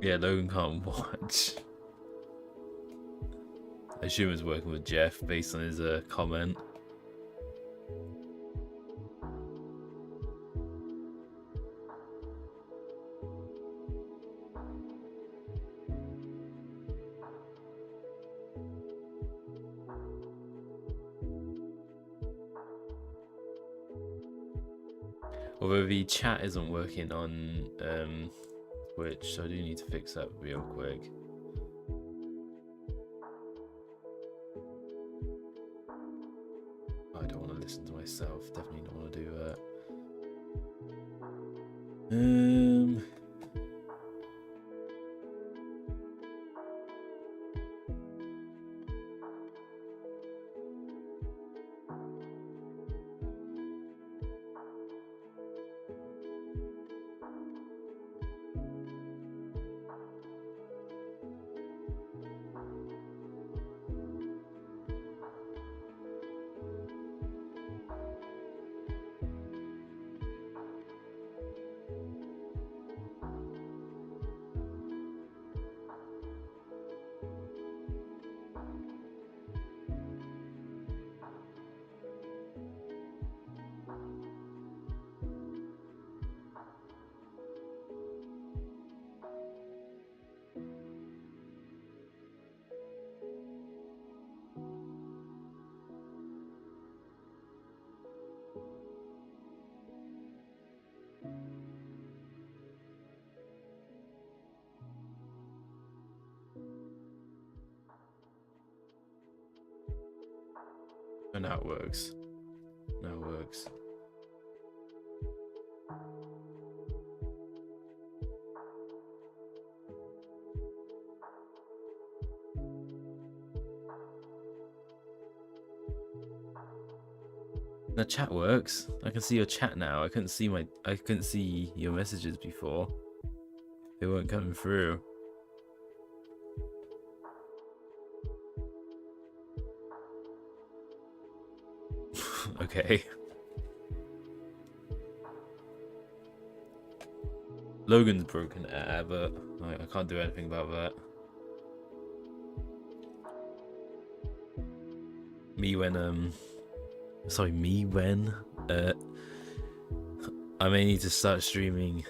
Yeah, Logan can't watch. I assume it's working with Jeff based on his comment. Although the chat isn't working on Twitch, so I do need to fix that real quick. I don't want to listen to myself. Definitely don't want to do that. And now it works. Now it works. The chat works. I can see your chat now. I couldn't see your messages before. They weren't coming through. Okay. Logan's broken air, but I can't do anything about that. Me when I may need to start streaming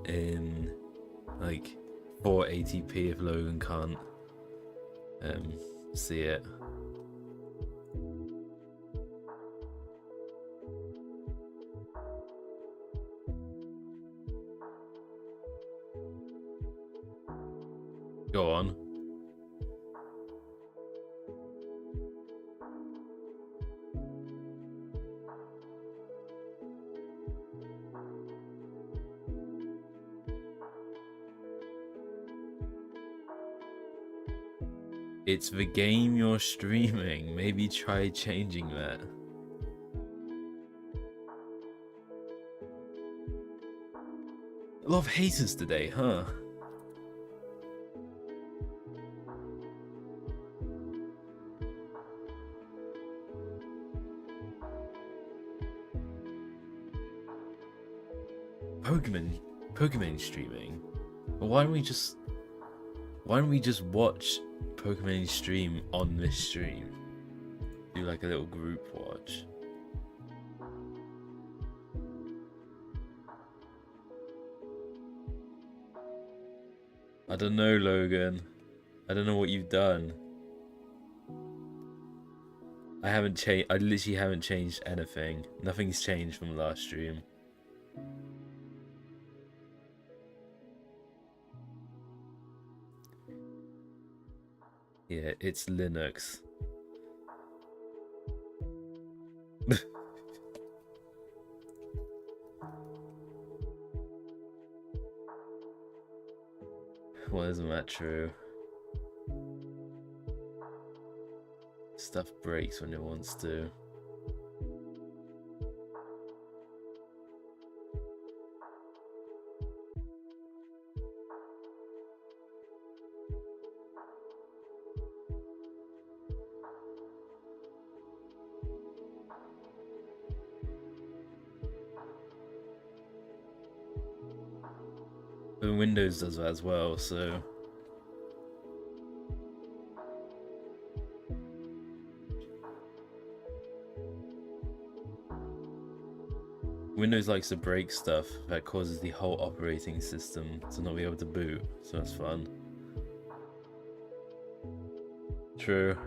in like 480p if Logan can't see it. Go on. It's the game you're streaming. Maybe try changing that. A lot of haters today, huh? Pokemon streaming. Well, why don't we just watch Pokemon stream on this stream? Do like a little group watch. I don't know, Logan. I don't know what you've done. I literally haven't changed anything. Nothing's changed from the last stream. Yeah, it's Linux. Well, isn't that true? Stuff breaks when it wants to. And Windows does that as well, so Windows likes to break stuff that causes the whole operating system to not be able to boot, so that's fun. True.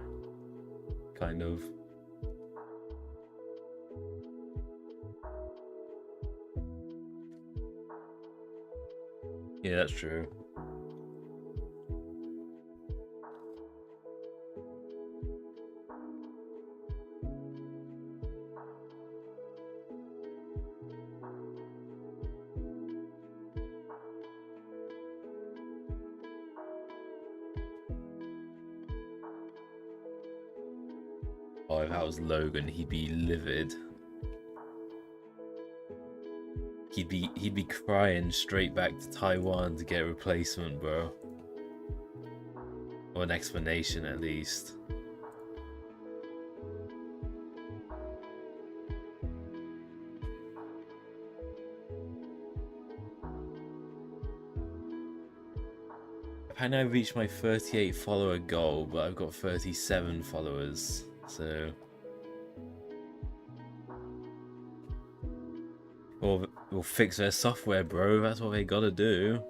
Kind of. Yeah, that's true. Oh, if that was Logan, he'd be livid. He'd be crying straight back to Taiwan to get a replacement, bro. Or an explanation, at least. Apparently I reached my 38 follower goal, but I've got 37 followers, so... We'll fix their software, bro. That's what they gotta do.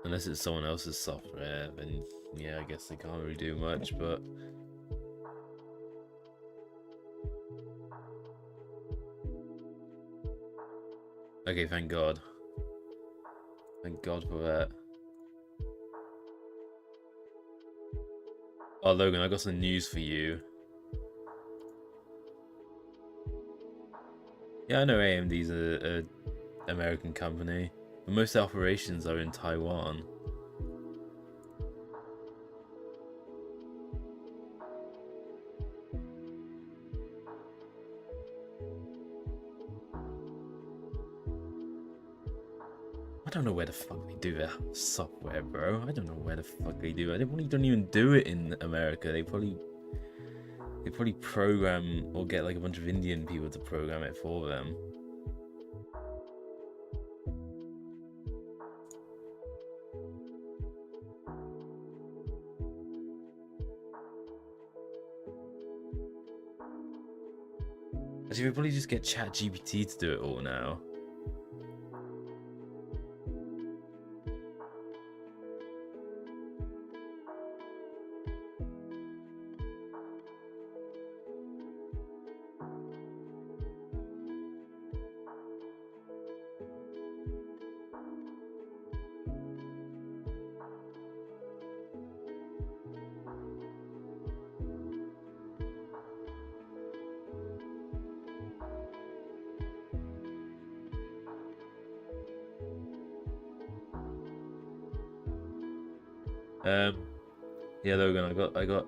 Unless it's someone else's software, then yeah, I guess they can't really do much, but... Okay, thank God. Thank God for that. Oh, Logan, I got some news for you. Yeah, I know AMD's a American company, but most operations are in Taiwan. I don't know where the fuck they do their software, bro. I don't know where the fuck they do it. They probably don't even do it in America. They probably program or get like a bunch of Indian people to program it for them. Actually, we probably just get ChatGPT to do it all now. Yeah, Logan, I got.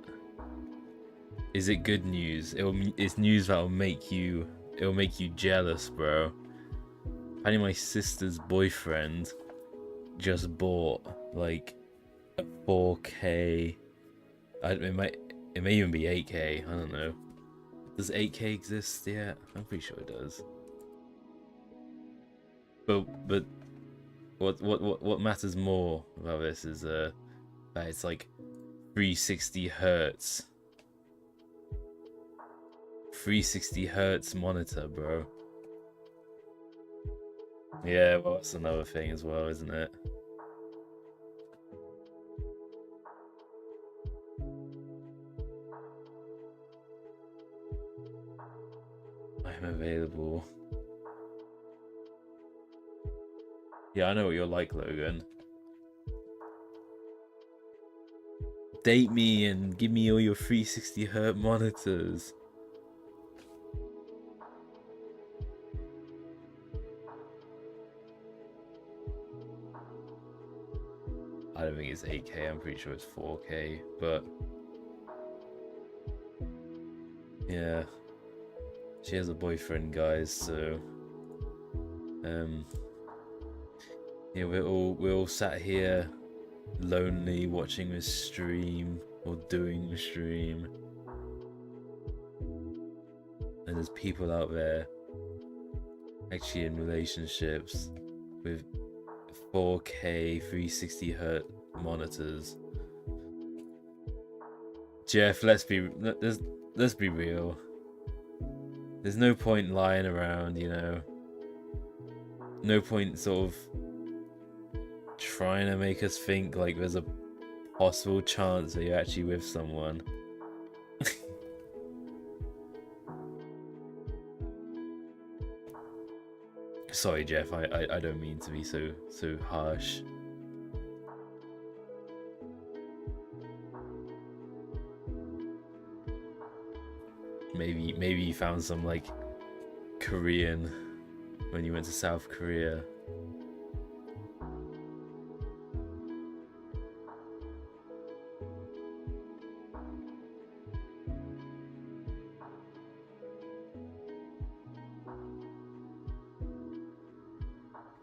Is it good news? It's news that'll make you. It'll make you jealous, bro. Apparently, my sister's boyfriend just bought like a 4K. It may even be 8K. I don't know. Does 8K exist yet? I'm pretty sure it does. But what matters more about this is that it's like 360 hertz. 360 hertz monitor, bro. Yeah, well, that's another thing as well, isn't it? I'm available. Yeah, I know what you're like, Logan. Date me and give me all your 360 hertz monitors. I don't think it's 8K. I'm pretty sure it's 4K. But yeah, she has a boyfriend, guys. So yeah, we're all sat here lonely watching this stream or doing the stream, and there's people out there actually in relationships with 4K 360 hertz monitors. Jeff, let's be real. There's no point lying around, you know. No point sort of trying to make us think like there's a possible chance that you're actually with someone. Sorry, Jeff. I don't mean to be so harsh. Maybe you found some like Korean when you went to South Korea.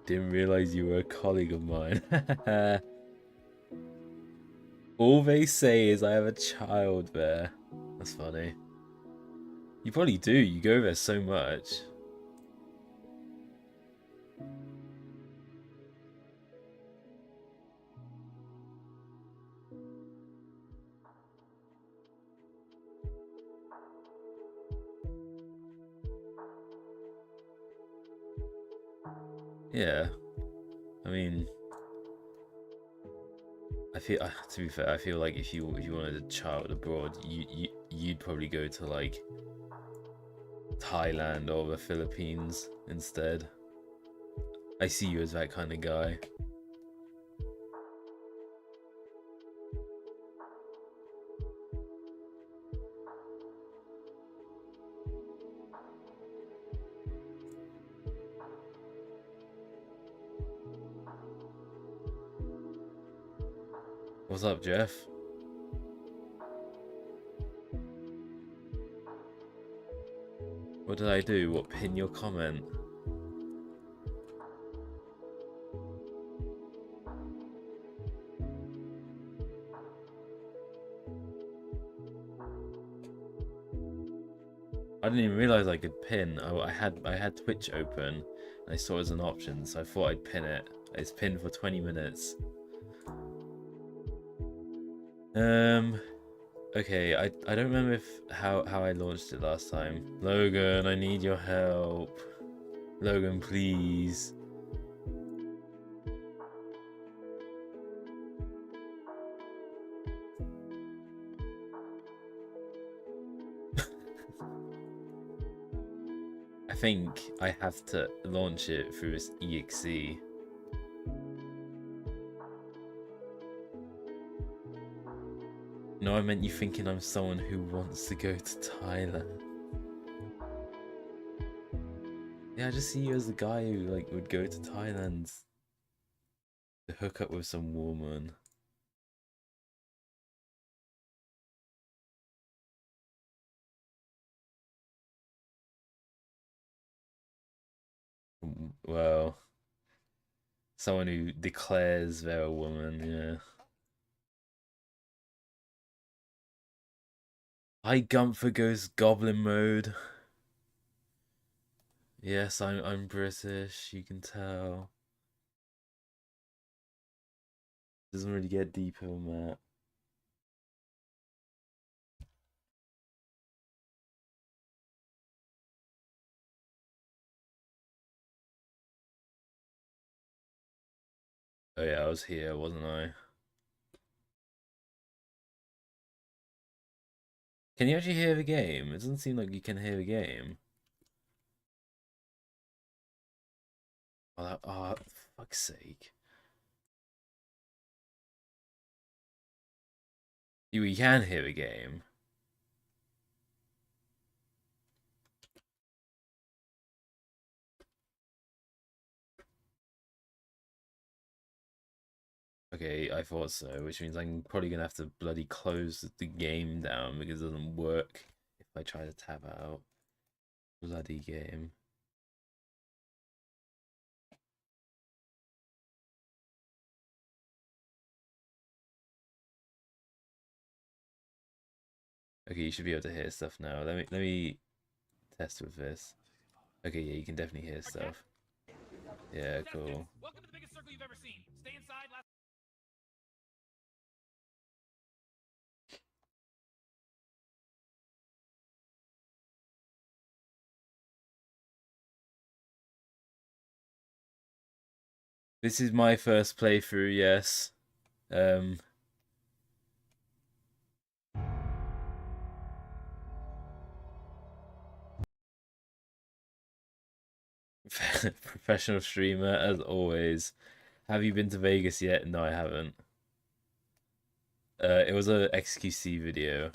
Didn't realize you were a colleague of mine. All they say is I have a child there. That's funny. You probably do. You go there so much. Yeah. I mean, I feel to be fair, I feel like if you wanted a child abroad, you'd probably go to like Thailand or the Philippines instead. I see you as that kind of guy. What's up, Jeff? What did I do? What, pin your comment? I didn't even realize I could pin. I had Twitch open, and I saw it as an option, so I thought I'd pin it. It's pinned for 20 minutes. Okay, I don't remember how I launched it last time. Logan, I need your help. Logan, please. I think I have to launch it through this exe. No, I meant you thinking I'm someone who wants to go to Thailand. Yeah, I just see you as the guy who like would go to Thailand to hook up with some woman. Well, someone who declares they're a woman, yeah. Hi, Gunther goes goblin mode. Yes, I'm British, you can tell. Doesn't really get deeper than that. Oh yeah, I was here, wasn't I? Can you actually hear the game? It doesn't seem like you can hear the game. Oh, for fuck's sake. You can hear the game. Okay, I thought so, which means I'm probably gonna have to bloody close the game down because it doesn't work if I try to tab out. Bloody game. Okay, you should be able to hear stuff now. Let me test with this. Okay, yeah, you can definitely hear stuff. Yeah, cool. Welcome to the biggest circle you've ever seen. Stay inside. This is my first playthrough, yes. Professional streamer, as always. Have you been to Vegas yet? No, I haven't. It was a XQC video,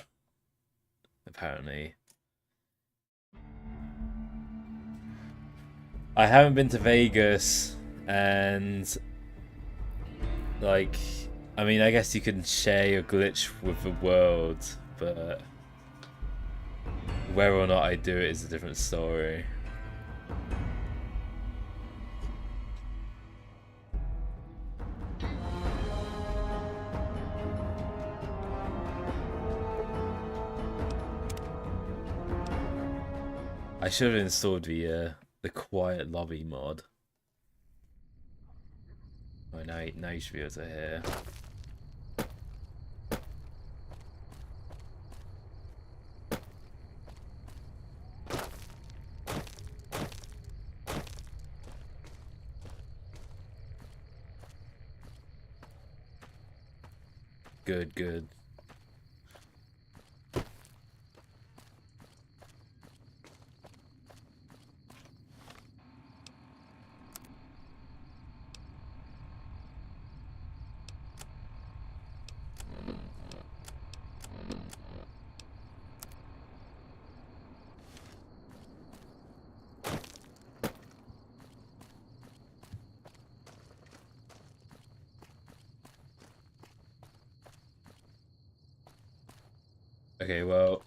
apparently. I haven't been to Vegas, and like, I mean, I guess you can share your glitch with the world, but whether or not I do it is a different story. I should have installed the quiet lobby mod. Oh, now you should be able to hear. Good, good. Okay, well,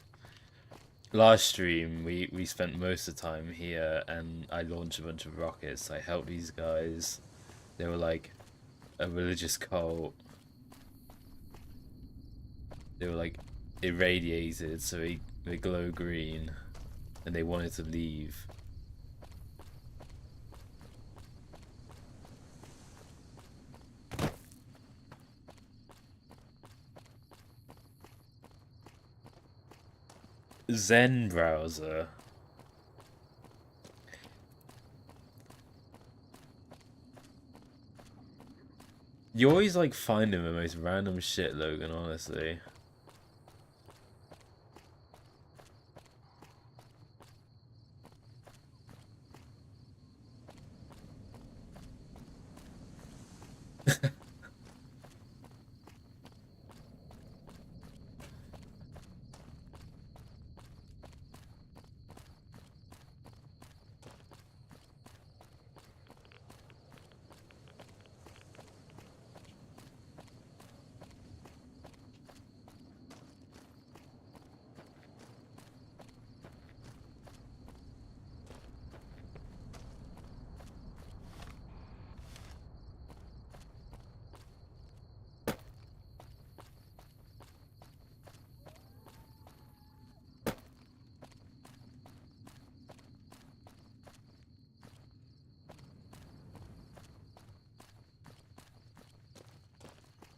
last stream we spent most of the time here, and I launched a bunch of rockets. I helped these guys. They were like a religious cult. They were like irradiated, so they glow green, and they wanted to leave. Zen browser. You always like finding the most random shit, Logan, honestly.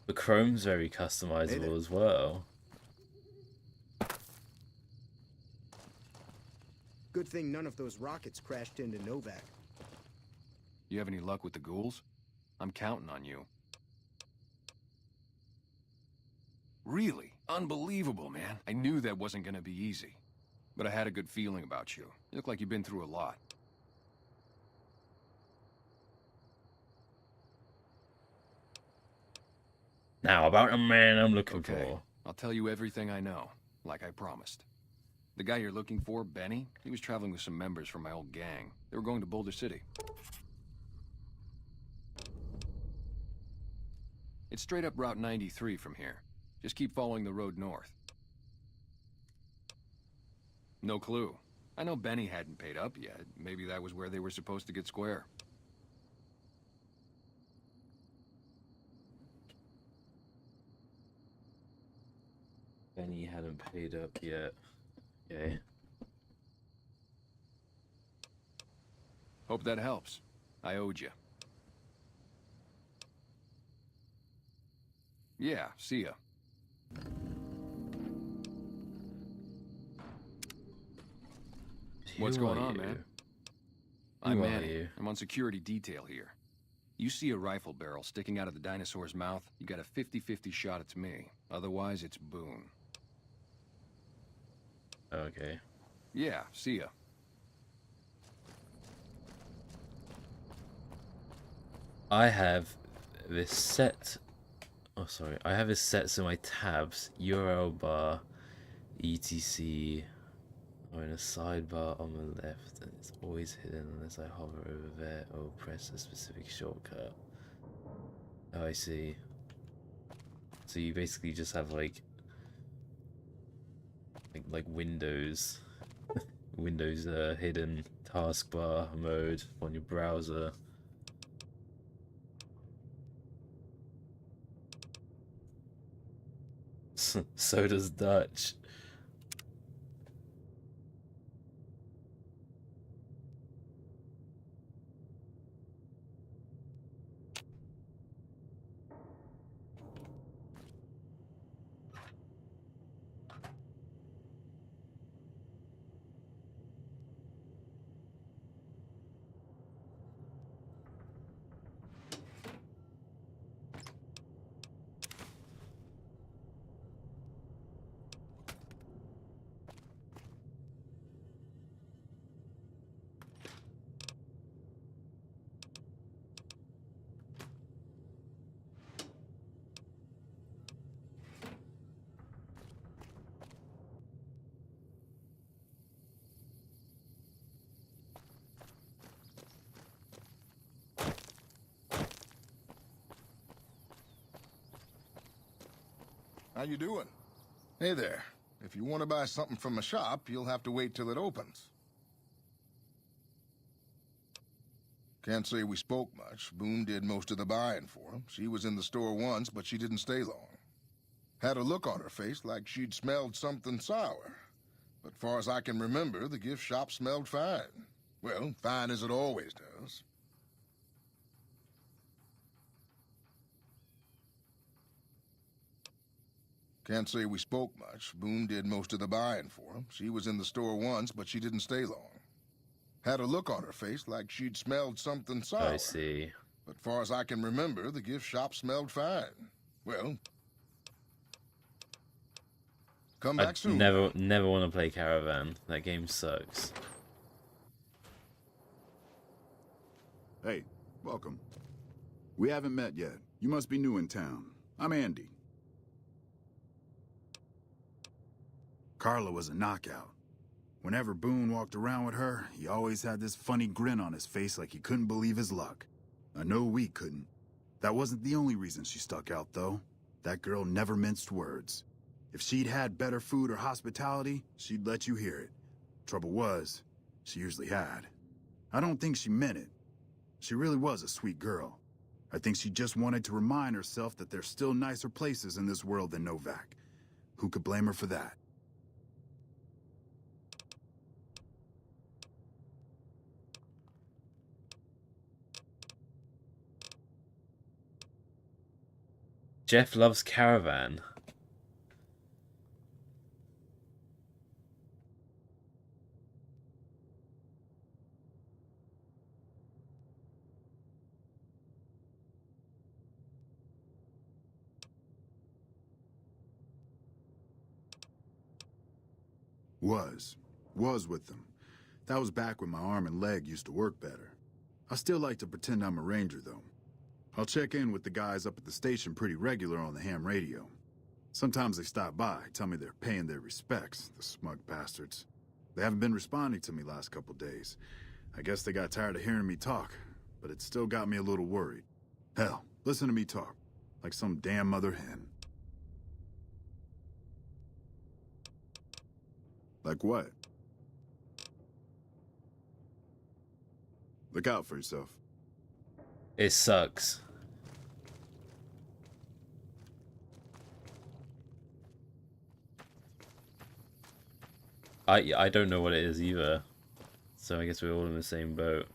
But Chrome's very customizable as well. Good thing none of those rockets crashed into Novak. You have any luck with the ghouls? I'm counting on you. Really? Unbelievable, man. I knew that wasn't gonna be easy. But I had a good feeling about you. You look like you've been through a lot. Now about the man I'm looking Okay, for. I'll tell you everything I know, like I promised. The guy you're looking for, Benny, he was traveling with some members from my old gang. They were going to Boulder City. It's straight up Route 93 from here. Just keep following the road north. No clue. I know Benny hadn't paid up yet. Maybe that was where they were supposed to get square. Benny hadn't paid up yet. Okay. Hope that helps. I owed you. Yeah, see ya. What's going on, man? I'm Manny. I'm on security detail here. You see a rifle barrel sticking out of the dinosaur's mouth, you got a 50-50 shot it's me. Otherwise, it's Boone. Okay. Yeah, see ya. I have this set. Oh, sorry. I have this set so my tabs, URL bar, etc. are in a sidebar on the left, and it's always hidden unless I hover over there or press a specific shortcut. Oh, I see. So you basically just have like Windows, Windows hidden taskbar mode on your browser. So does Dutch. How you doing? Hey there. If you want to buy something from a shop, you'll have to wait till it opens. Can't say we spoke much. Boone did most of the buying for him. She was in the store once, but she didn't stay long. Had a look on her face like she'd smelled something sour. But far as I can remember, the gift shop smelled fine. Well, fine as it always does. Can't say we spoke much. Boone did most of the buying for him. She was in the store once, but she didn't stay long. Had a look on her face like she'd smelled something sour. I see. But far as I can remember, the gift shop smelled fine. Well, come back soon. Never want to play Caravan. That game sucks. Hey, welcome. We haven't met yet. You must be new in town. I'm Andy. Carla was a knockout. Whenever Boone walked around with her, he always had this funny grin on his face like he couldn't believe his luck. I know we couldn't. That wasn't the only reason she stuck out, though. That girl never minced words. If she'd had better food or hospitality, she'd let you hear it. Trouble was, she usually had. I don't think she meant it. She really was a sweet girl. I think she just wanted to remind herself that there's still nicer places in this world than Novak. Who could blame her for that? Jeff loves Caravan. Was with them. That was back when my arm and leg used to work better. I still like to pretend I'm a ranger, though. I'll check in with the guys up at the station pretty regular on the ham radio. Sometimes they stop by, tell me they're paying their respects, the smug bastards. They haven't been responding to me last couple days. I guess they got tired of hearing me talk, but it still got me a little worried. Hell, listen to me talk. like some damn mother hen. Like what? Look out for yourself. It sucks. I don't know what it is either. So I guess we're all in the same boat.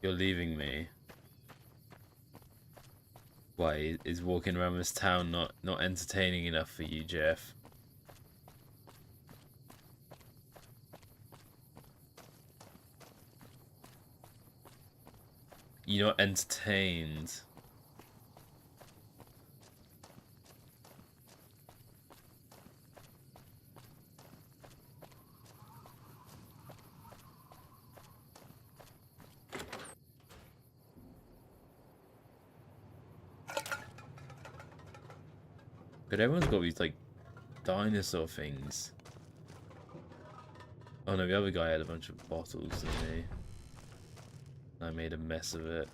You're leaving me. Why is walking around this town not entertaining enough for you, Jeff? You're not entertained. But everyone's got these, like, dinosaur things. Oh no, the other guy had a bunch of bottles, didn't he? I made a mess of it.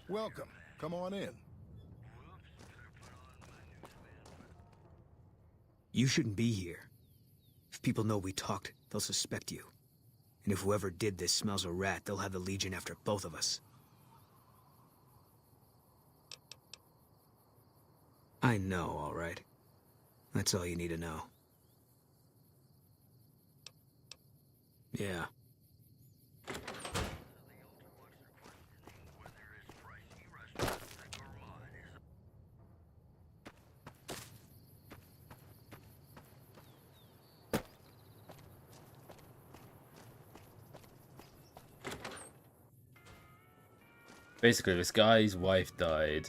Welcome. Come on in. You shouldn't be here. If people know we talked, they'll suspect you. And if whoever did this smells a rat, they'll have the Legion after both of us. I know, all right. That's all you need to know. Yeah. Basically, this guy's wife died,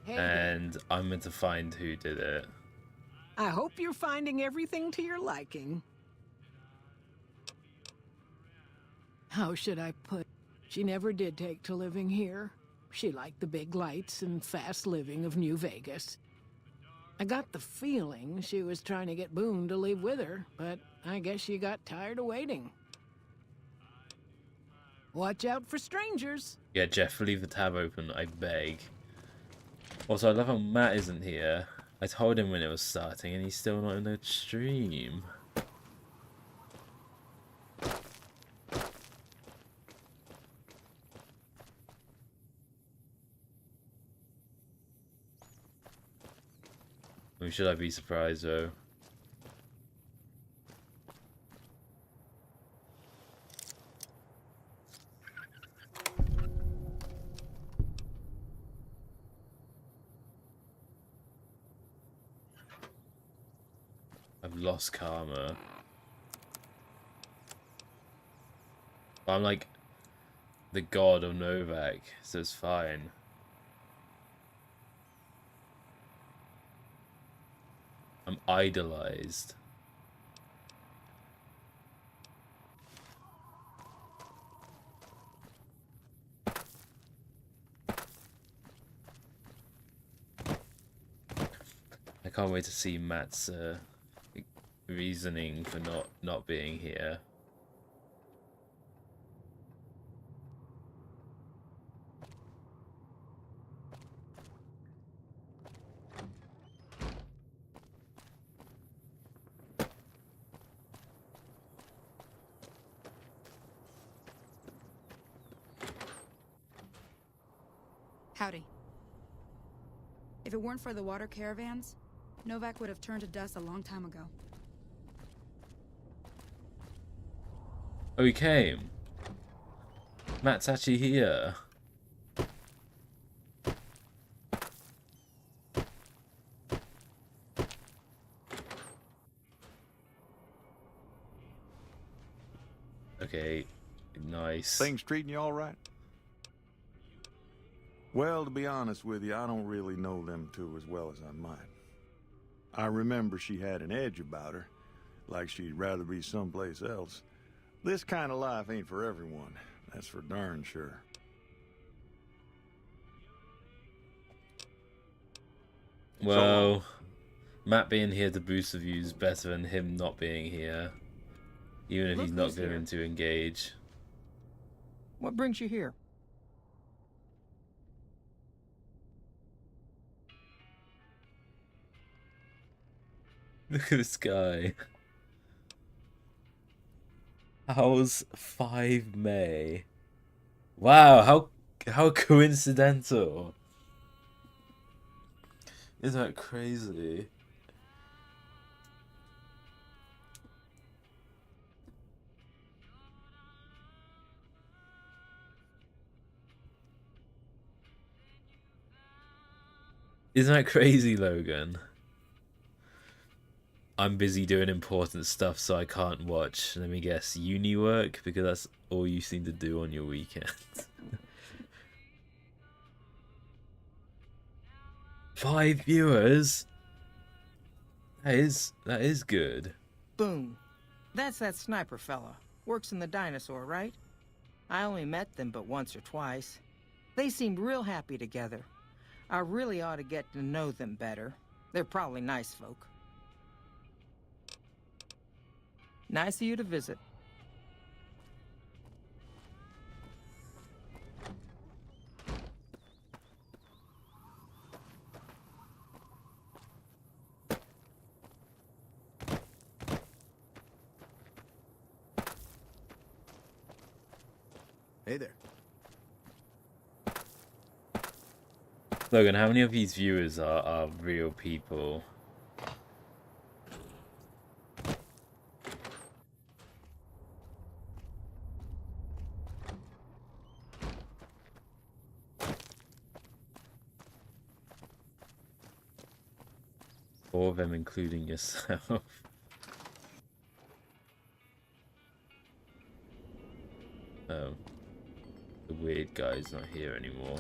and I'm meant to find who did it. I hope you're finding everything to your liking. How should I put it? She never did take to living here. She liked the big lights and fast living of New Vegas. I got the feeling she was trying to get Boone to leave with her, but I guess she got tired of waiting. Watch out for strangers. Yeah, Jeff, leave the tab open, I beg. Also, I love how Matt isn't here. I told him when it was starting, and he's still not in the stream. Should I be surprised, though? I've lost karma. I'm like the god of Novak, so it's fine. I'm idolized. I can't wait to see Matt's reasoning for not being here. Howdy. If it weren't for the water caravans, Novak would have turned to dust a long time ago. Oh, he came. Matt's actually here. Okay, nice. Things treating you all right? Well, to be honest with you, I don't really know them two as well as I might. I remember she had an edge about her, like she'd rather be someplace else. This kind of life ain't for everyone, that's for darn sure. Well, Matt being here to boost the views better than him not being here. Even if he's not going to engage. What brings you here? Look at this guy. How's 5 May? Wow, how coincidental. Isn't that crazy? Isn't that crazy, Logan? I'm busy doing important stuff, so I can't watch. Let me guess, uni work? Because that's all you seem to do on your weekends. 5 viewers? That is good. Boone. That's that sniper fella. Works in the dinosaur, right? I only met them but once or twice. They seemed real happy together. I really ought to get to know them better. They're probably nice folk. Nice of you to visit. Hey there. Logan, how many of these viewers are real people? Four of them, including yourself. Oh. The weird guy's not here anymore.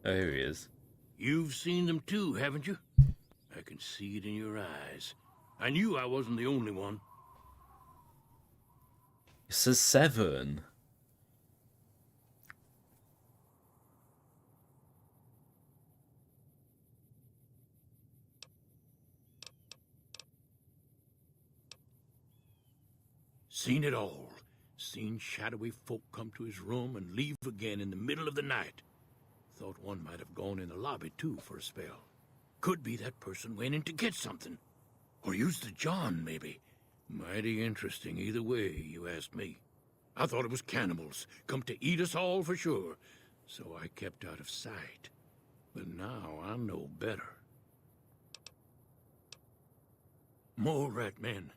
Oh, here he is. You've seen them too, haven't you? I can see it in your eyes. I knew I wasn't the only one. It says 7. Seen it all. Seen shadowy folk come to his room and leave again in the middle of the night. Thought one might have gone in the lobby too for a spell. Could be that person went in to get something. Or used the John, maybe. Mighty interesting either way, you ask me. I thought it was cannibals, come to eat us all for sure. So I kept out of sight. But now I know better. Mole rat men.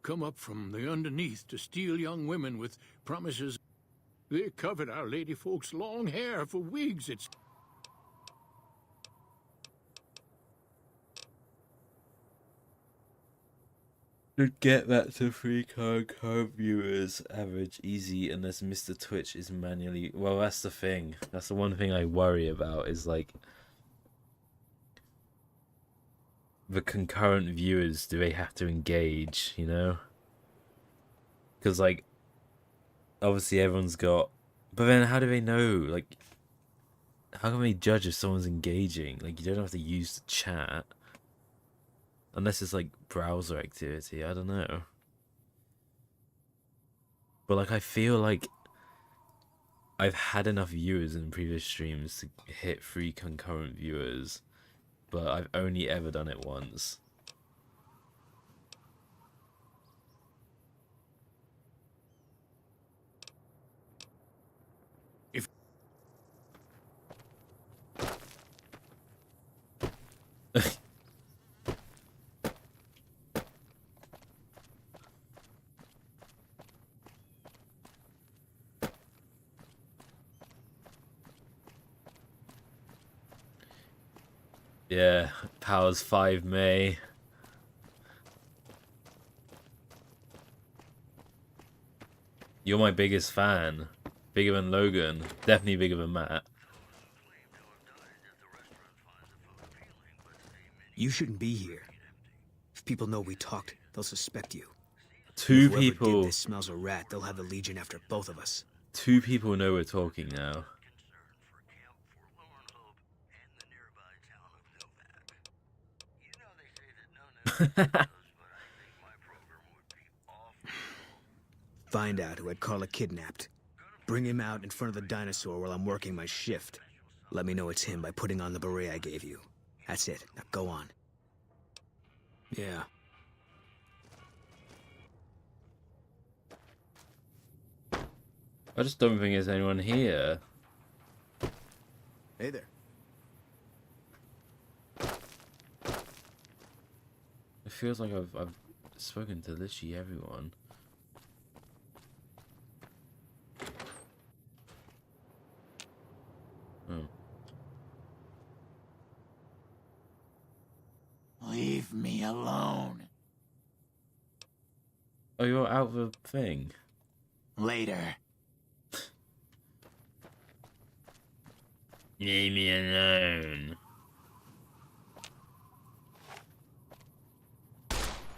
Come up from the underneath to steal young women with promises. They covered our lady folks' long hair for wigs, it's... To get that to 3 current viewers average easy unless Mr. Twitch is manually... Well, that's the thing. That's the one thing I worry about is like... The concurrent viewers, do they have to engage, you know? Because like... Obviously everyone's got... But then how do they know? Like... How can they judge if someone's engaging? Like, you don't have to use the chat. Unless it's like browser activity, I don't know. But like I feel like I've had enough viewers in previous streams to hit 3 concurrent viewers, but I've only ever done it once. Yeah, Powers 5 May. You're my biggest fan. Bigger than Logan. Definitely bigger than Matt. You shouldn't be here. If people know we talked, they'll suspect you. Two Whoever people. did this smells a rat. They'll have the Legion after both of us. 2 people know we're talking now. Find out who had Carla kidnapped. Bring him out in front of the dinosaur while I'm working my shift. Let me know it's him by putting on the beret I gave you. That's it. Now go on. Yeah. I just don't think there's anyone here. Hey there. It feels like I've spoken to literally everyone. Oh. Leave me alone. Oh, you're out of the thing. Later. Leave me alone.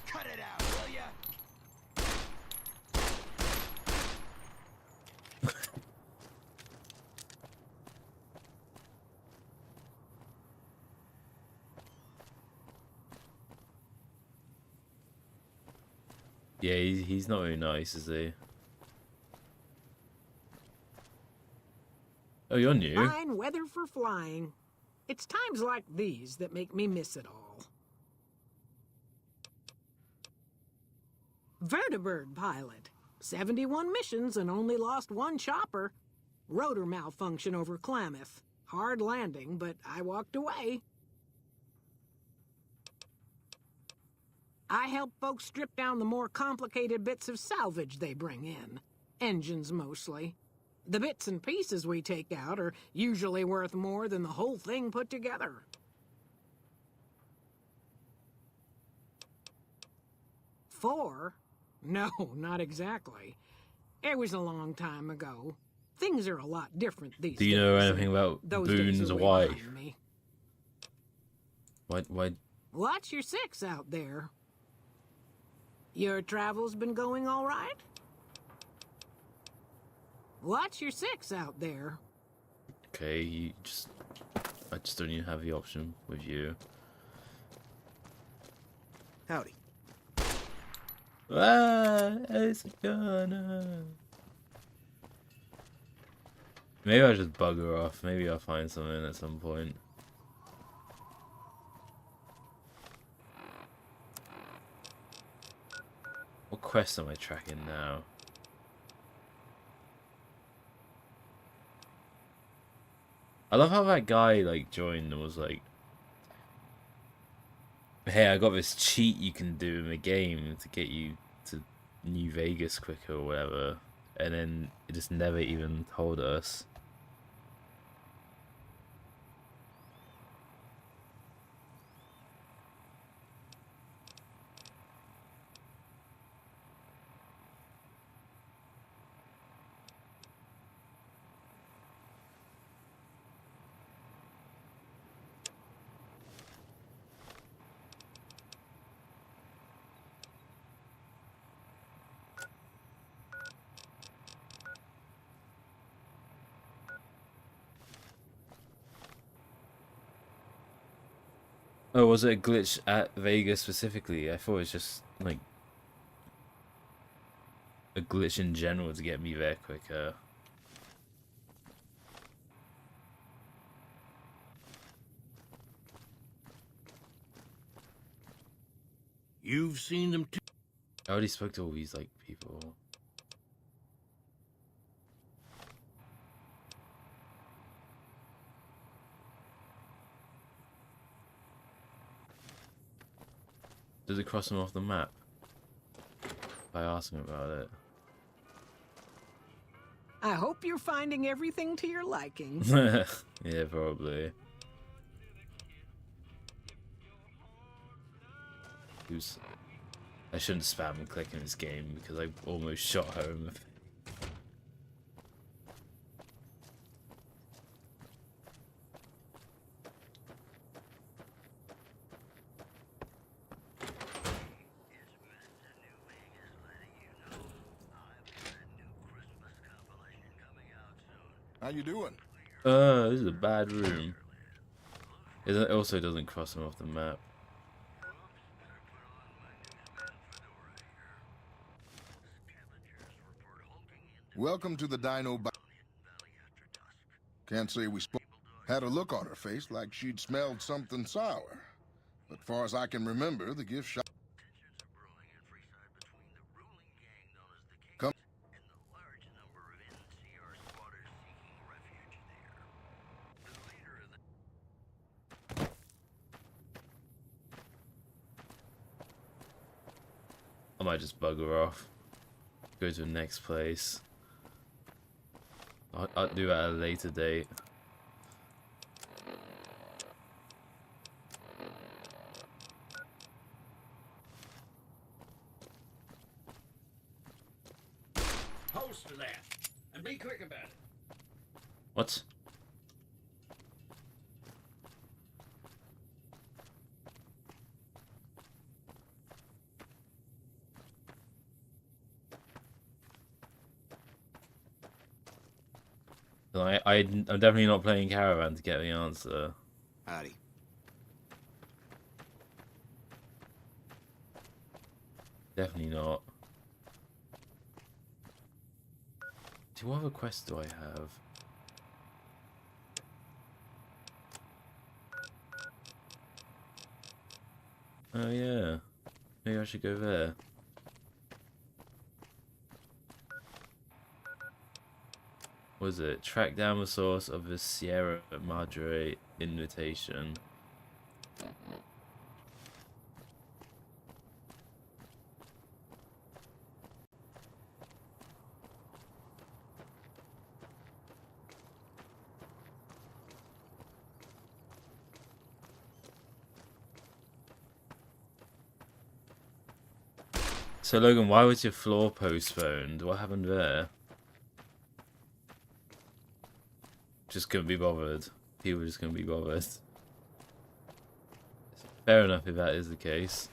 Cut it out, will ya? Yeah, he's not very nice, is he? Oh, you're new. Fine weather for flying. It's times like these that make me miss it all. Vertibird pilot. 71 missions and only lost 1 chopper. Rotor malfunction over Klamath. Hard landing, but I walked away. I help folks strip down the more complicated bits of salvage they bring in. Engines mostly. The bits and pieces we take out are usually worth more than the whole thing put together. $4? No, not exactly. It was a long time ago. Things are a lot different these days. Do you know anything about Those days Boone's are way wife? behind me. Why? Watch your 6 out there. Your travels been going all right? Watch your 6 out there. Okay, I just don't even have the option with you. Howdy. Ah, it's gonna. Maybe I'll just bug her off. Maybe I'll find something at some point. What quest am I tracking now? I love how that guy like joined and was like, "Hey, I got this cheat you can do in the game to get you to New Vegas quicker or whatever," and then it just never even told us. Oh, was it a glitch at Vegas specifically? I thought it was just, like, a glitch in general to get me there quicker. You've seen them too. I already spoke to all these, like, people. Does it cross them off the map? By asking about it. I hope you're finding everything to your liking. Yeah, probably. Oops. I shouldn't spam and click in this game because I almost shot her in the face. How you doing? This is a bad room. It also doesn't cross him off the map. Welcome to the Dino. Can't say we spoke. Had a look on her face like she'd smelled something sour. But far as I can remember, the gift shop. Come. I might just bugger off. Go to the next place. I'll do that at a later date. Post to that, and be quick about it. What? I'm definitely not playing Caravan to get the answer. Howdy. Definitely not. What other quests do I have? Oh yeah. Maybe I should go there. Was it? Track down the source of the Sierra Madre invitation. So Logan, why was your floor postponed? What happened there? Just couldn't be bothered. People just couldn't be bothered. Fair enough if that is the case.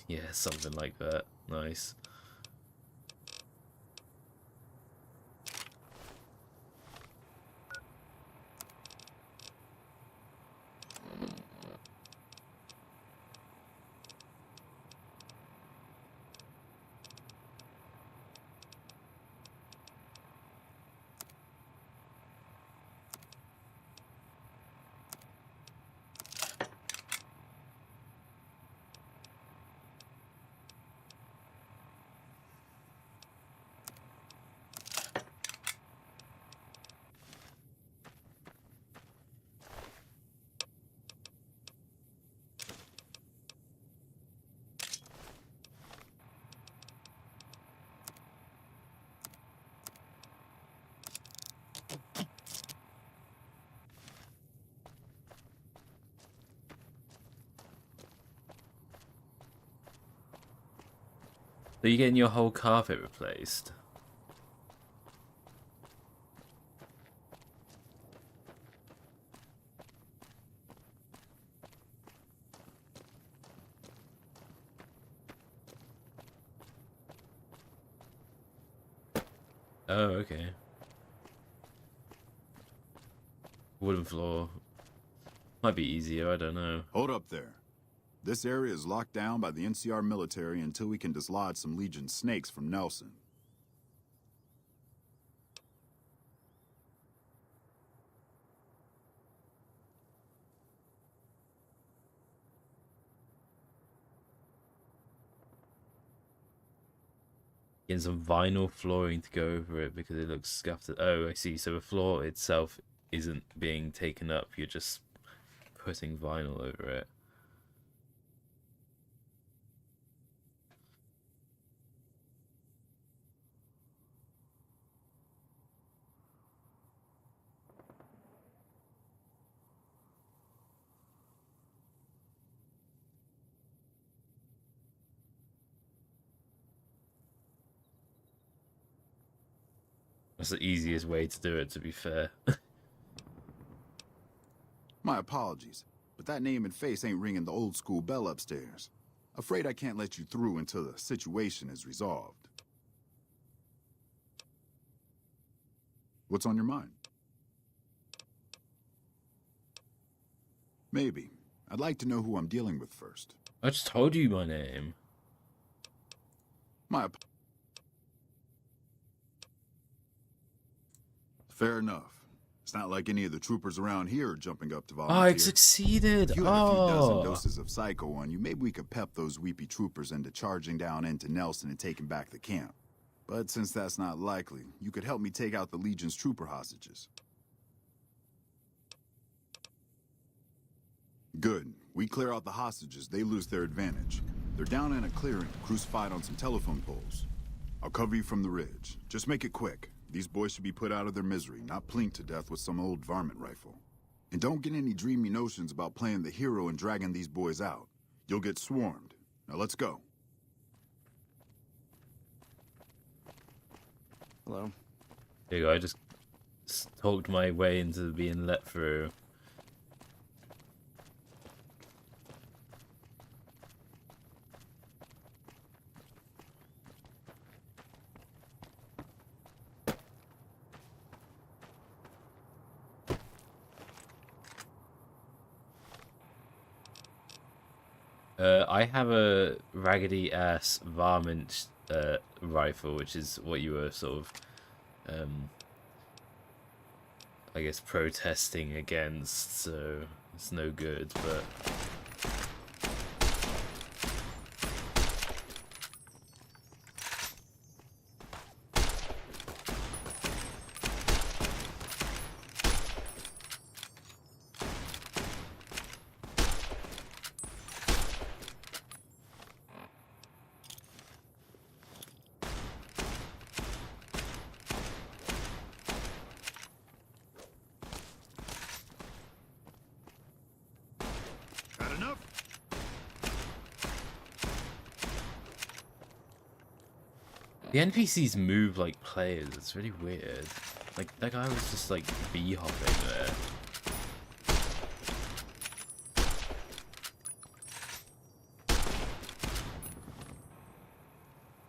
Yeah, something like that. Nice. So you're getting your whole carpet replaced? Oh, okay. Wooden floor. Might be easier, I don't know. Hold up there. This area is locked down by the NCR military until we can dislodge some Legion snakes from Nelson. Getting some vinyl flooring to go over it because it looks scuffed. Oh, I see. So the floor itself isn't being taken up. You're just putting vinyl over it. That's the easiest way to do it, to be fair. My apologies, but that name and face ain't ringing the old school bell upstairs. Afraid I can't let you through until the situation is resolved. What's on your mind? Maybe. I'd like to know who I'm dealing with first. I just told you my name. Fair enough. It's not like any of the troopers around here are jumping up to volunteer. Oh, I succeeded! If you had a few dozen doses of Psycho on you, maybe we could pep those weepy troopers into charging down into Nelson and taking back the camp. But since that's not likely, you could help me take out the Legion's trooper hostages. Good. We clear out the hostages, they lose their advantage. They're down in a clearing, crucified on some telephone poles. I'll cover you from the ridge. Just make it quick. These boys should be put out of their misery, not plinked to death with some old varmint rifle. And don't get any dreamy notions about playing the hero and dragging these boys out. You'll get swarmed. Now let's go. Hello? There you go, I just talked my way into being let through. I have a raggedy ass varmint rifle, which is what you were sort of, I guess, protesting against, so it's no good, but... The NPCs move like players, it's really weird. Like, that guy was just like bee-hopping there.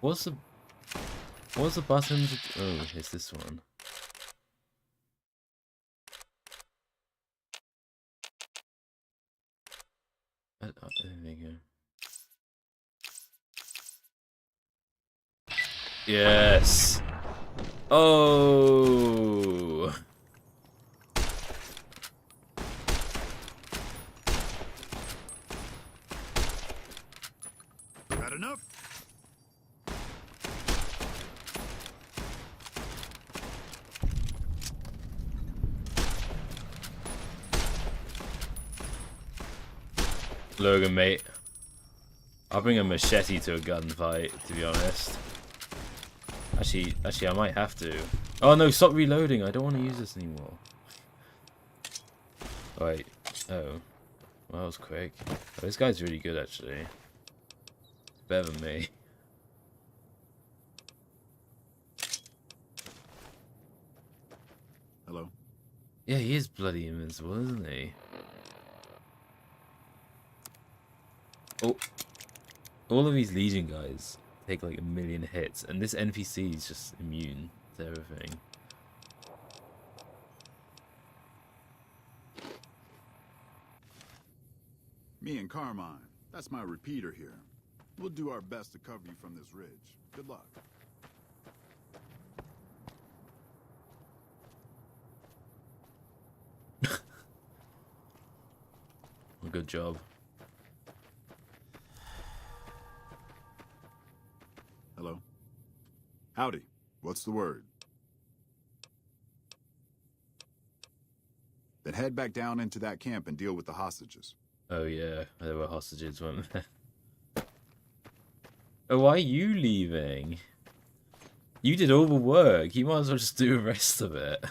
What's the button to... Oh, it's this one. There you go. Yes. Oh. Had enough? Logan, mate. I'll bring a machete to a gunfight, to be honest. Actually, I might have to. Oh no, stop reloading. I don't want to use this anymore. Wait. Oh. Well, that was quick. Oh, this guy's really good, actually. Better than me. Hello? Yeah, he is bloody invincible, isn't he? Oh. All of these Legion guys take like 1,000,000 hits, and this NPC is just immune to everything. Me and Carmine. That's my repeater here. We'll do our best to cover you from this ridge. Good luck. Well, good job. Hello? Howdy. What's the word? Then head back down into that camp and deal with the hostages. Oh yeah, there were hostages, weren't there? Oh, why are you leaving? You did all the work. You might as well just do the rest of it.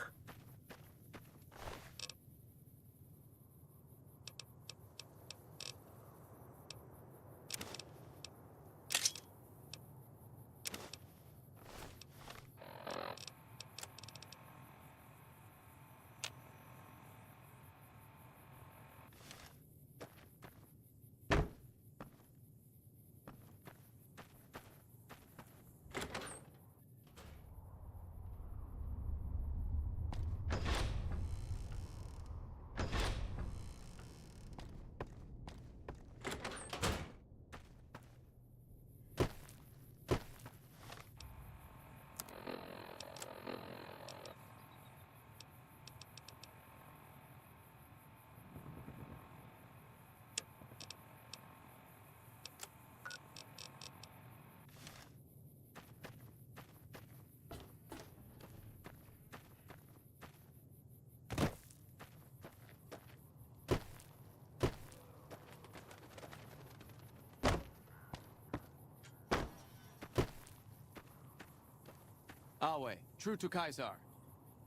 Always, true to Caesar.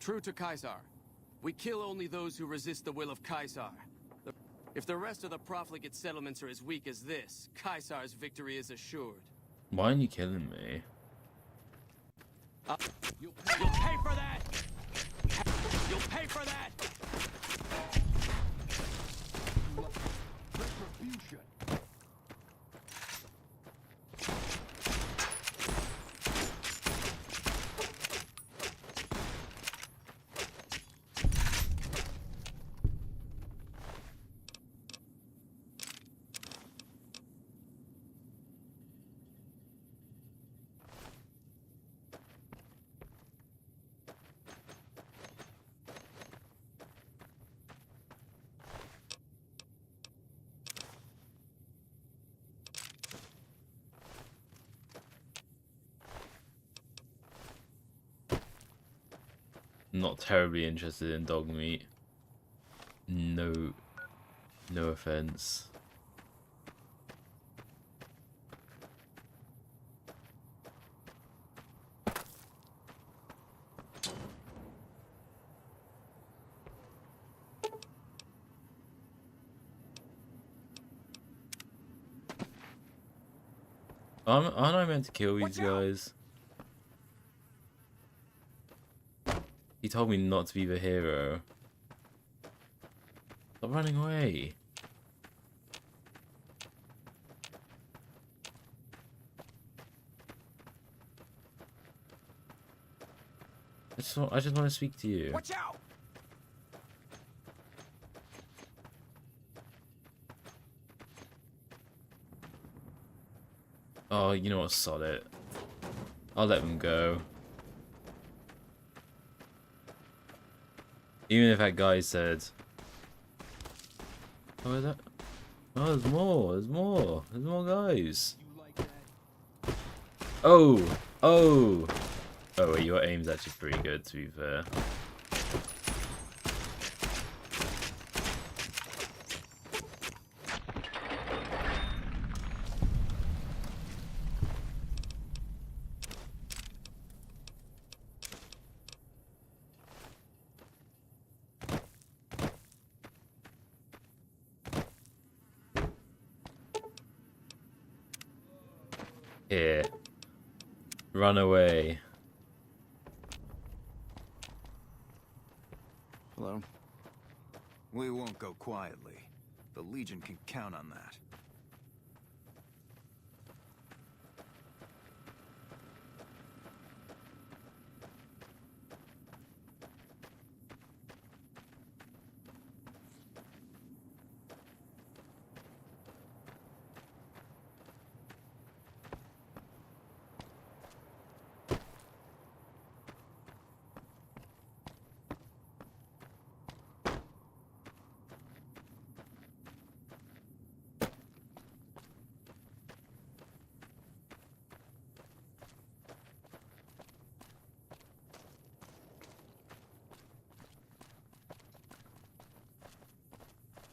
True to Caesar. We kill only those who resist the will of Caesar. If the rest of the profligate settlements are as weak as this, Caesar's victory is assured. Why aren't you killing me? You'll pay for that! You'll pay for that! Retribution. Not terribly interested in dog meat. No offense. Aren't I meant to kill these guys? He told me not to be the hero. Stop running away. I just want to speak to you. Watch out! Oh, you know what? Sod it. I'll let them go. Even if that guy said, "Oh, is that? Oh, there's more. There's more. There's more guys." Oh, oh, oh! Wait, your aim's actually pretty good, to be fair. Here. Run away. Hello? We won't go quietly. The Legion can count on that.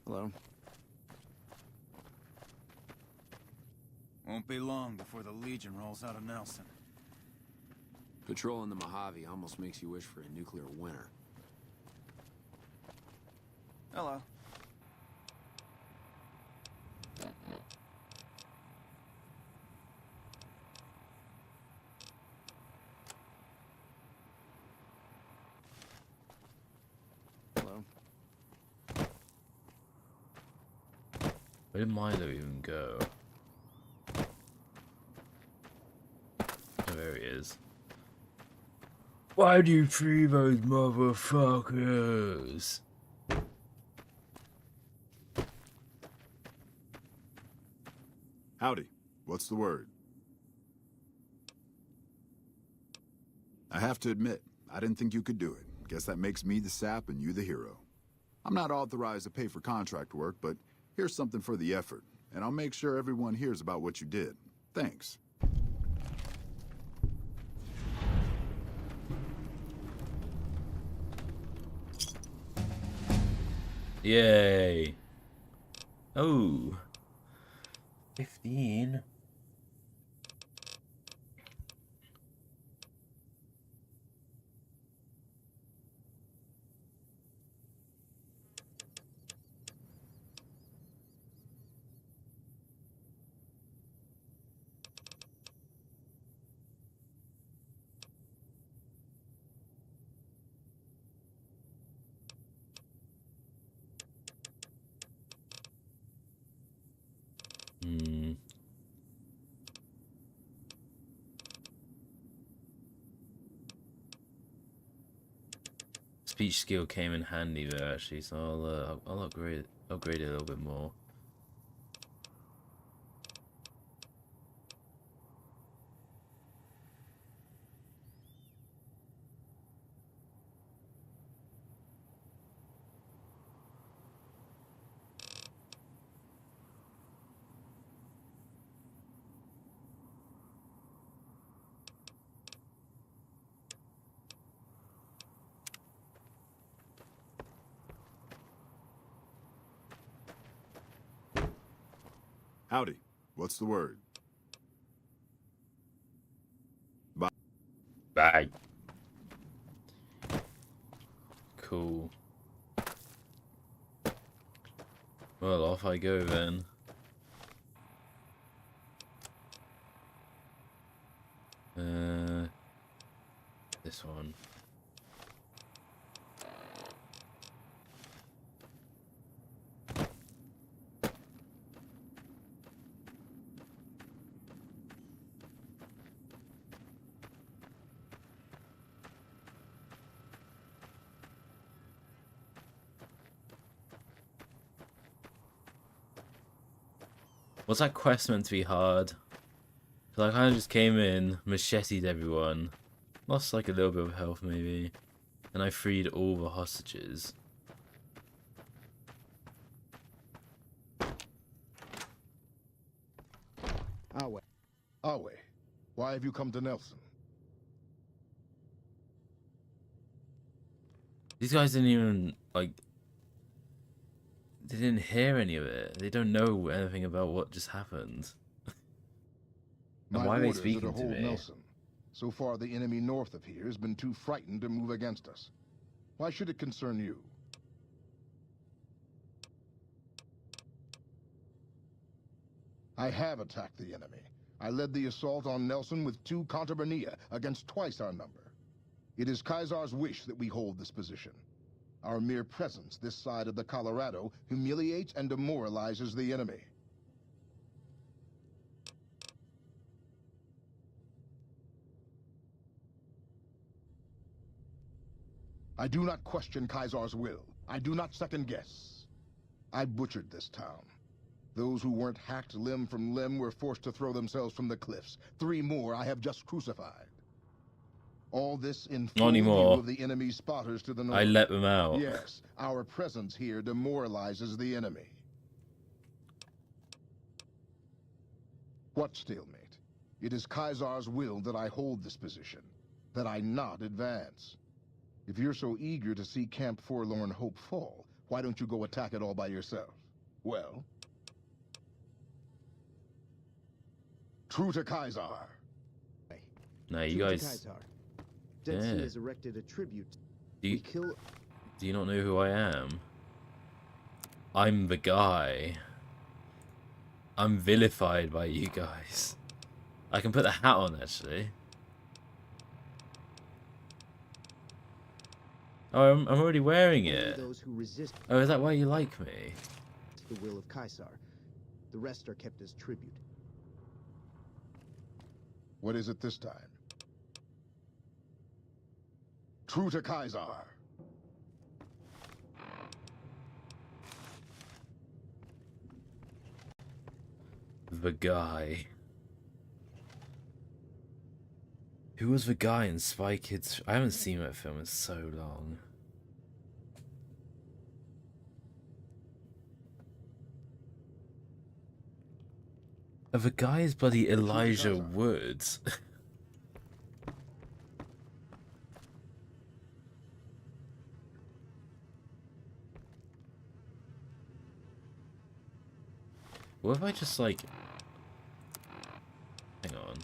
Hello? Won't be long before the Legion rolls out of Nelson. Patrolling the Mojave almost makes you wish for a nuclear winter. Hello. Hello. Where did Milo even go? Oh, there he is. Why do you free those motherfuckers? Howdy. What's the word? I have to admit, I didn't think you could do it. Guess that makes me the sap and you the hero. I'm not authorized to pay for contract work, but here's something for the effort, and I'll make sure everyone hears about what you did. Thanks. Yay. Oh. 15. speech skill came in handy there actually, so I'll upgrade it a little bit more. Howdy. What's the word? Bye. Bye. Cool. Well, off I go then. This one. Was that quest meant to be hard? Cause I kind of just came in, macheted everyone, lost like a little bit of health maybe, and I freed all the hostages. Awe, why have you come to Nelson? These guys didn't even, like, they didn't hear any of it. They don't know anything about what just happened. And why are they speaking to me? Nelson. So far, the enemy north of here has been too frightened to move against us. Why should it concern you? I have attacked the enemy. I led the assault on Nelson with 2 Contubernia against twice our number. It is Caesar's wish that we hold this position. Our mere presence this side of the Colorado humiliates and demoralizes the enemy. I do not question Caesar's will. I do not second guess. I butchered this town. Those who weren't hacked limb from limb were forced to throw themselves from the cliffs. 3 more I have just crucified. All this in full view of the enemy's spotters to the north. I let them out. Yes, our presence here demoralizes the enemy. What stalemate? It is Caesar's will that I hold this position, that I not advance. If you're so eager to see Camp Forlorn Hope fall, why don't you go attack it all by yourself? Well? True to Caesar. No, you guys... Dead Sea has erected a tribute. Do you not know who I am? I'm the guy. I'm vilified by you guys. I can put the hat on, actually. Oh, I'm already wearing it. Oh, is that why you like me? The will of Caesar. The rest are kept as tribute. What is it this time? True to Caesar. The guy. Who was the guy in Spy Kids? I haven't seen that film in so long. The guy is bloody Elijah Woods. What if I just, like... Hang on.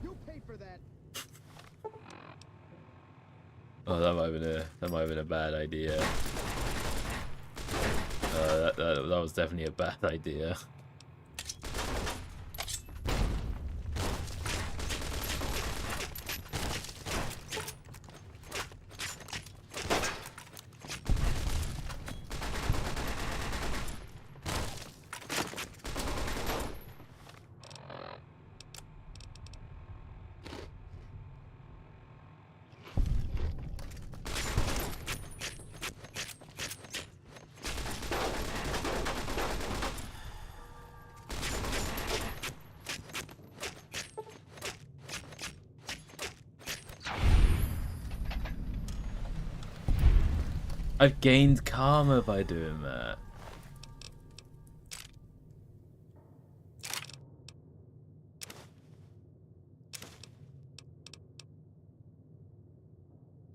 You'll pay for that. Oh, that might have been a bad idea. That was definitely a bad idea. I've gained karma by doing that.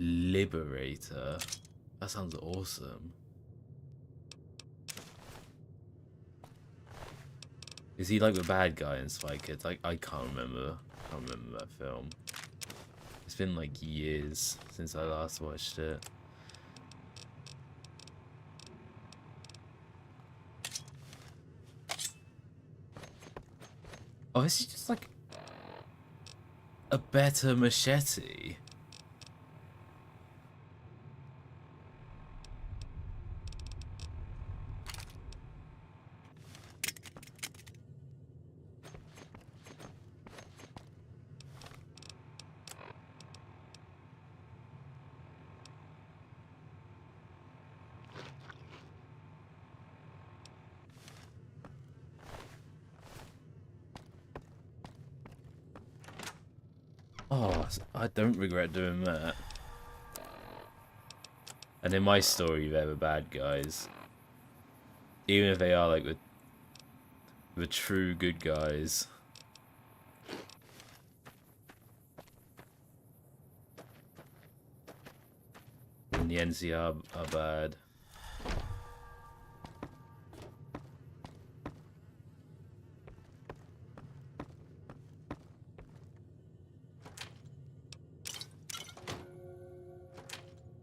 Liberator. That sounds awesome. Is he like the bad guy in Spy Kids? I can't remember. I can't remember that film. It's been like years since I last watched it. Oh, is he just like a better machete? Oh, I don't regret doing that. And in my story, they're the bad guys. Even if they are like the true good guys. And the NCR are bad.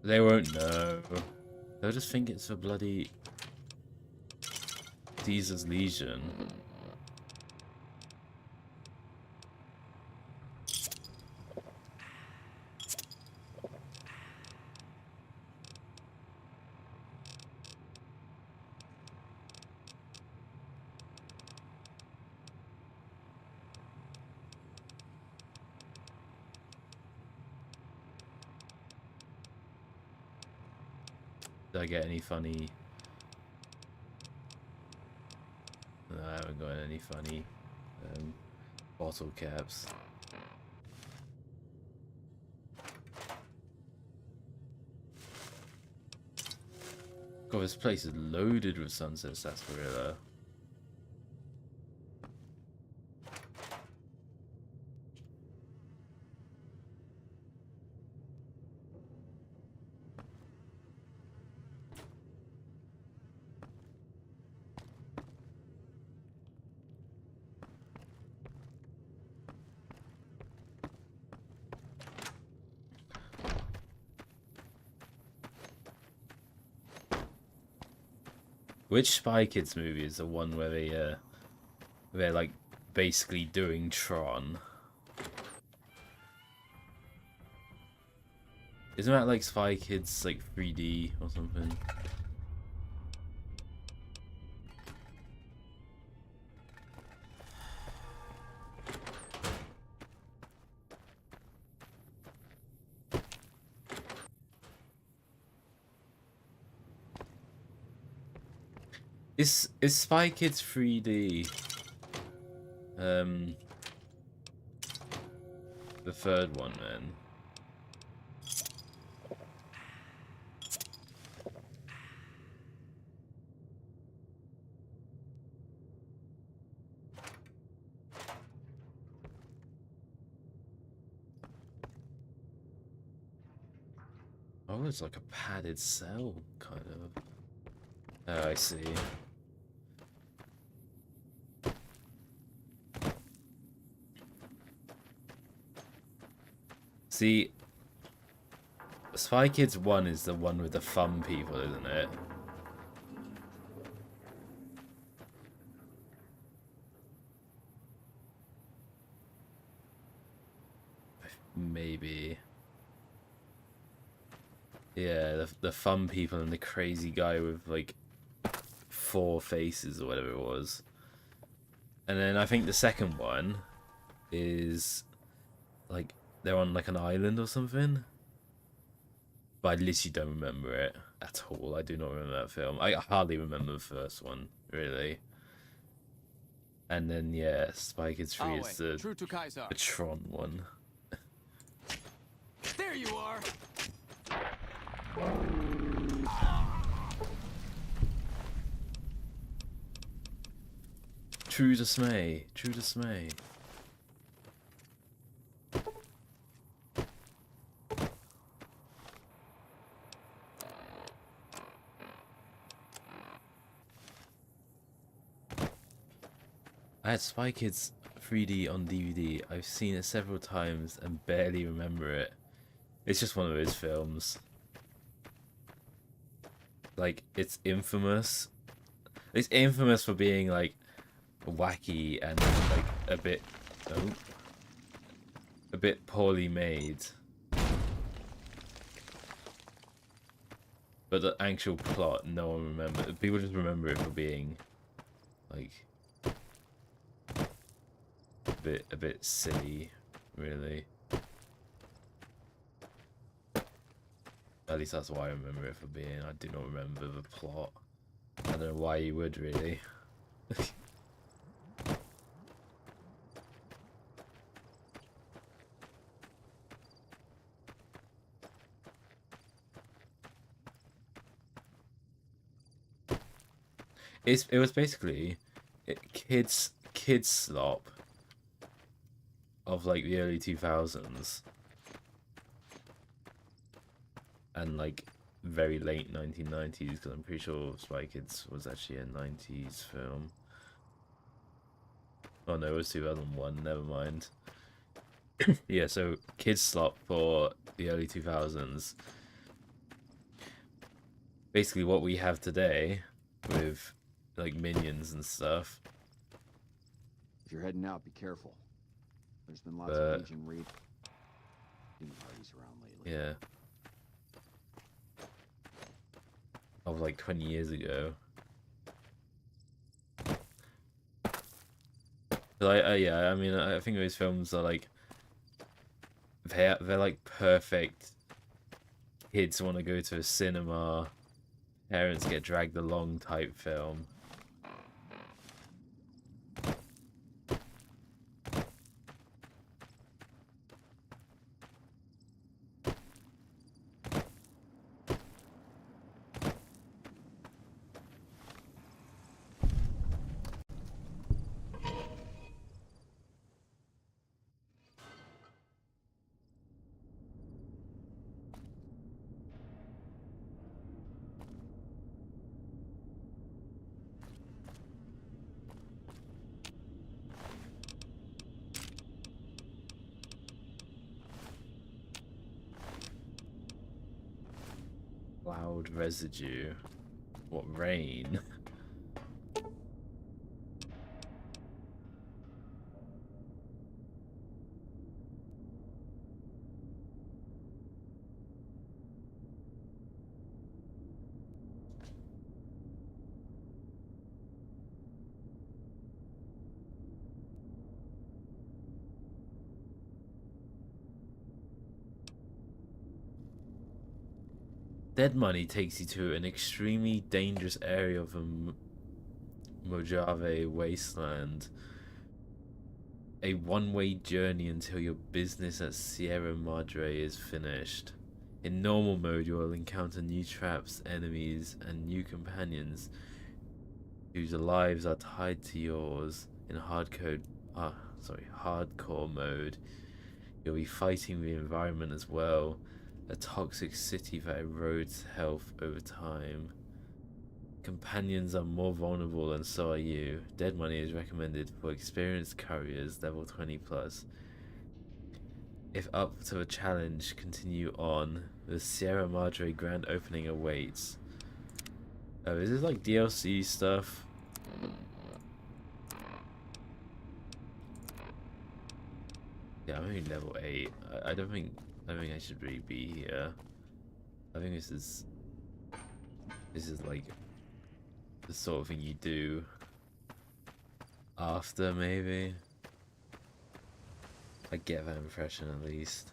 They won't know. They'll just think it's a bloody Caesar's Legion. Did I get any funny? No, I haven't got any funny bottle caps. God, this place is loaded with Sunset Sarsaparilla. Which Spy Kids movie is the one where they're like basically doing Tron? Isn't that like Spy Kids like 3D or something? Is Spy Kids 3D the third one then? Oh, it's like a padded cell, kind of. Oh, I see. See, Spy Kids 1 is the one with the fun people, isn't it? Maybe. Yeah, the fun people and the crazy guy with like 4 faces or whatever it was. And then I think the second one is like they're on like an island or something. But I literally don't remember it at all. I do not remember that film. I hardly remember the first one, really. And then yeah, Spy Kids 3 is the Tron one. There you are. True dismay. True dismay. I had Spy Kids 3D on DVD. I've seen it several times and barely remember it. It's just one of those films. Like, it's infamous. It's infamous for being, like, wacky and, like, a bit poorly made. But the actual plot, no one remembers. People just remember it for being, like, a bit silly, really. At least that's why I remember it for being. I do not remember the plot. I don't know why you would, really. It was basically kids slop of like the early 2000s and like very late 1990s, because I'm pretty sure Spy Kids was actually a 90s film. Oh no, it was 2001, never mind. Yeah, so kids slop for the early 2000s. Basically what we have today with like Minions and stuff. If you're heading out, be careful. There's been lots of Legion raid parties around lately. Yeah. Of like 20 years ago. But yeah, I mean, I think those films are like they're like perfect. Kids want to go to a cinema, parents get dragged along type film. Cloud residue. What, rain? Dead Money takes you to an extremely dangerous area of the Mojave wasteland. A one-way journey until your business at Sierra Madre is finished. In normal mode, you will encounter new traps, enemies, and new companions whose lives are tied to yours. In hardcore mode, you'll be fighting the environment as well. A toxic city that erodes health over time. Companions are more vulnerable and so are you. Dead Money is recommended for experienced couriers level 20+. If up to the challenge, continue on. The Sierra Madre grand opening awaits. Oh, is this like DLC stuff? Yeah, I'm only level 8. I don't think I should really be here. I think this is like the sort of thing you do after, maybe. I get that impression at least.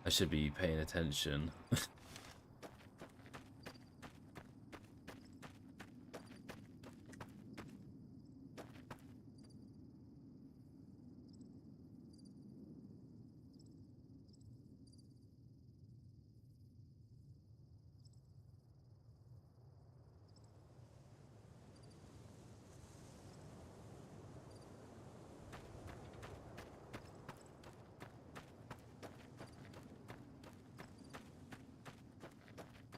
I should be paying attention.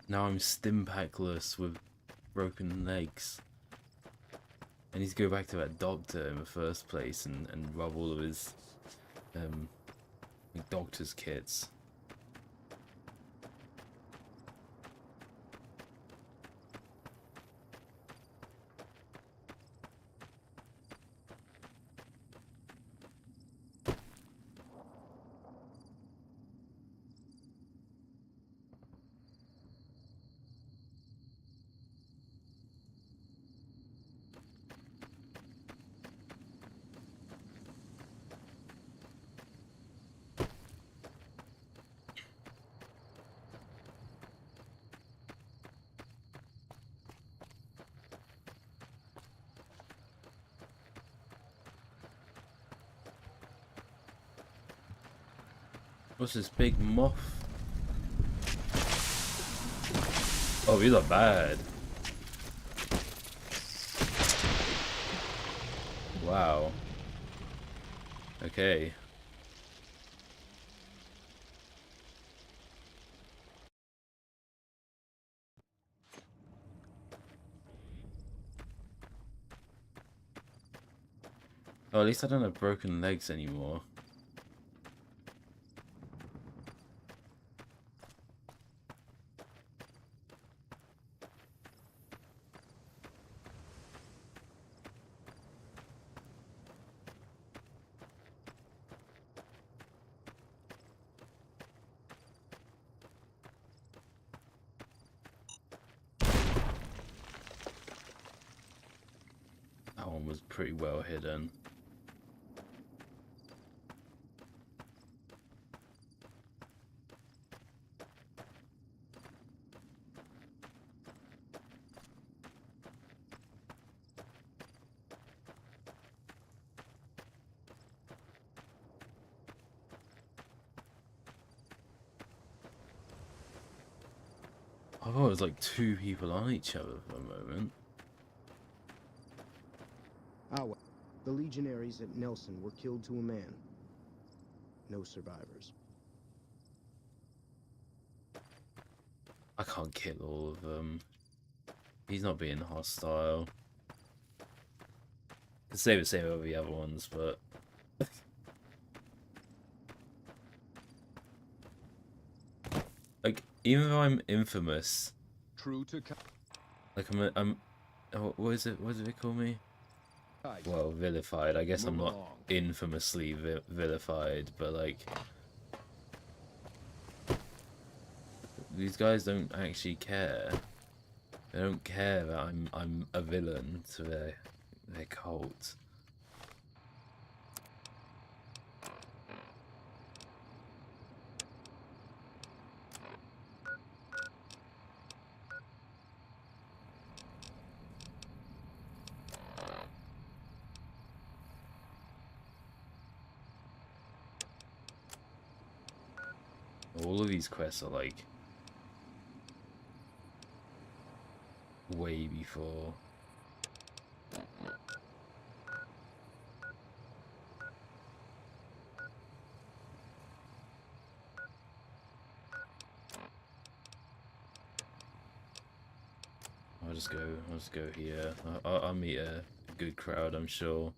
Now I'm stimpackless with broken legs. I need to go back to that doctor in the first place and rob all of his like doctor's kits. What's this big moth? Oh, these are bad. Wow. Okay. Oh, at least I don't have broken legs anymore. That one was pretty well hidden. I thought it was like two people on each other for a moment. Ah, well. The legionaries at Nelson were killed to a man. No survivors. I can't kill all of them. He's not being hostile. Could say the same over the other ones, but like, even though I'm infamous, like I'm, oh, what is it? What do they call me? Well, vilified. I guess I'm not infamously vilified, but like, these guys don't actually care. They don't care that I'm a villain to their cult. All of these quests are like way before. I'll just go here. I'll meet a good crowd, I'm sure.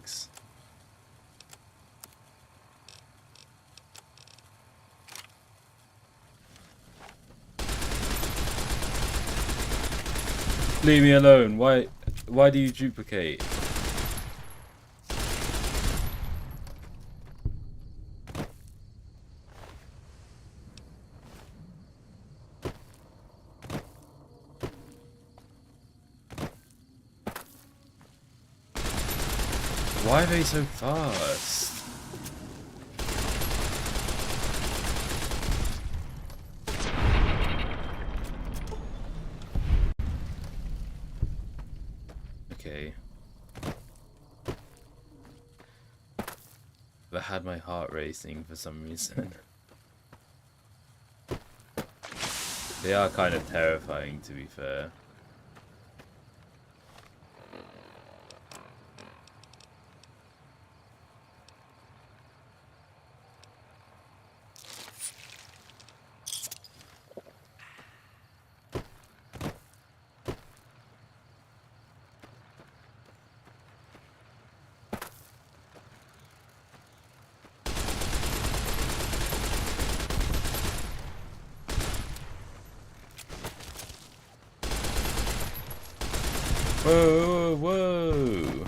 bugs. Leave me alone. Why do you duplicate? Why are they so fast? Okay. But I had my heart racing for some reason. They are kind of terrifying, to be fair. Whoa, whoa!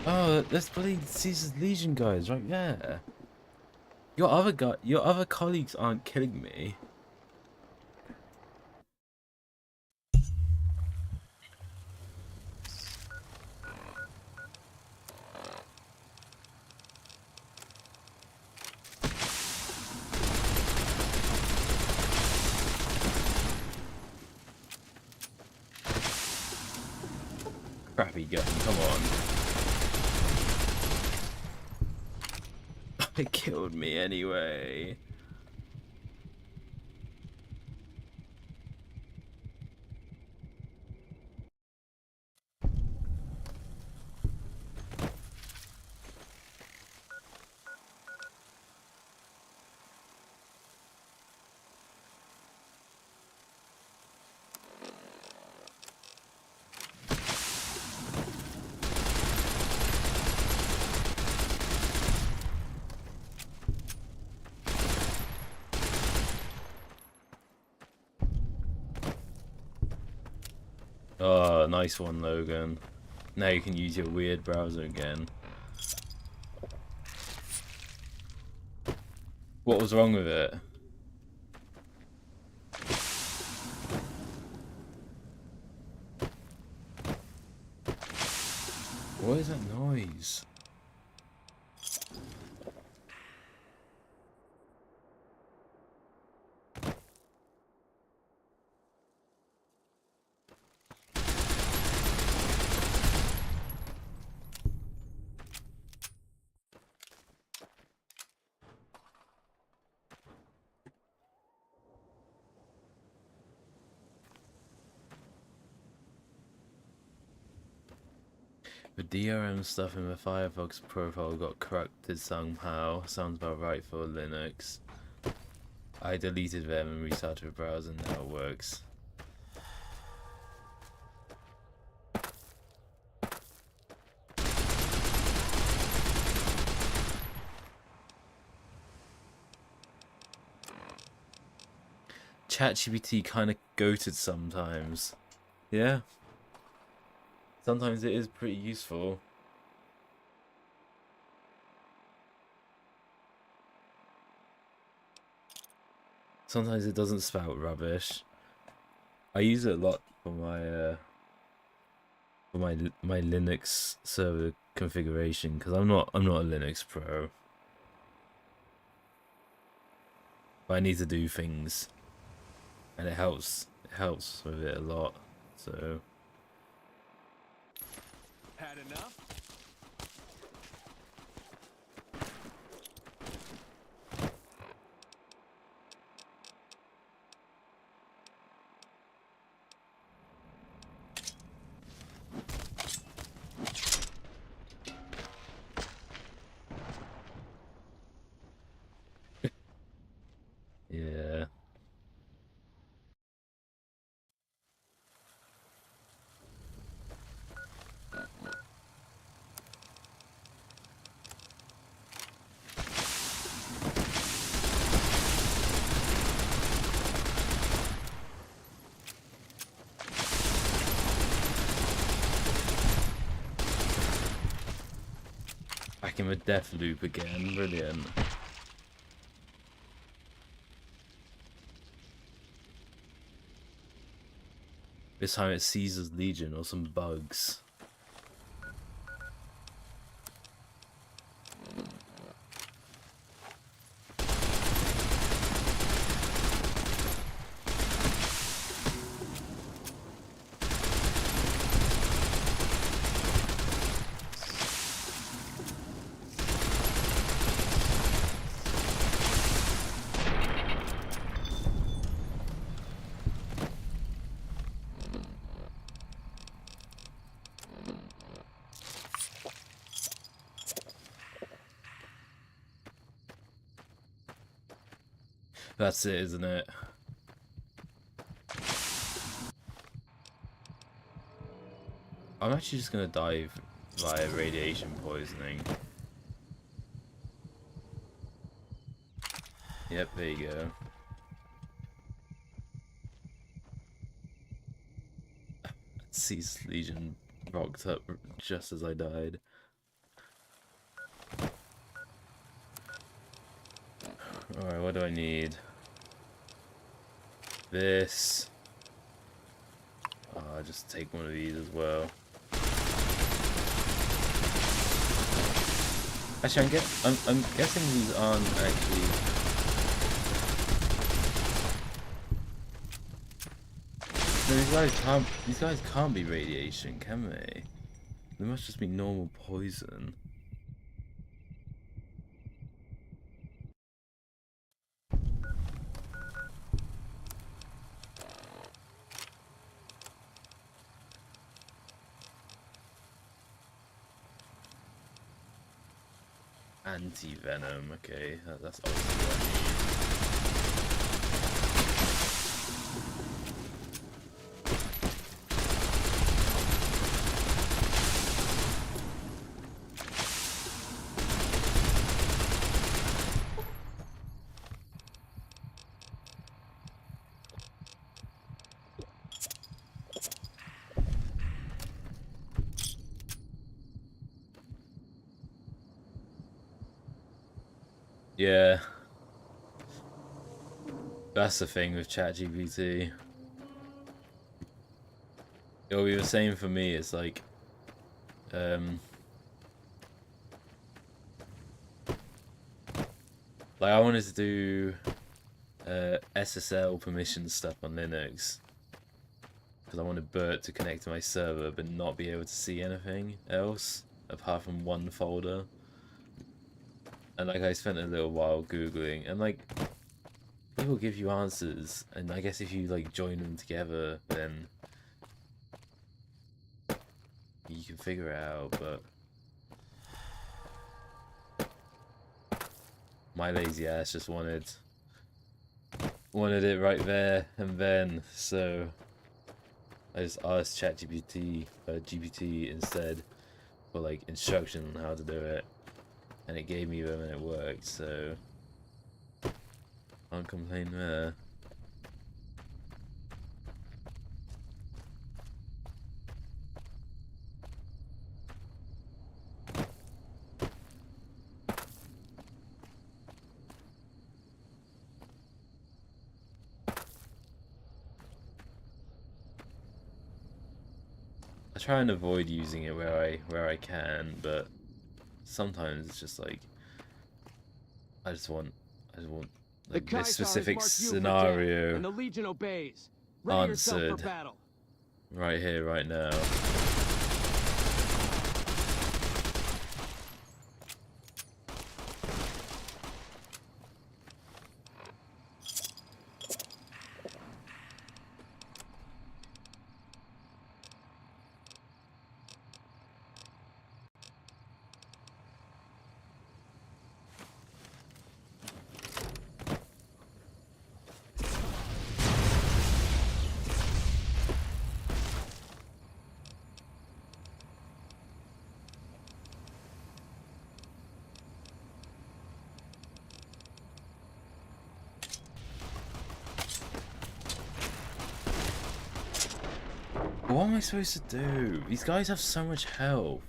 Oh, that's bloody Caesar's Legion guys right there. Your other colleagues aren't killing me. Crappy gun, come on. It killed me anyway. Oh, nice one, Logan. Now you can use your weird browser again. What was wrong with it? What is that noise? The DRM stuff in the Firefox profile got corrupted somehow. Sounds about right for Linux. I deleted them and restarted the browser and now it works. ChatGPT kind of goated sometimes. Yeah. Sometimes it is pretty useful. Sometimes it doesn't spout rubbish. I use it a lot for my Linux server configuration because I'm not a Linux pro. But I need to do things, and it helps with it a lot. So. Had enough? Yeah. back in the death loop again. Brilliant. This time it's Caesar's Legion or some bugs. That's it, isn't it? I'm actually just gonna die via radiation poisoning. Yep, there you go. Cease Legion rocked up just as I died. Alright, what do I need? This. I'll just take one of these as well. Actually, I'm guessing these aren't actually. No, these guys can't be radiation, can they? They must just be normal poison. Anti-venom, okay, that's obviously what I need. Yeah, that's the thing with ChatGPT. It'll be the same for me. It's like, I wanted to do SSL permission stuff on Linux because I wanted Bert to connect to my server but not be able to see anything else apart from one folder. And like I spent a little while googling, and like people give you answers, and I guess if you like join them together, then you can figure it out. But my lazy ass just wanted it right there and then, so I just asked GPT instead for like instructions on how to do it. And it gave me them and it worked, so can't complain there. I try and avoid using it where I can, but sometimes it's just like I just want like this specific scenario and the Legion obeys. Ready yourself answered for battle. right here, right now. What am I supposed to do? These guys have so much health.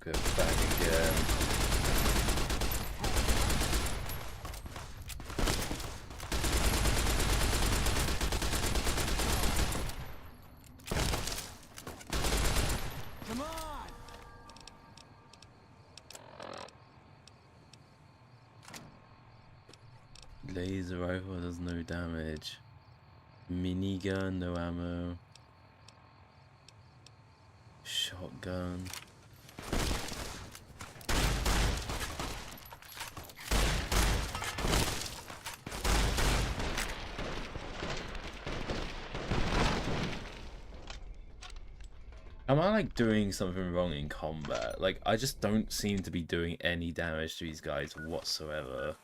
go back again. Come on! Laser rifle does no damage. Minigun, no ammo. Shotgun. Am I like doing something wrong in combat? Like, I just don't seem to be doing any damage to these guys whatsoever.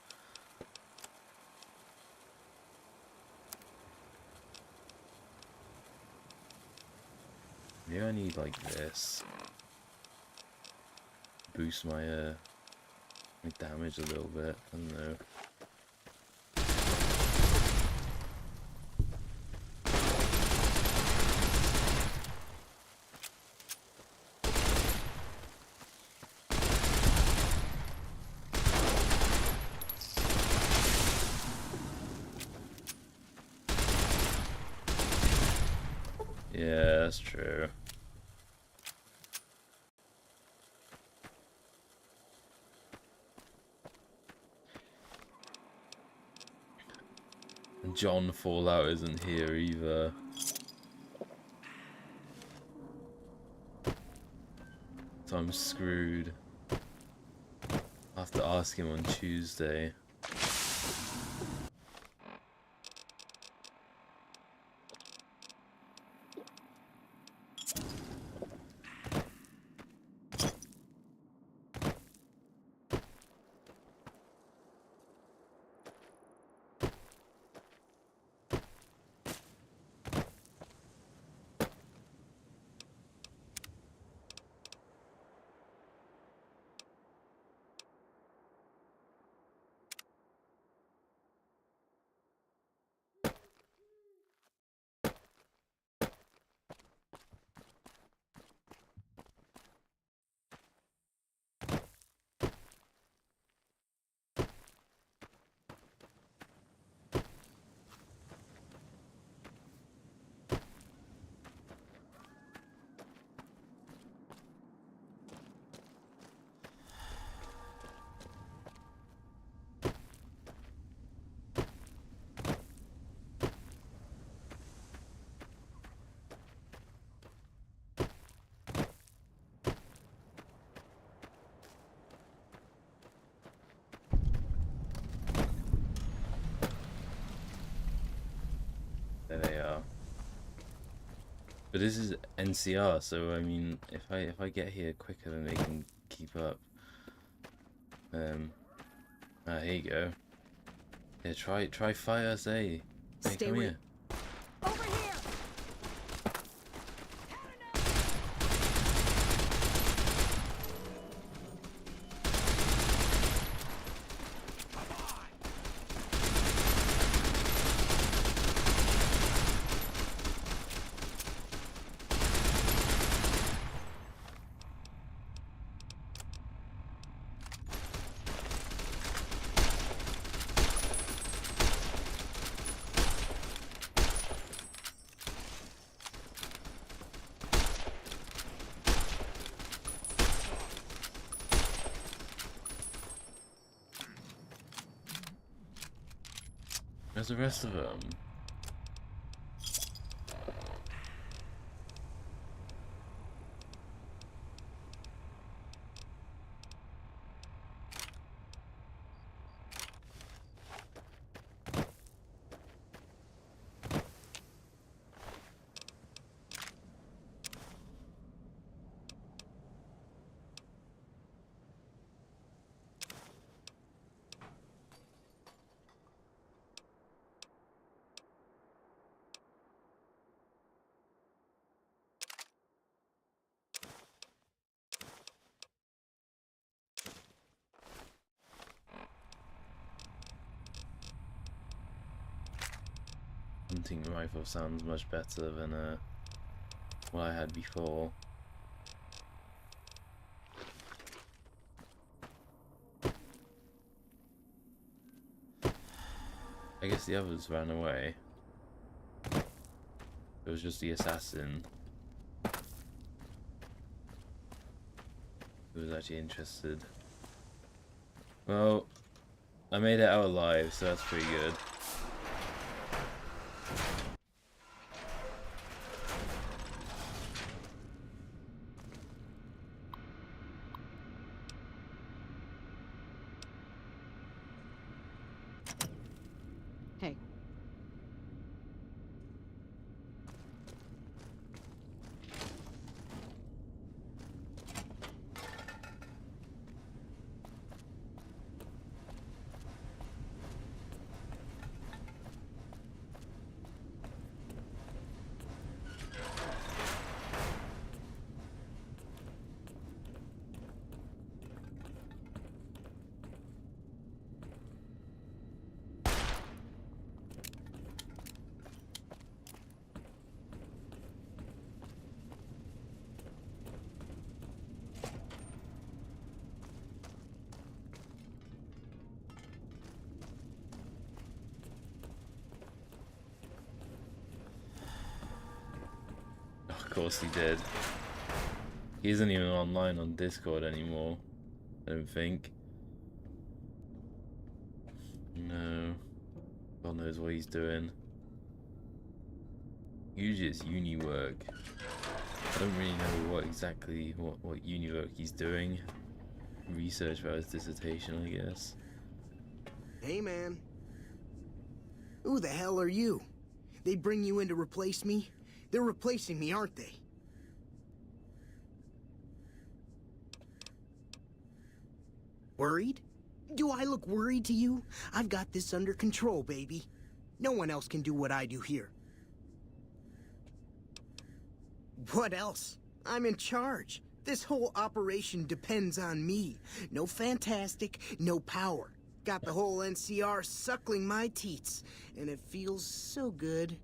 Maybe I need like this. Boost my my damage a little bit. I don't know. Yeah, that's true. John Fallout isn't here either. So I'm screwed. I'll have to ask him on Tuesday. There they are. But this is NCR, so I mean, if I get here quicker than they can keep up. Here you go. Yeah, try fire, say. Hey, Stay come with- here. Over here! Where's the rest of them? Hunting rifle sounds much better than what I had before. I guess the others ran away. It was just the assassin who was actually interested. Well, I made it out alive, so that's pretty good. Hey. Of course he did. He isn't even online on Discord anymore, I don't think. No. God knows what he's doing. Usually it's uni work. I don't really know what uni work he's doing. Research for his dissertation, I guess. Hey, man. Who the hell are you? They bring you in to replace me? They're replacing me, aren't they? Worried? Do I look worried to you? I've got this under control, baby. No one else can do what I do here. What else? I'm in charge. This whole operation depends on me. No fantastic, no power. Got the whole NCR suckling my teats, and it feels so good.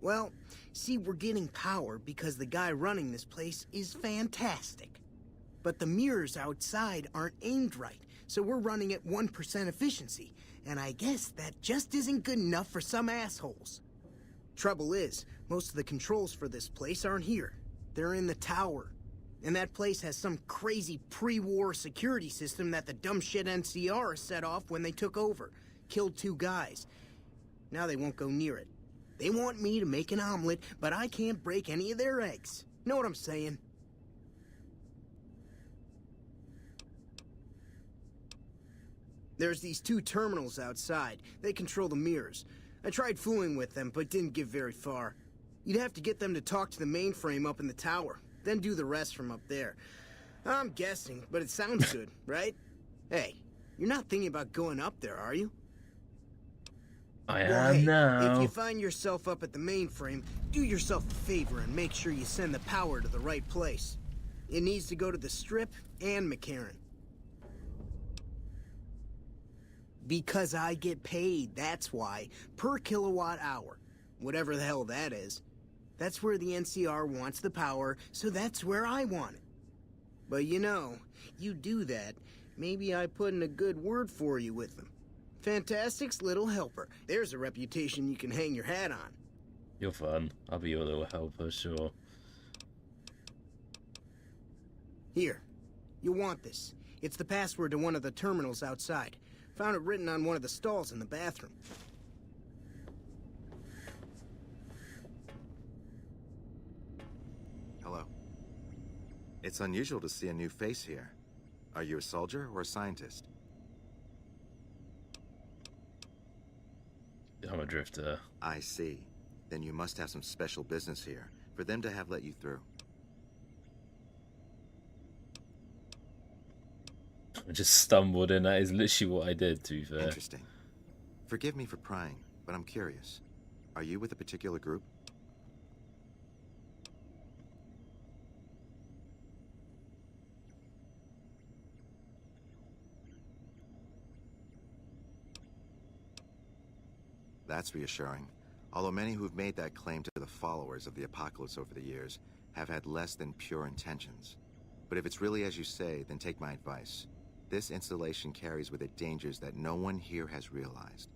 Well, see, we're getting power because the guy running this place is fantastic. But the mirrors outside aren't aimed right, so we're running at 1% efficiency, and I guess that just isn't good enough for some assholes. Trouble is, most of the controls for this place aren't here. They're in the tower. And that place has some crazy pre-war security system that the dumb shit NCR set off when they took over. Killed 2 guys. Now they won't go near it. They want me to make an omelet, but I can't break any of their eggs. Know what I'm saying? There's these 2 terminals outside. They control the mirrors. I tried fooling with them, but didn't get very far. You'd have to get them to talk to the mainframe up in the tower, then do the rest from up there. I'm guessing, but it sounds good, right? Hey, you're not thinking about going up there, are you? I am now. If you find yourself up at the mainframe, do yourself a favor and make sure you send the power to the right place. It needs to go to the Strip and McCarran. Because I get paid, that's why. Per kilowatt hour. Whatever the hell that is. That's where the NCR wants the power, so that's where I want it. But you know, you do that, maybe I put in a good word for you with them. Fantastic's little helper. There's a reputation you can hang your hat on. You're fun. I'll be your little helper, sure. Here. You'll want this. It's the password to one of the terminals outside. Found it written on one of the stalls in the bathroom. Hello. It's unusual to see a new face here. Are you a soldier or a scientist? I'm a drifter. I see. Then you must have some special business here, for them to have let you through. I just stumbled in. That is literally what I did, to be fair. Interesting. Forgive me for prying, but I'm curious. Are you with a particular group? That's reassuring. Although many who've made that claim to the followers of the Apocalypse over the years have had less than pure intentions. But if it's really as you say, then take my advice. This installation carries with it dangers that no one here has realized.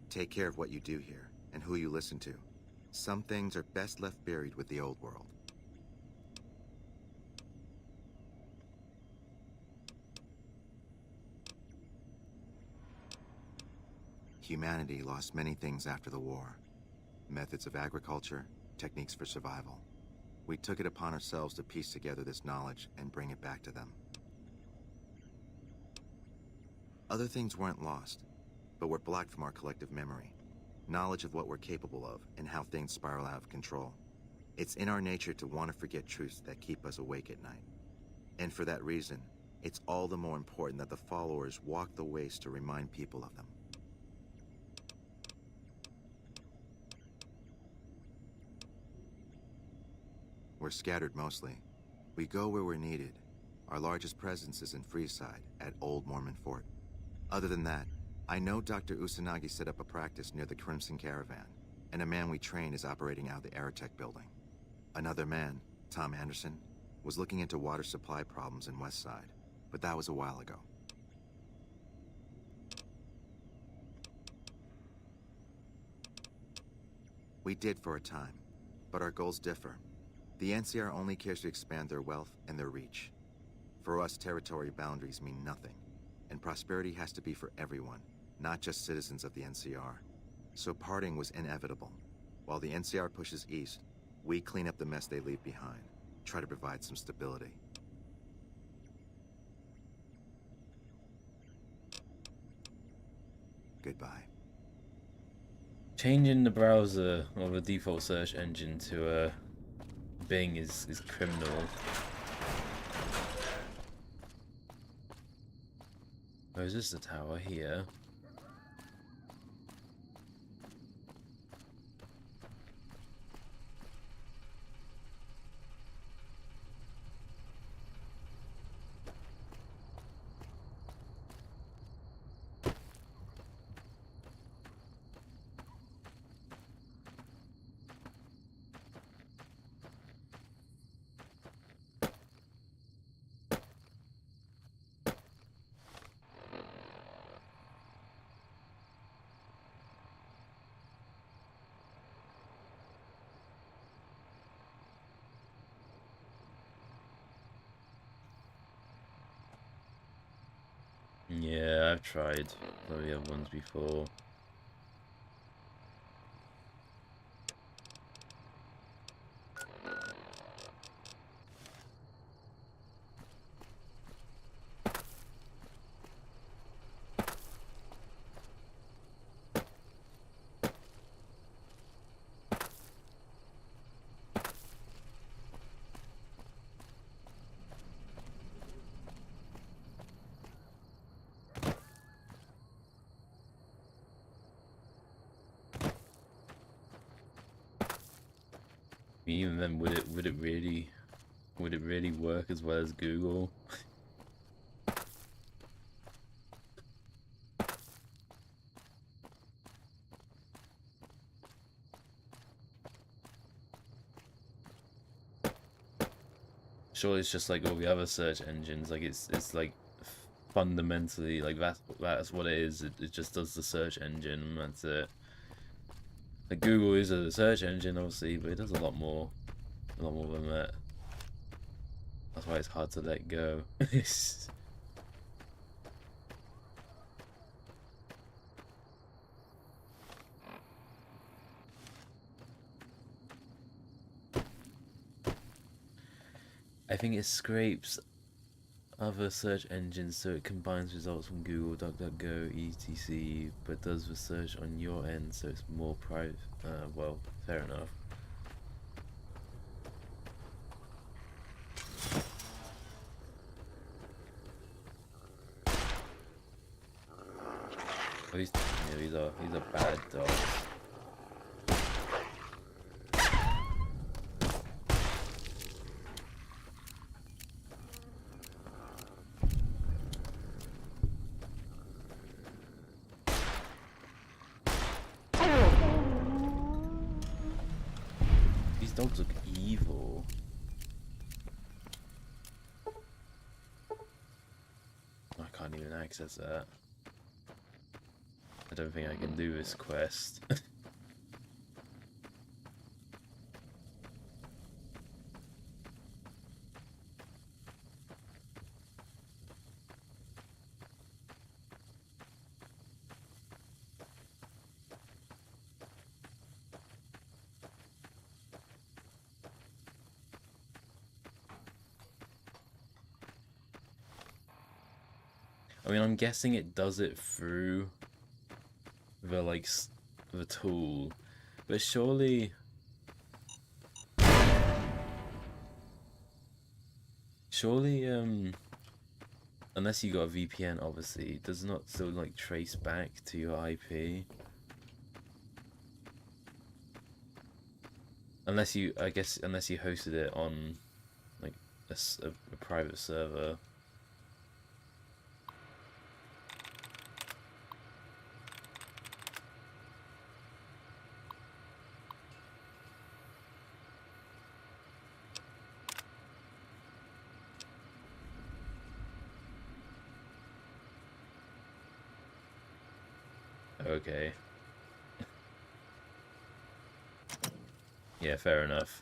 Take care of what you do here, and who you listen to. Some things are best left buried with the old world. Humanity lost many things after the war. Methods of agriculture, techniques for survival. We took it upon ourselves to piece together this knowledge and bring it back to them. Other things weren't lost, but were blocked from our collective memory. Knowledge of what we're capable of and how things spiral out of control. It's in our nature to want to forget truths that keep us awake at night. And for that reason, it's all the more important that the followers walk the ways to remind people of them. We're scattered mostly. We go where we're needed. Our largest presence is in Freeside, at Old Mormon Fort. Other than that, I know Dr. Usanagi set up a practice near the Crimson Caravan, and a man we train is operating out of the Aerotech building. Another man, Tom Anderson, was looking into water supply problems in Westside, but that was a while ago. We did for a time, but our goals differ. The NCR only cares to expand their wealth and their reach. For us, territory boundaries mean nothing, and prosperity has to be for everyone, not just citizens of the NCR. So parting was inevitable. While the NCR pushes east, we clean up the mess they leave behind, try to provide some stability. Goodbye. Changing the browser or the default search engine to Bing is criminal. Oh, is this the tower here? Yeah, I've tried the other ones before. Even then, would it really work as well as Google? Surely it's just like all the other search engines. Like it's like fundamentally like that's what it is. It just does the search engine, and that's it. Like Google is a search engine, obviously, but it does a lot more than that. That's why it's hard to let go. I think it scrapes other search engines so it combines results from Google, DuckDuckGo, etc. but does the search on your end so it's more private. Well, fair enough. Oh, these are bad dogs. These dogs look evil. I can't even access that. I don't think I can do this quest. I mean, I'm guessing it does it through the, like, the tool, but surely... Surely, unless you got a VPN, obviously, it does not still, like, trace back to your IP. Unless you, I guess, unless you hosted it on, like, a private server. Okay. Yeah, fair enough.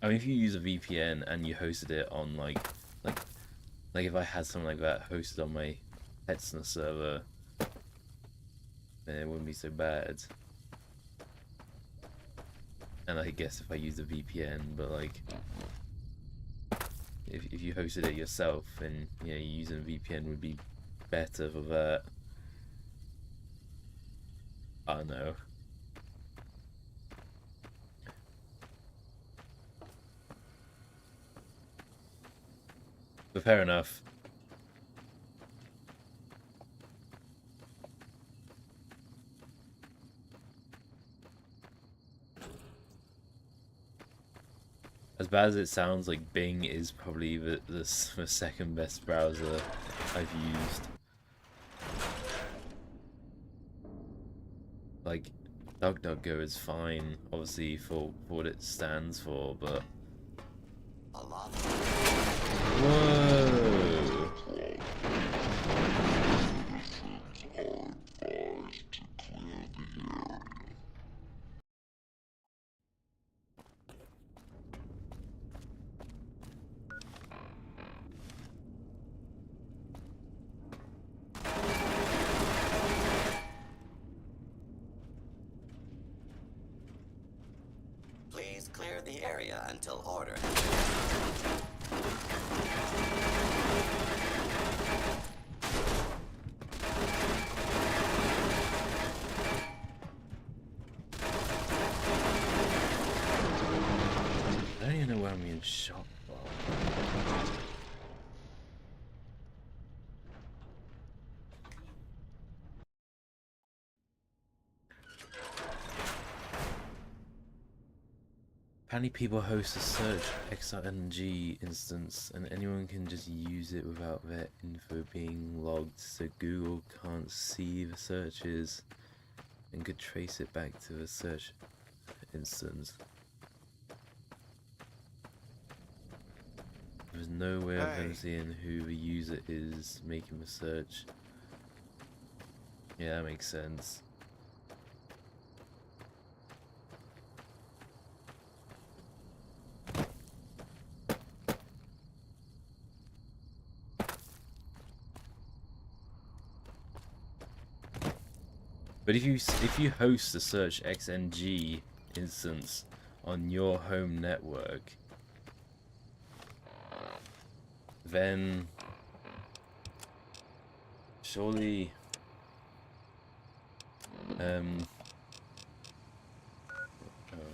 I mean, if you use a VPN and you hosted it on like if I had something like that hosted on my Hetzner server, then it wouldn't be so bad. And I guess if I use a VPN, but like, if you hosted it yourself, then yeah, using a VPN would be better for that. I don't know. But fair enough. As bad as it sounds, like Bing is probably the second best browser I've used. Like, DuckDuckGo is fine, obviously, for what it stands for, but... Whoa! Please clear the area until order. I don't even know where I'm being shot from. Apparently people host a search XRNG instance and anyone can just use it without their info being logged, so Google can't see the searches and could trace it back to the search instance. There's no way of them seeing who the user is making the search. Yeah, that makes sense. But if you host a search XNG instance on your home network, then surely oh, I'm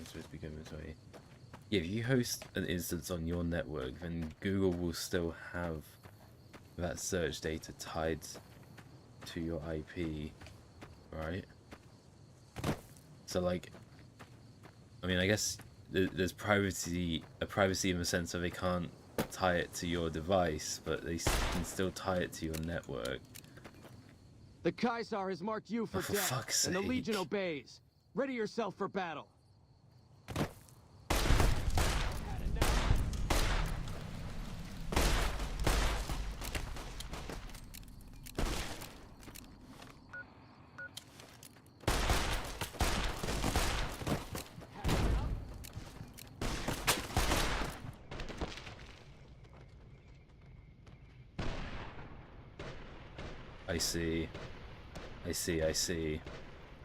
supposed to be going this way. Yeah, if you host an instance on your network, then Google will still have that search data tied to your IP, right? So like, I mean, I guess there's privacy in the sense that they can't tie it to your device, but they can still tie it to your network. The Caesar has marked you for death, fuck's and the sake. Legion obeys. Ready yourself for battle. I see.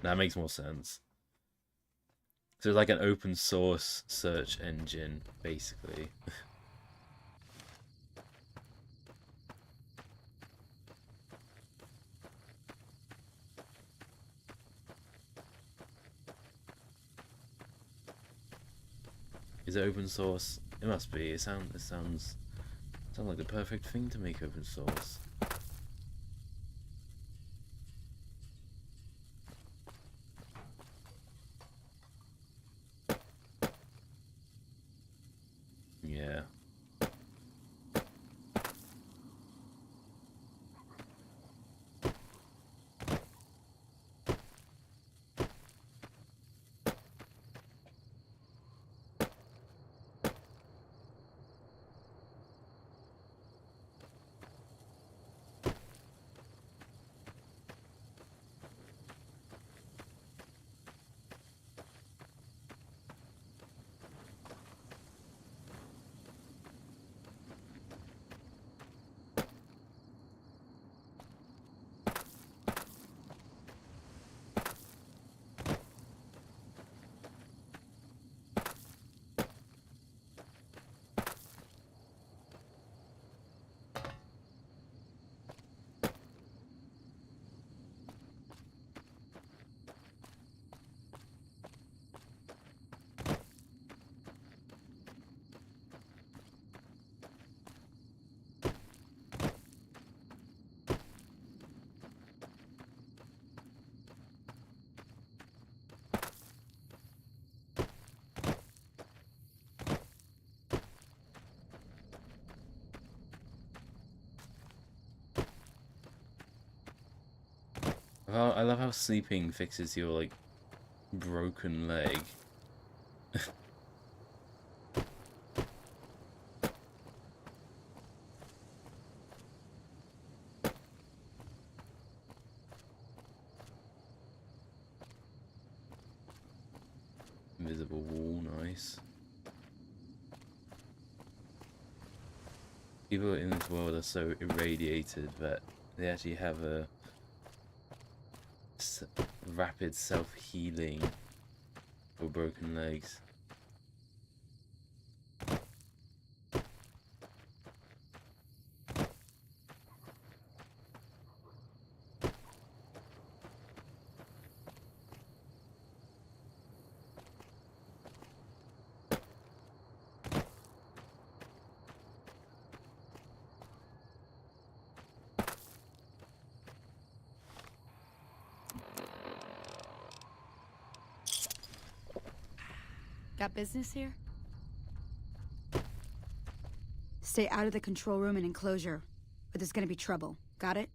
That makes more sense. So it's like an open source search engine, basically. Is it open source? It must be. It sounds like the perfect thing to make open source. Yeah. Well, I love how sleeping fixes your, like, broken leg. Invisible wall, nice. People in this world are so irradiated that they actually have a rapid self-healing for broken legs. Got business here? Stay out of the control room and enclosure, or there's gonna be trouble. Got it?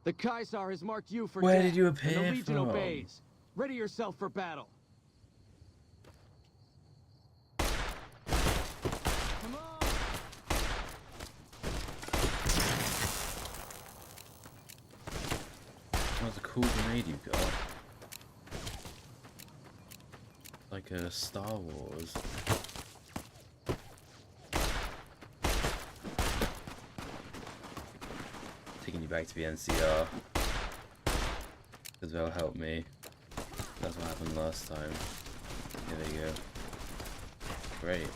The Caesar has marked you for Where death, did you appear and the Legion from? obeys. Ready yourself for battle. Come on! That's a cool grenade you've got. Like a Star Wars. Taking you back to the NCR. Because they'll help me. That's what happened last time. Here they go. Great.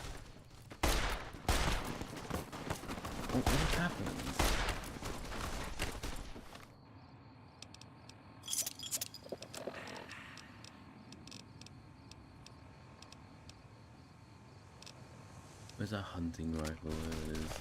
What happens? Where's that hunting rifle? There it is.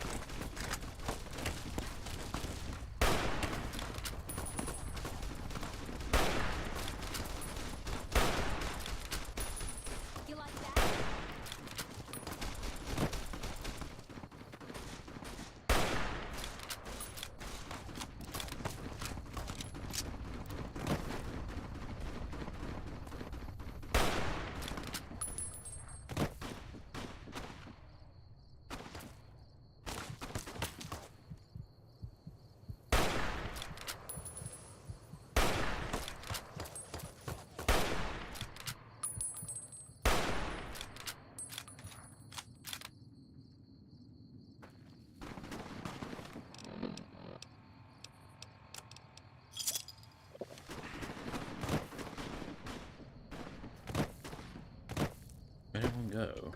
Where'd everyone go?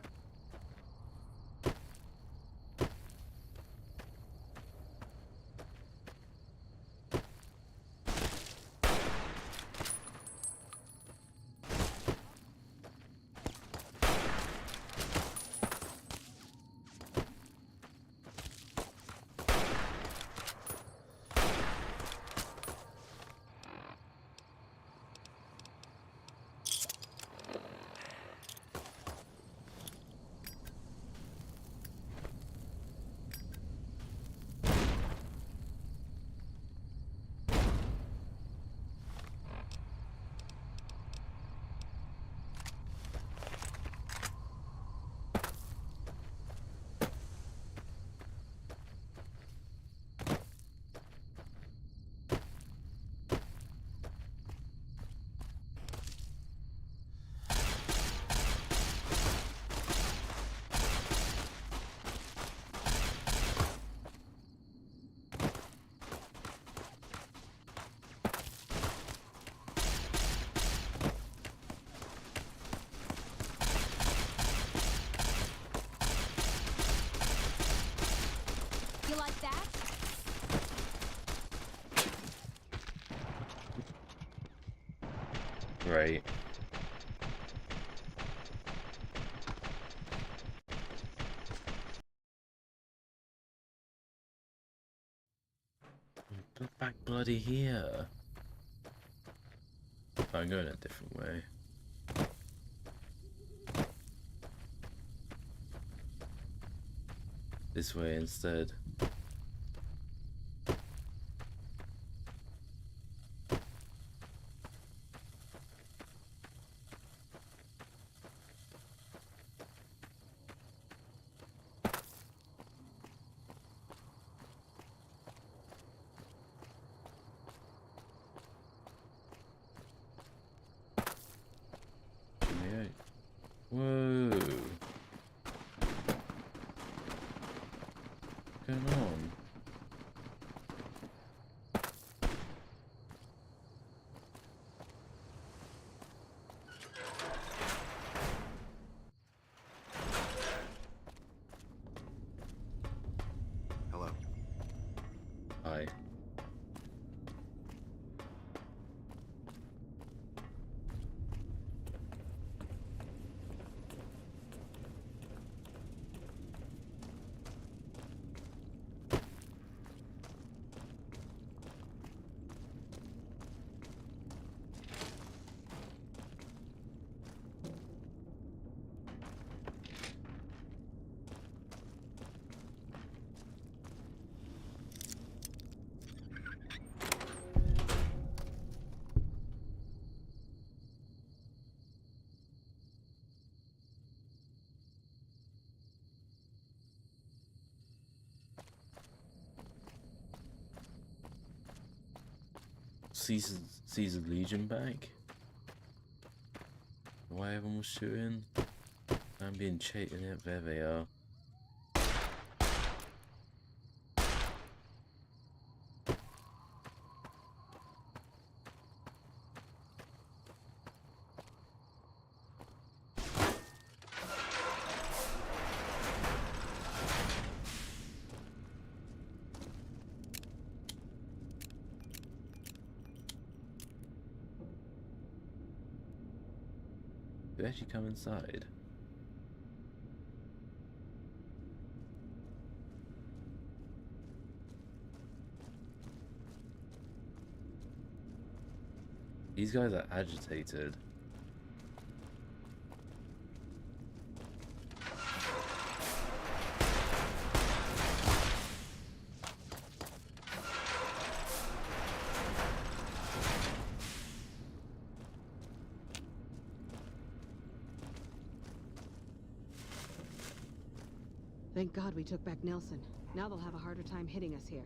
You like that? Right. Back bloody here. I'm going a different way. This way instead. Whoa. Going Caesar's Legion back? Why everyone was shooting? I'm being chased. Yep, there they are. Did they actually come inside? These guys are agitated. Thank God we took back Nelson. Now they'll have a harder time hitting us here.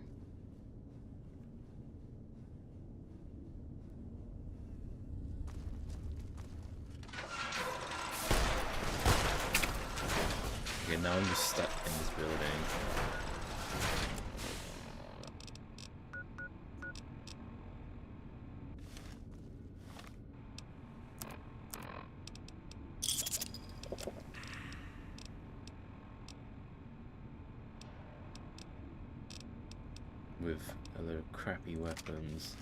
Okay, now I'm just stuck in this building. With a lot of crappy weapons.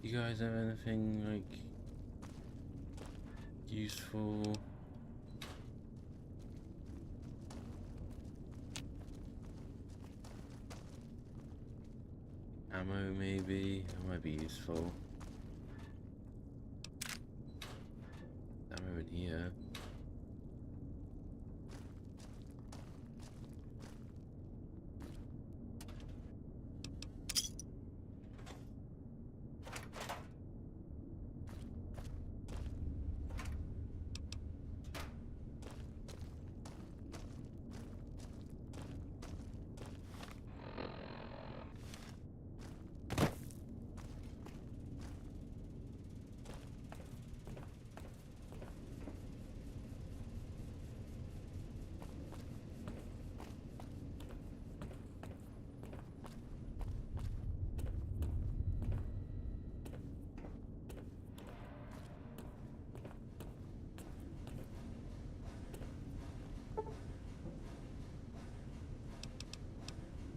You guys have anything like useful? Ammo maybe? That might be useful. Ammo in here.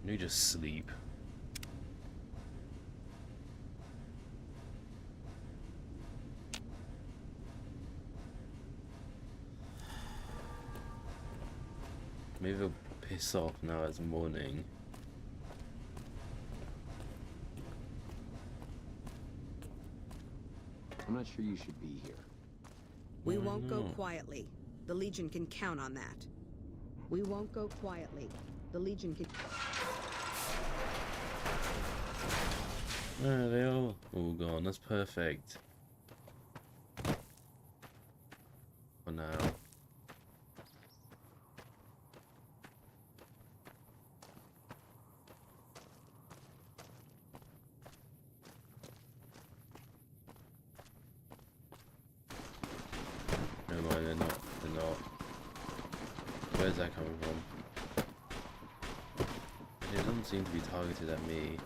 You just sleep. Maybe they'll piss off now it's morning. I'm not sure you should be here. We won't go quietly. The Legion can count on that. We won't go quietly. The Legion can... They are all gone. That's perfect. For now. Never mind, they're not. They're not. Where's that coming from? It doesn't seem to be targeted at me.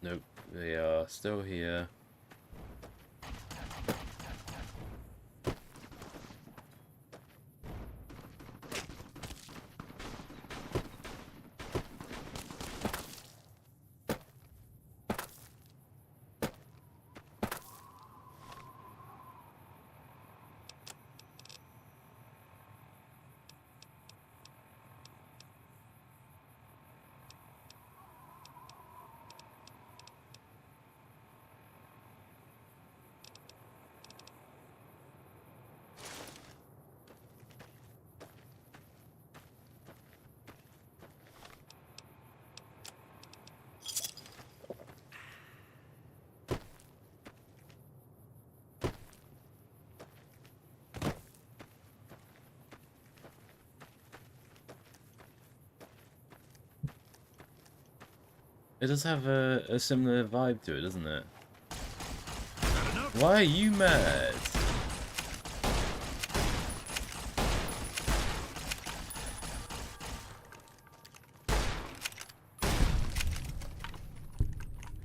Nope, they are still here. It does have a similar vibe to it, doesn't it? Why are you mad?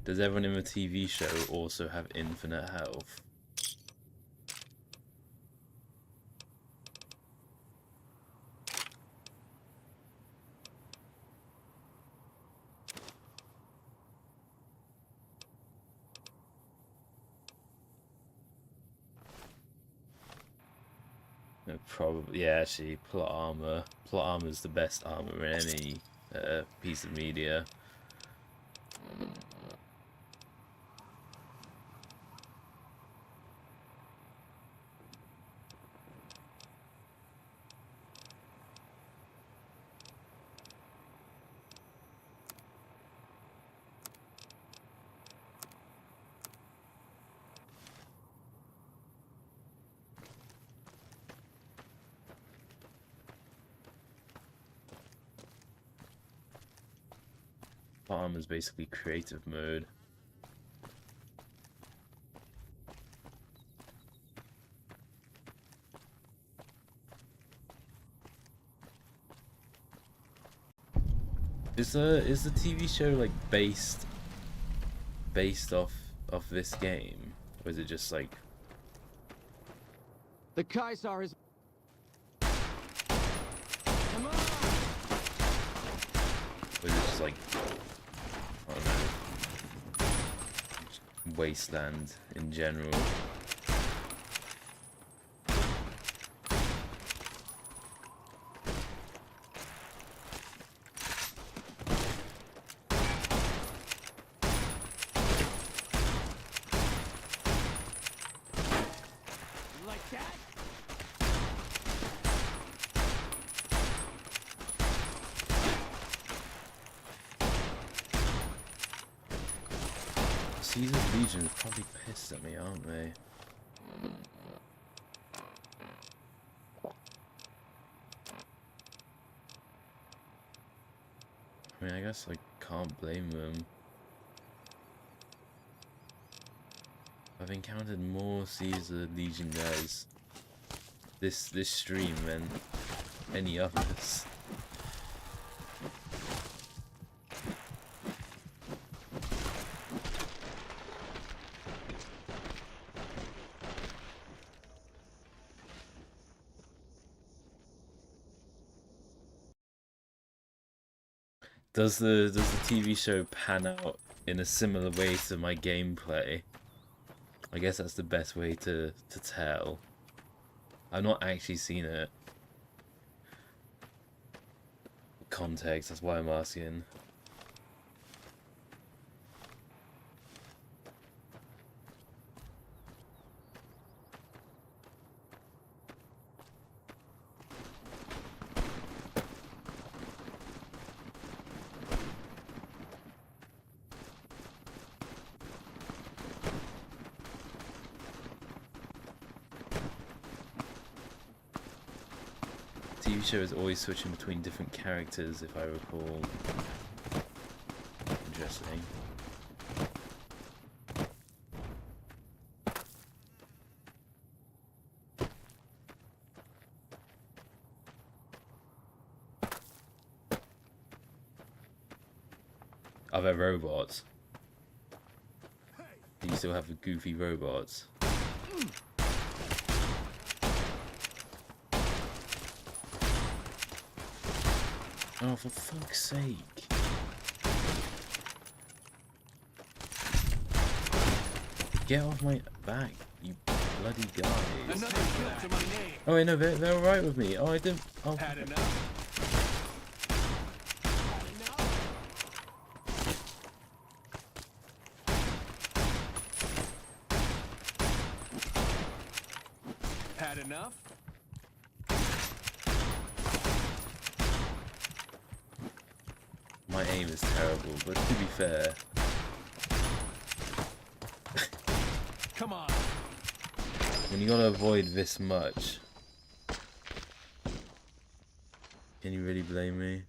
Does everyone in the TV show also have infinite health? No, probably, yeah, actually, plot armor. Plot armor is the best armor in any piece of media. Plot armor is basically creative mode. Is the TV show like based off this game, or is it just like The Kaisar is... Come on! Or is it just like, I don't know, wasteland in general? Caesar's Legion is probably pissed at me, aren't they? I mean, I guess I can't blame them. I've encountered more Caesar Legion guys this stream than any others. Does the TV show pan out in a similar way to my gameplay? I guess that's the best way to tell. I've not actually seen it. Context, that's why I'm asking. TV show is always switching between different characters, if I recall. Interesting. Are there robots? Do you still have the goofy robots? Oh, for fuck's sake. Get off my back, you bloody guys. Oh wait, no, they're alright with me. Oh, I didn't... Oh. Had enough. Had enough? My aim is terrible, but to be fair... Come on. When you gotta avoid this much... Can you really blame me?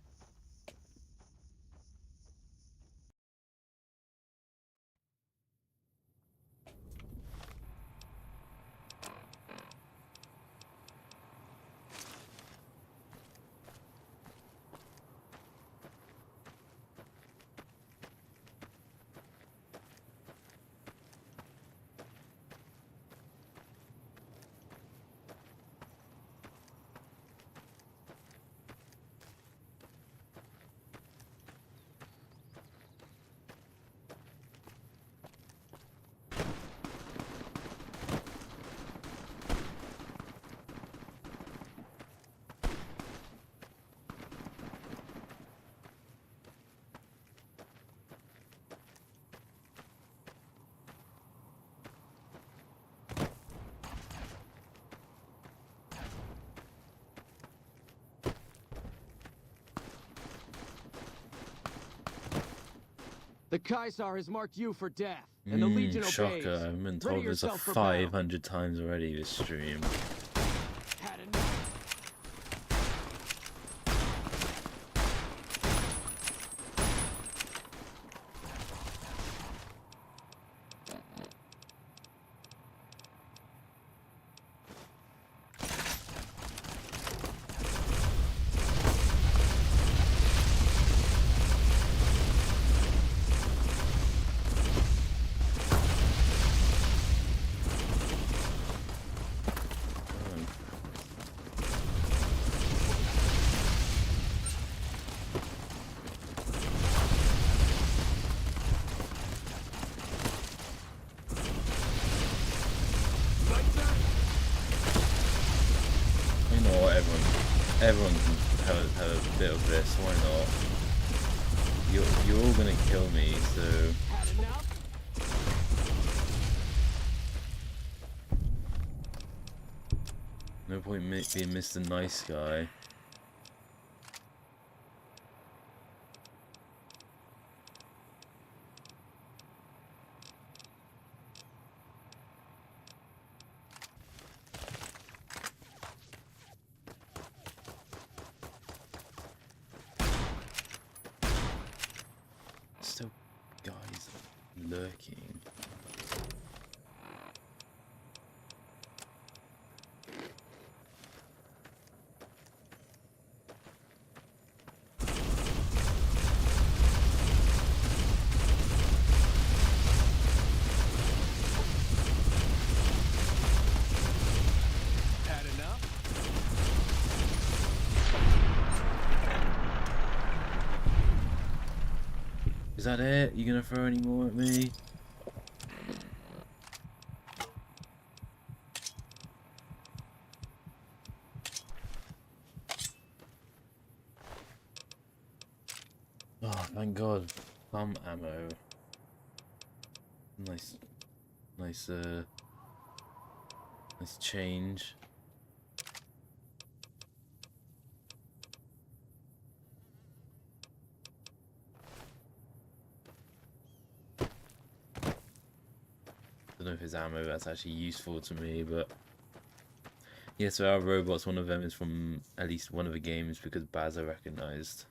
The Kaisar has marked you for death, and the Legion obeys. Shocker, I've been told this 500 times already this stream. Had enough. Everyone can have a bit of this, why not? You're all gonna kill me, so... No point being Mr. Nice Guy. Still guys lurking. Had enough? Is that it? You gonna throw any more at me? Oh, thank God. Some ammo. Nice change. Don't know if it's ammo that's actually useful to me, but yeah, so our robots, one of them is from at least one of the games because Baz are recognized.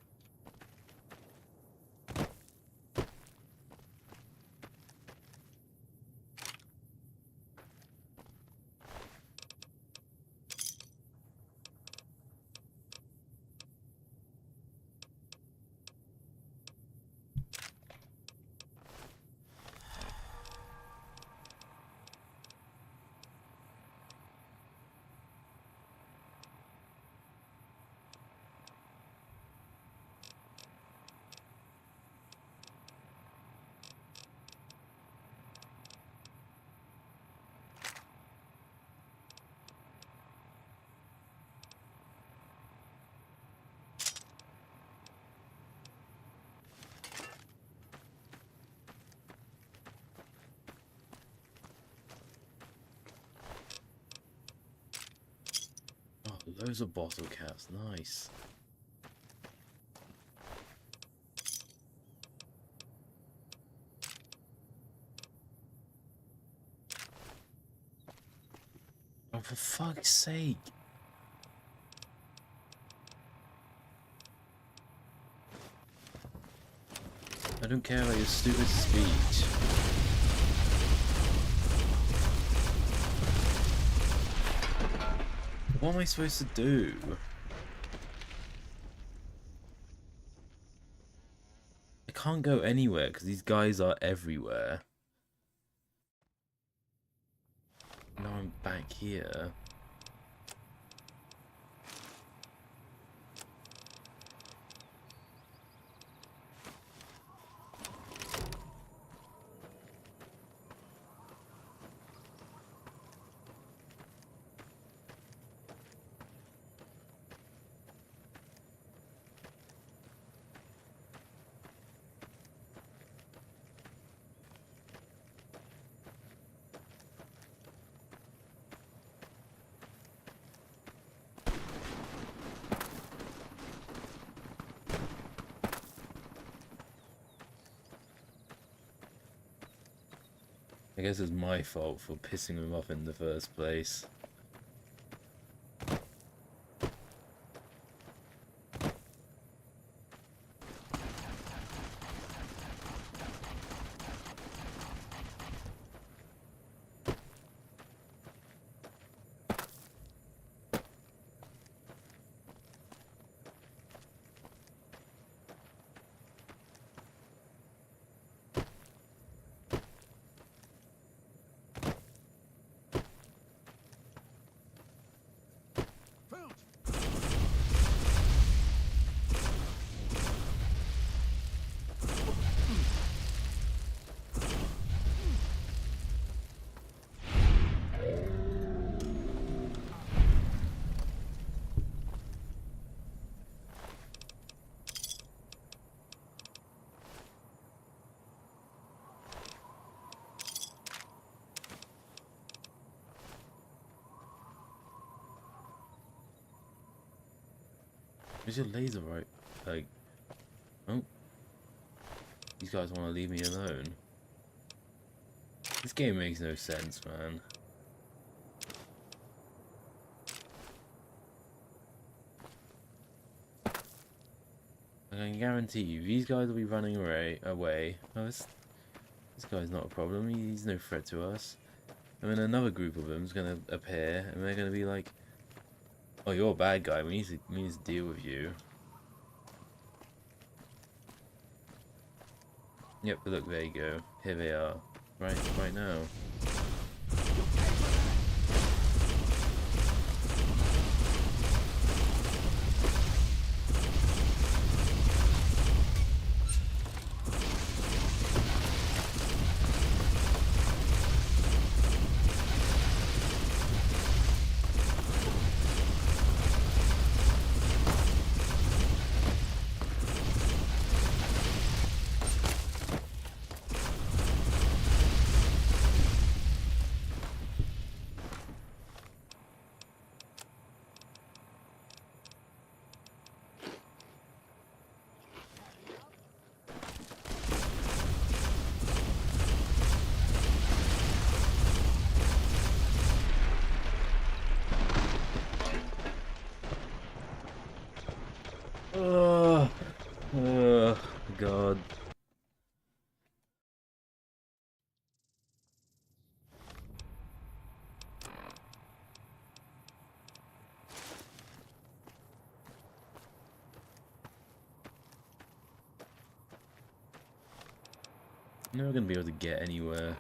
Loads of bottle caps, nice. Oh, for fuck's sake. I don't care about your stupid speech. What am I supposed to do? I can't go anywhere because these guys are everywhere. Now I'm back here. I guess it's my fault for pissing him off in the first place. Where's your laser right? Like, oh, these guys want to leave me alone. This game makes no sense, man. I can guarantee you, these guys will be running away. Oh, this guy's not a problem. He's no threat to us. And then another group of them is gonna appear, and they're gonna be like, "Oh, you're a bad guy. We need to deal with you." Yep, look, there you go. Here they are. Right now. God. I'm never gonna be able to get anywhere.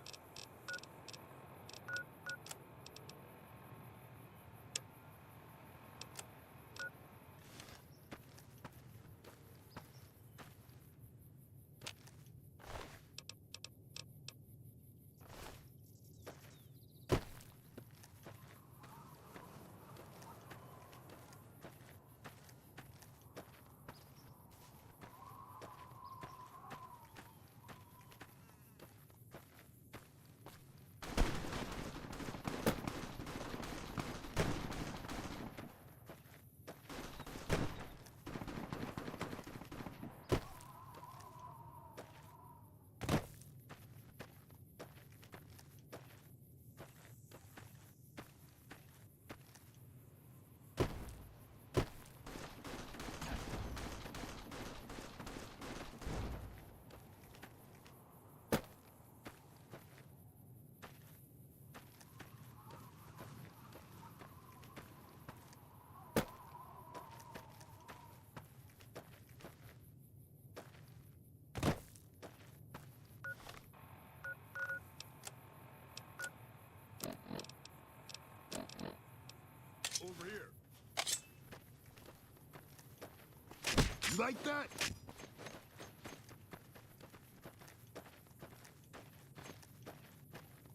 Over here. You like that?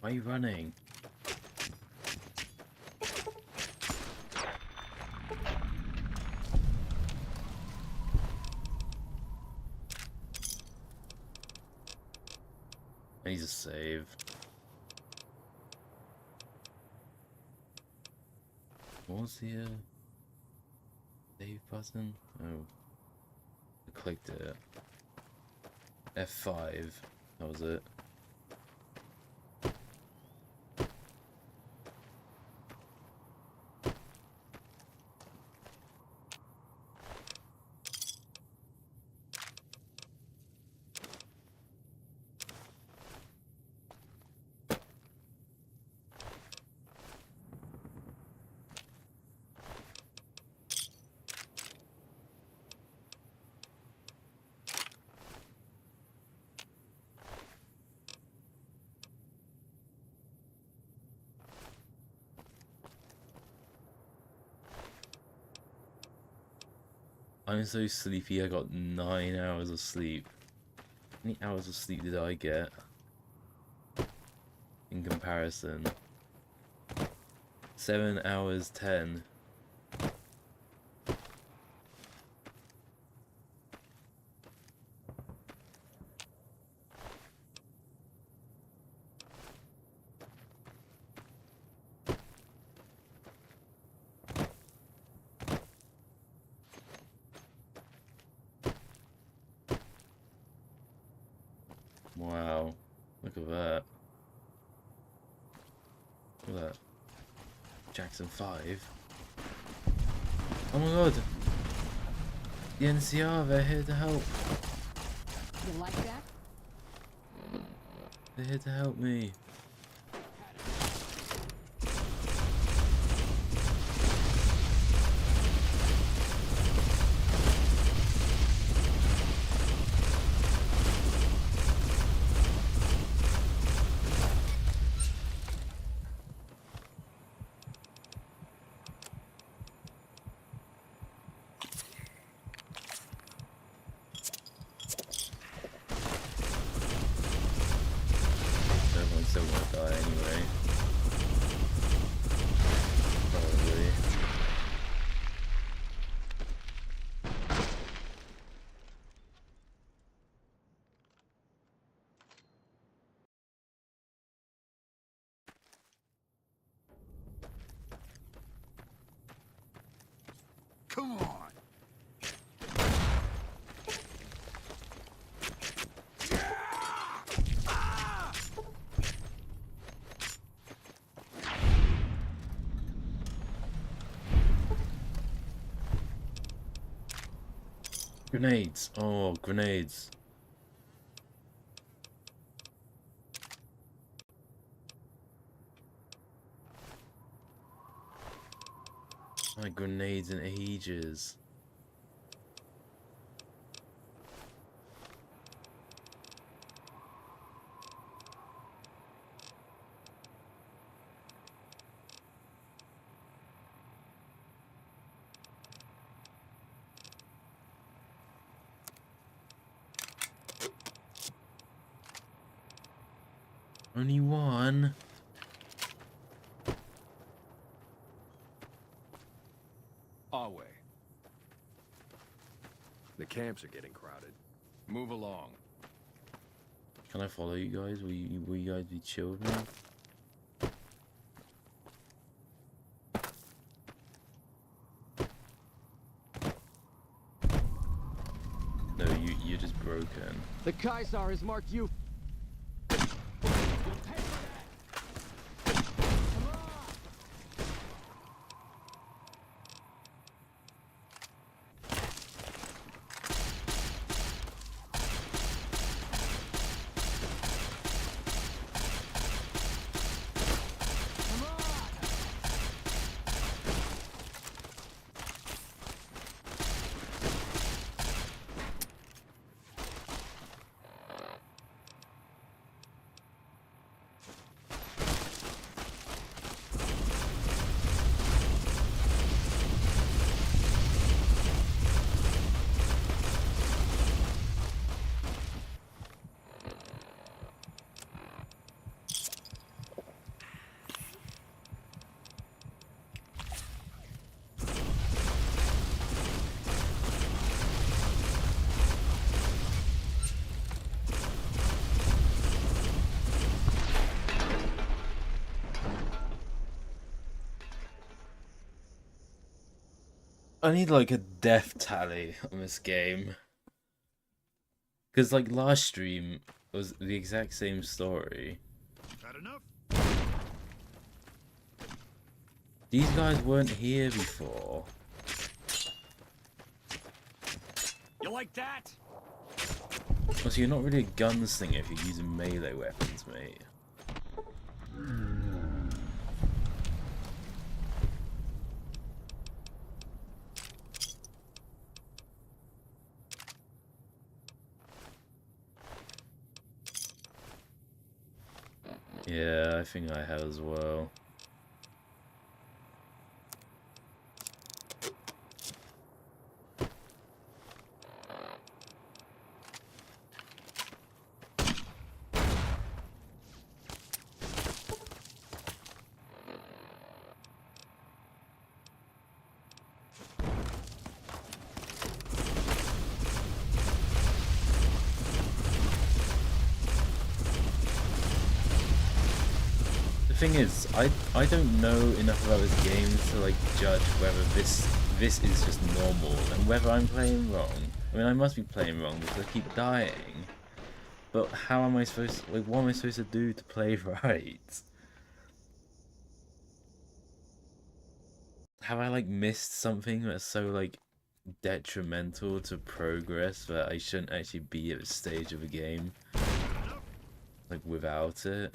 Why are you running? I need to save. What was the save button? Oh, I clicked it. F5. That was it. I'm so sleepy. I got 9 hours of sleep. How many hours of sleep did I get in comparison? 7 hours 10. Wow, look at that. Look at that. Jackson 5. Oh my god! The NCR, they're here to help. You like that? They're here to help me. Everyone's still gonna die anyway. Probably. Come on. Grenades! Oh, grenades. My grenades in ages. Only one. Our way. The camps are getting crowded. Move along. Can I follow you guys? Will you guys be chill with me? No, you're just broken. The Caesar has marked you. I need like a death tally on this game. Because like last stream was the exact same story. Had enough? These guys weren't here before. You like that? Also, you're not really a gunslinger if you're using melee weapons, mate. Yeah, I think I have as well. thing is, I don't know enough about this game to like judge whether this is just normal and whether I'm playing wrong. I mean, I must be playing wrong because I keep dying. But how am I supposed to, like, what am I supposed to do to play right? Have I like missed something that's so like detrimental to progress that I shouldn't actually be at a stage of a game like without it?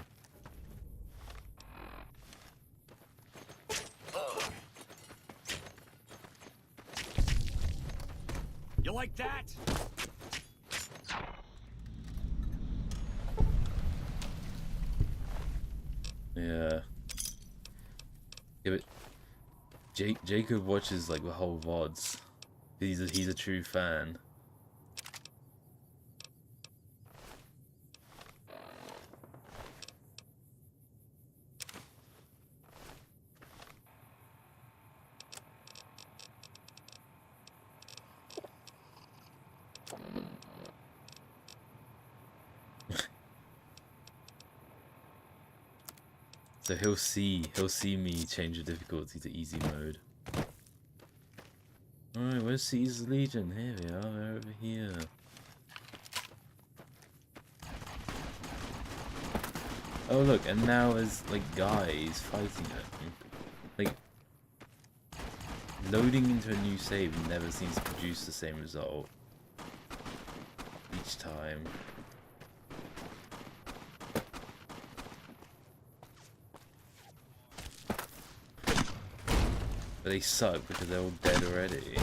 You like that? Yeah. Yeah, but Jacob watches like the whole VODs. He's a true fan. So he'll see me change the difficulty to easy mode. Alright, where's Caesar's Legion? Here we are, they're over here. Oh look, and now there's like guys fighting them. Like, loading into a new save never seems to produce the same result each time. But they suck because they're all dead already.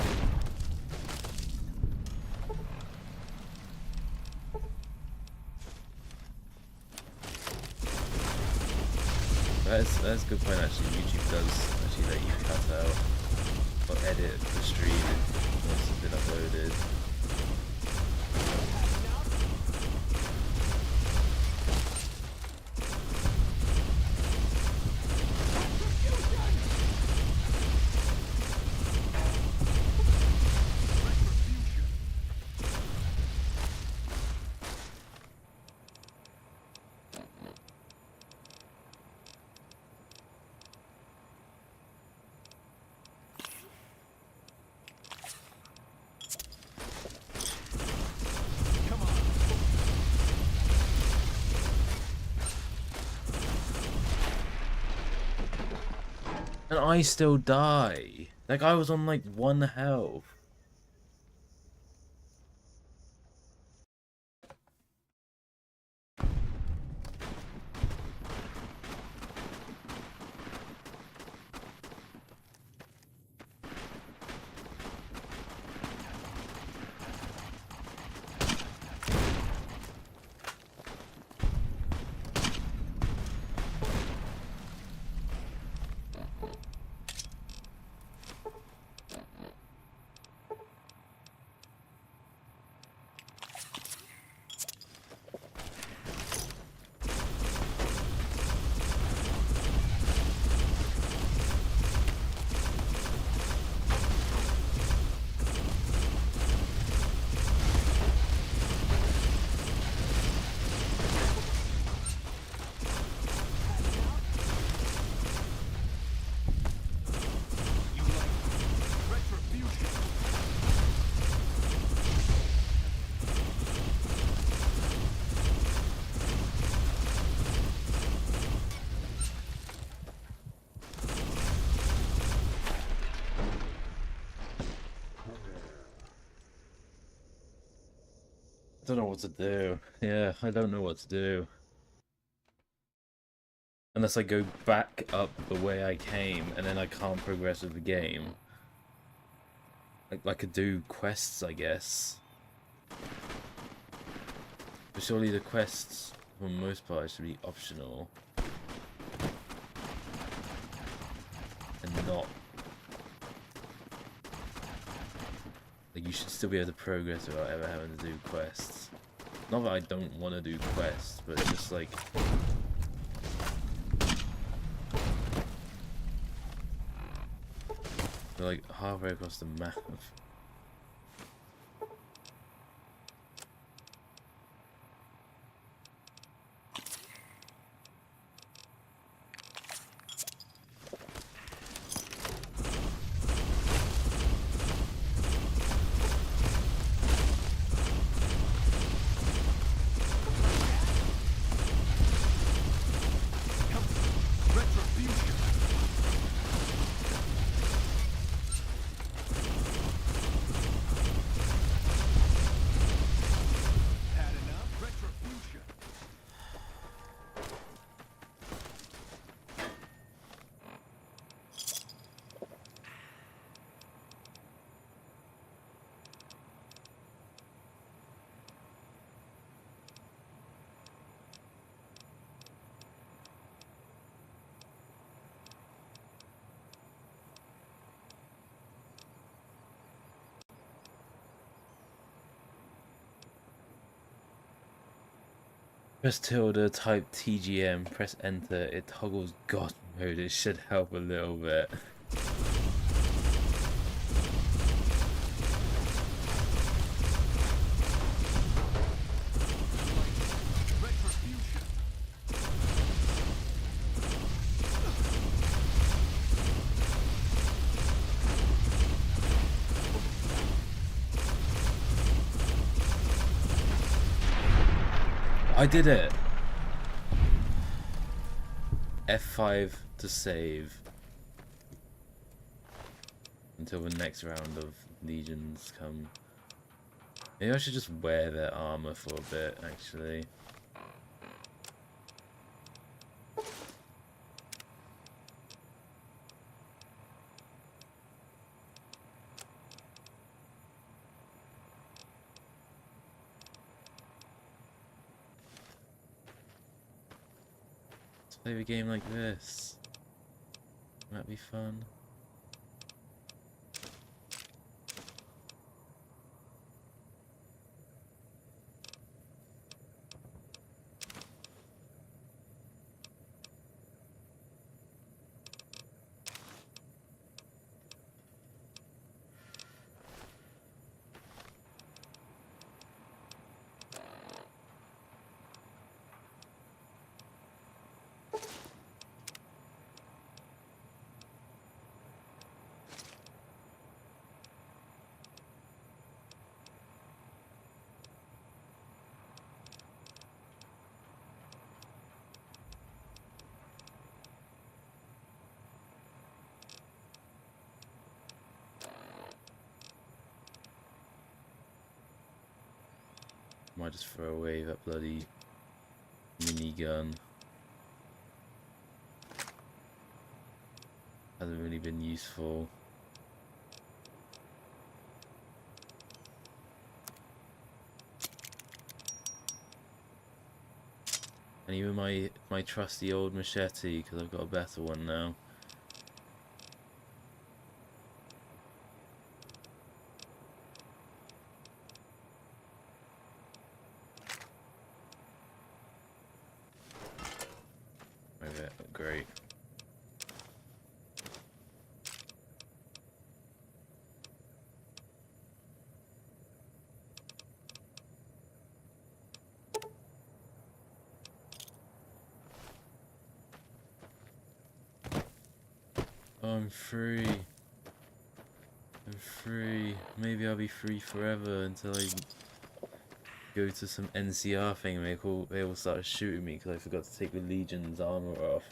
That's a good point actually. YouTube does actually let you cut out or edit the stream once it's been uploaded. And I still die. Like, I was on like 1 health. I don't know what to do. Yeah, I don't know what to do. Unless I go back up the way I came and then I can't progress with the game. I could do quests, I guess. But surely the quests, for the most part, should be optional. And not... Like, you should still be able to progress without ever having to do quests. Not that I don't want to do quests, but just like... We're like halfway across the map. Press tilde, type TGM, press enter, it toggles God mode, it should help a little bit. I did it! F5 to save until the next round of legions come. Maybe I should just wear their armor for a bit, actually. Let's play a game like this. Might be fun. Might just throw away that bloody minigun. Hasn't really been useful. And even my trusty old machete, because I've got a better one now. Great. I'm free. I'm free. Maybe I'll be free forever until I go to some NCR thing and they all start shooting me because I forgot to take the Legion's armor off.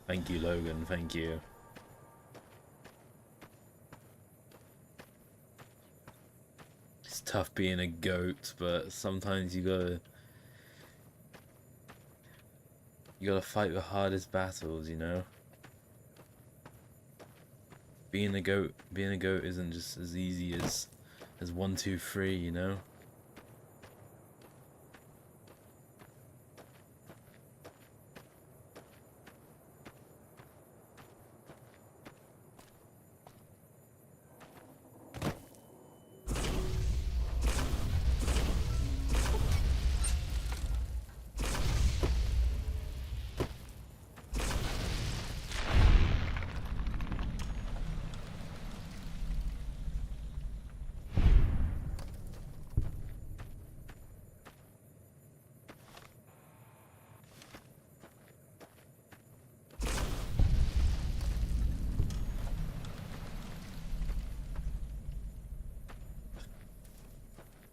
Thank you, Logan. Thank you. It's tough being a goat, but sometimes you gotta fight the hardest battles, you know? Being a goat isn't just as easy as 1, 2, 3, you know?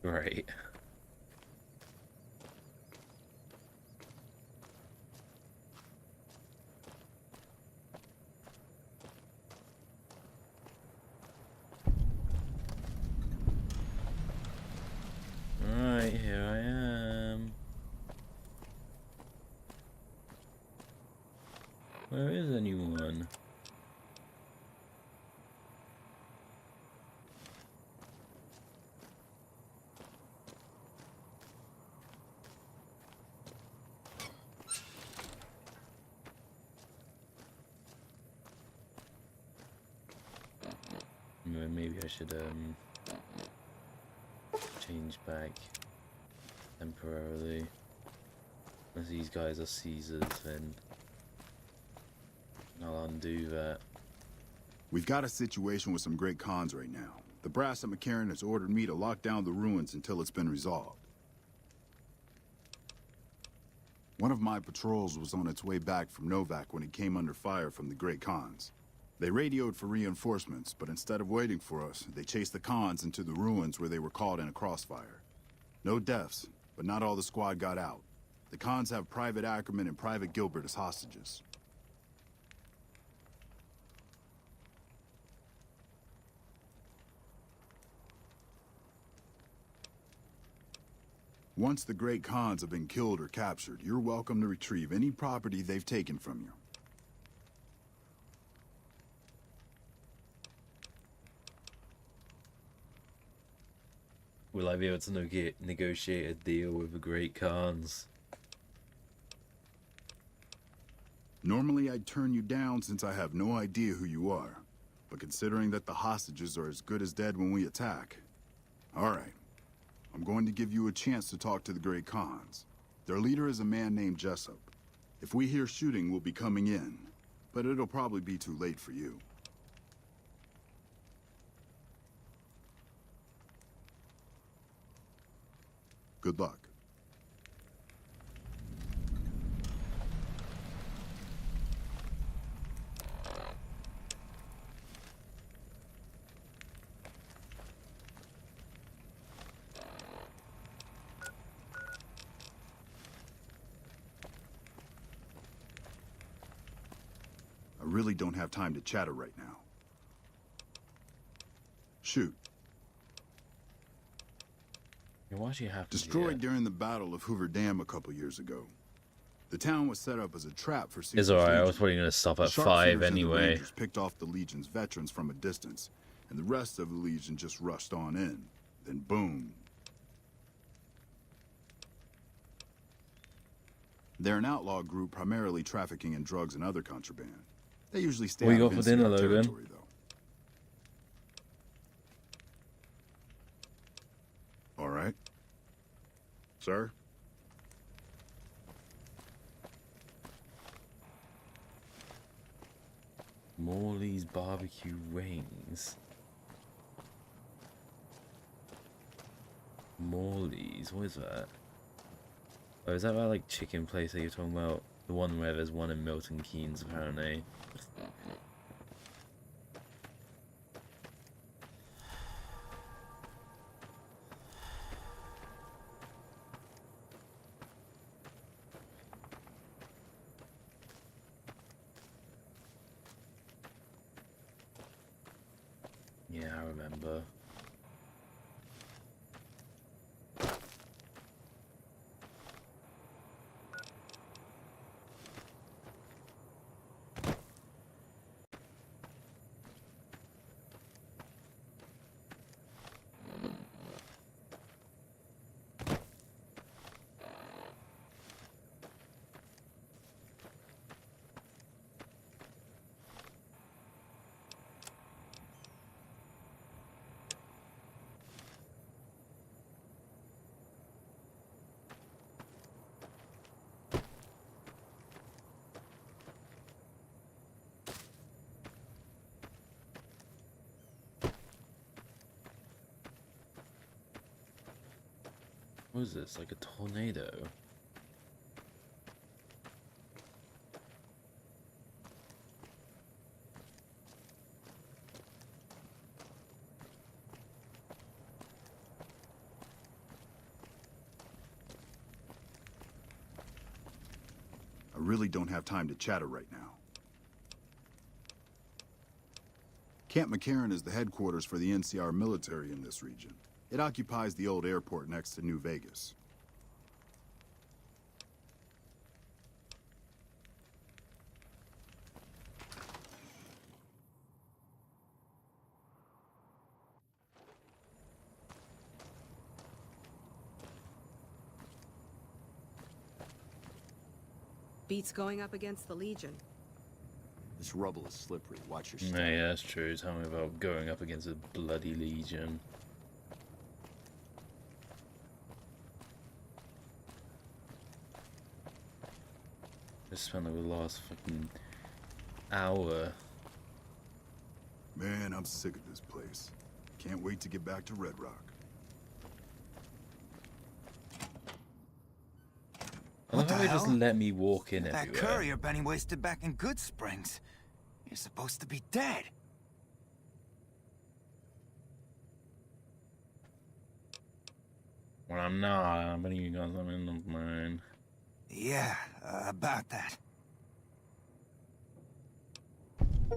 Right. Alright, here I am. Where is anyone? Anyway, maybe I should change back temporarily. As these guys are Caesars, then I'll undo that. We've got a situation with some great cons right now. The brass at McCarran has ordered me to lock down the ruins until it's been resolved. One of my patrols was on its way back from Novak when it came under fire from the Great Khans. They radioed for reinforcements, but instead of waiting for us, they chased the Khans into the ruins where they were caught in a crossfire. No deaths, but not all the squad got out. The Khans have Private Ackerman and Private Gilbert as hostages. Once the Great Khans have been killed or captured, you're welcome to retrieve any property they've taken from you. Will I be able to negotiate a deal with the Great Khans? Normally I'd turn you down since I have no idea who you are. But considering that the hostages are as good as dead when we attack... Alright. I'm going to give you a chance to talk to the Great Khans. Their leader is a man named Jessup. If we hear shooting, we'll be coming in. But it'll probably be too late for you. Good luck. I really don't have time to chatter right now. Shoot. What actually happened Destroyed here? during the Battle of Hoover Dam a couple years ago. The town was set up as a trap for It's Caesar's alright, I Legion. was probably gonna stop at The 5 sharpshooters and the anyway. Rangers picked off the Legion's veterans from a distance, and the rest of the Legion just rushed on in. Then boom. They're an outlaw group primarily trafficking in drugs and other contraband. They usually stay What you out got of for dinner, NCR Logan? territory, though. All right. Sir? Morley's barbecue wings. Morley's, what is that? Oh, is that that like chicken place that you're talking about? The one where there's one in Milton Keynes, apparently. Yeah, I remember. What is this, like a tornado? I really don't have time to chatter right now. Camp McCarran is the headquarters for the NCR military in this region. It occupies the old airport next to New Vegas. Beats going up against the Legion. The This rubble is slippery. Watch your Yeah, step. yeah, that's true. Tell me about going up against a bloody legion. Just spent like the last fucking hour. Man, I'm sick of this place. Can't wait to get back to Red Rock. I love how they just hell? let me walk in That everywhere. courier Benny wasted back in Good Springs. You're supposed to be dead. Well, I'm not. I'm betting you got something of mine. Yeah, about that.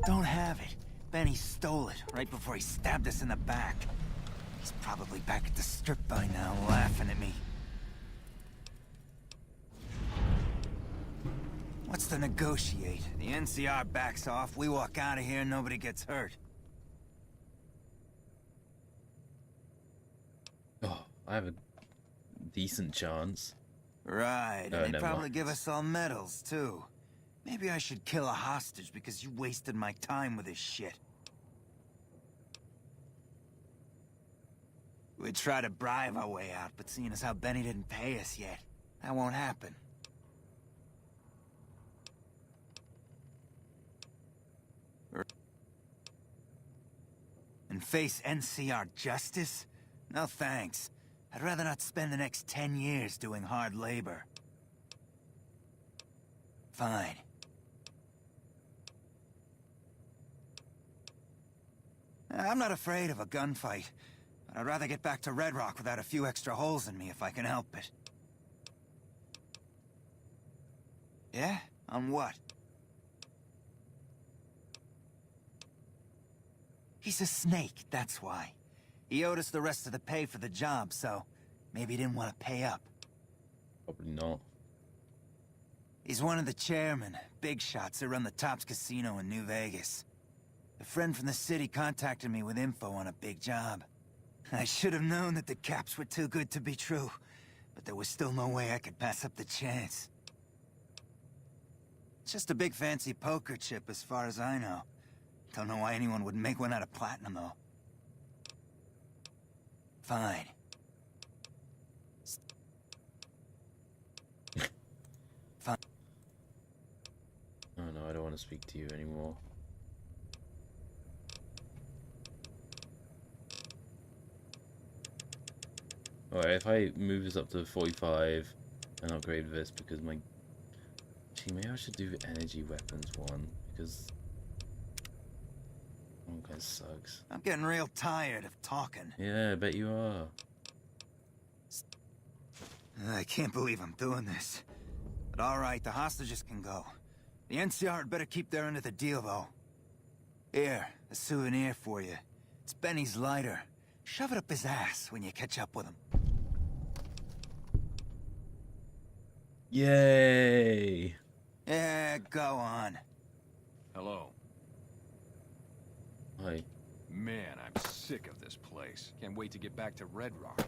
Don't have it. Benny stole it right before he stabbed us in the back. He's probably back at the strip by now, laughing at me. What's to negotiate? The NCR backs off, we walk out of here, nobody gets hurt. Oh, I have a decent chance. Right, and they'd never probably mind. give us all medals, too. Maybe I should kill a hostage because you wasted my time with this shit. We'd try to bribe our way out, but seeing as how Benny didn't pay us yet, that won't happen. And face NCR justice? No thanks. I'd rather not spend the next 10 years doing hard labor. Fine. I'm not afraid of a gunfight, but I'd rather get back to Red Rock without a few extra holes in me if I can help it. Yeah? On what? He's a snake, that's why. He owed us the rest of the pay for the job, so maybe he didn't want to pay up. Probably not. He's one of the chairmen, big shots that run the Tops Casino in New Vegas. A friend from the city contacted me with info on a big job. I should have known that the caps were too good to be true, but there was still no way I could pass up the chance. It's just a big fancy poker chip as far as I know. Don't know why anyone would make one out of platinum, though. Fine. Fine. Oh no, I don't want to speak to you anymore. Alright, if I move this up to 45 and upgrade this because my... Gee, maybe I should do energy weapons one, because... Oh, that sucks. I'm getting real tired of talking. Yeah, I bet you are. I can't believe I'm doing this. But alright, the hostages can go. The NCR had better keep their end of the deal, though. Here, a souvenir for you. It's Benny's lighter. Shove it up his ass when you catch up with him. Yay! Yeah, go on. Hello. Hi. Man, I'm sick of this place. Can't wait to get back to Red Rock.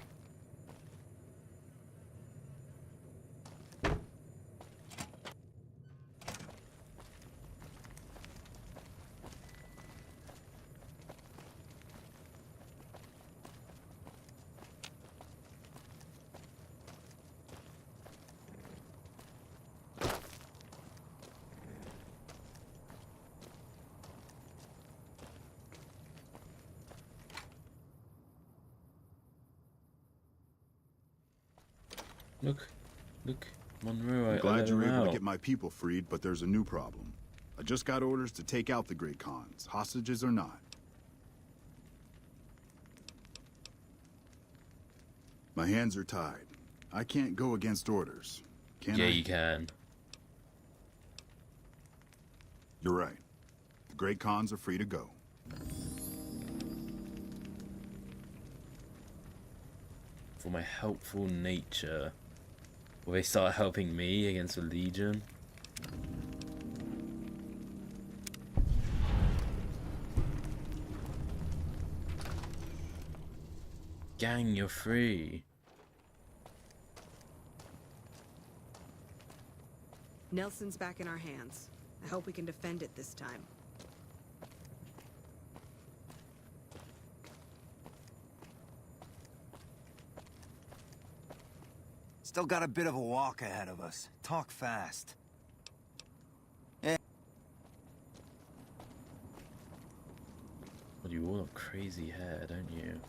Look, Monroe, I'm I glad let you were him able to out. get my people freed, but there's a new problem. I just got orders to take out the Great Khans, hostages or not. My hands are tied. I can't go against orders, can I? Yeah, you can. You're right. The Great Khans are free to go. For my helpful nature. Will they start helping me against the Legion? Gang, you're free. Nelson's back in our hands. I hope we can defend it this time. Still got a bit of a walk ahead of us. Talk fast. Yeah. Well, you all have crazy hair, don't you?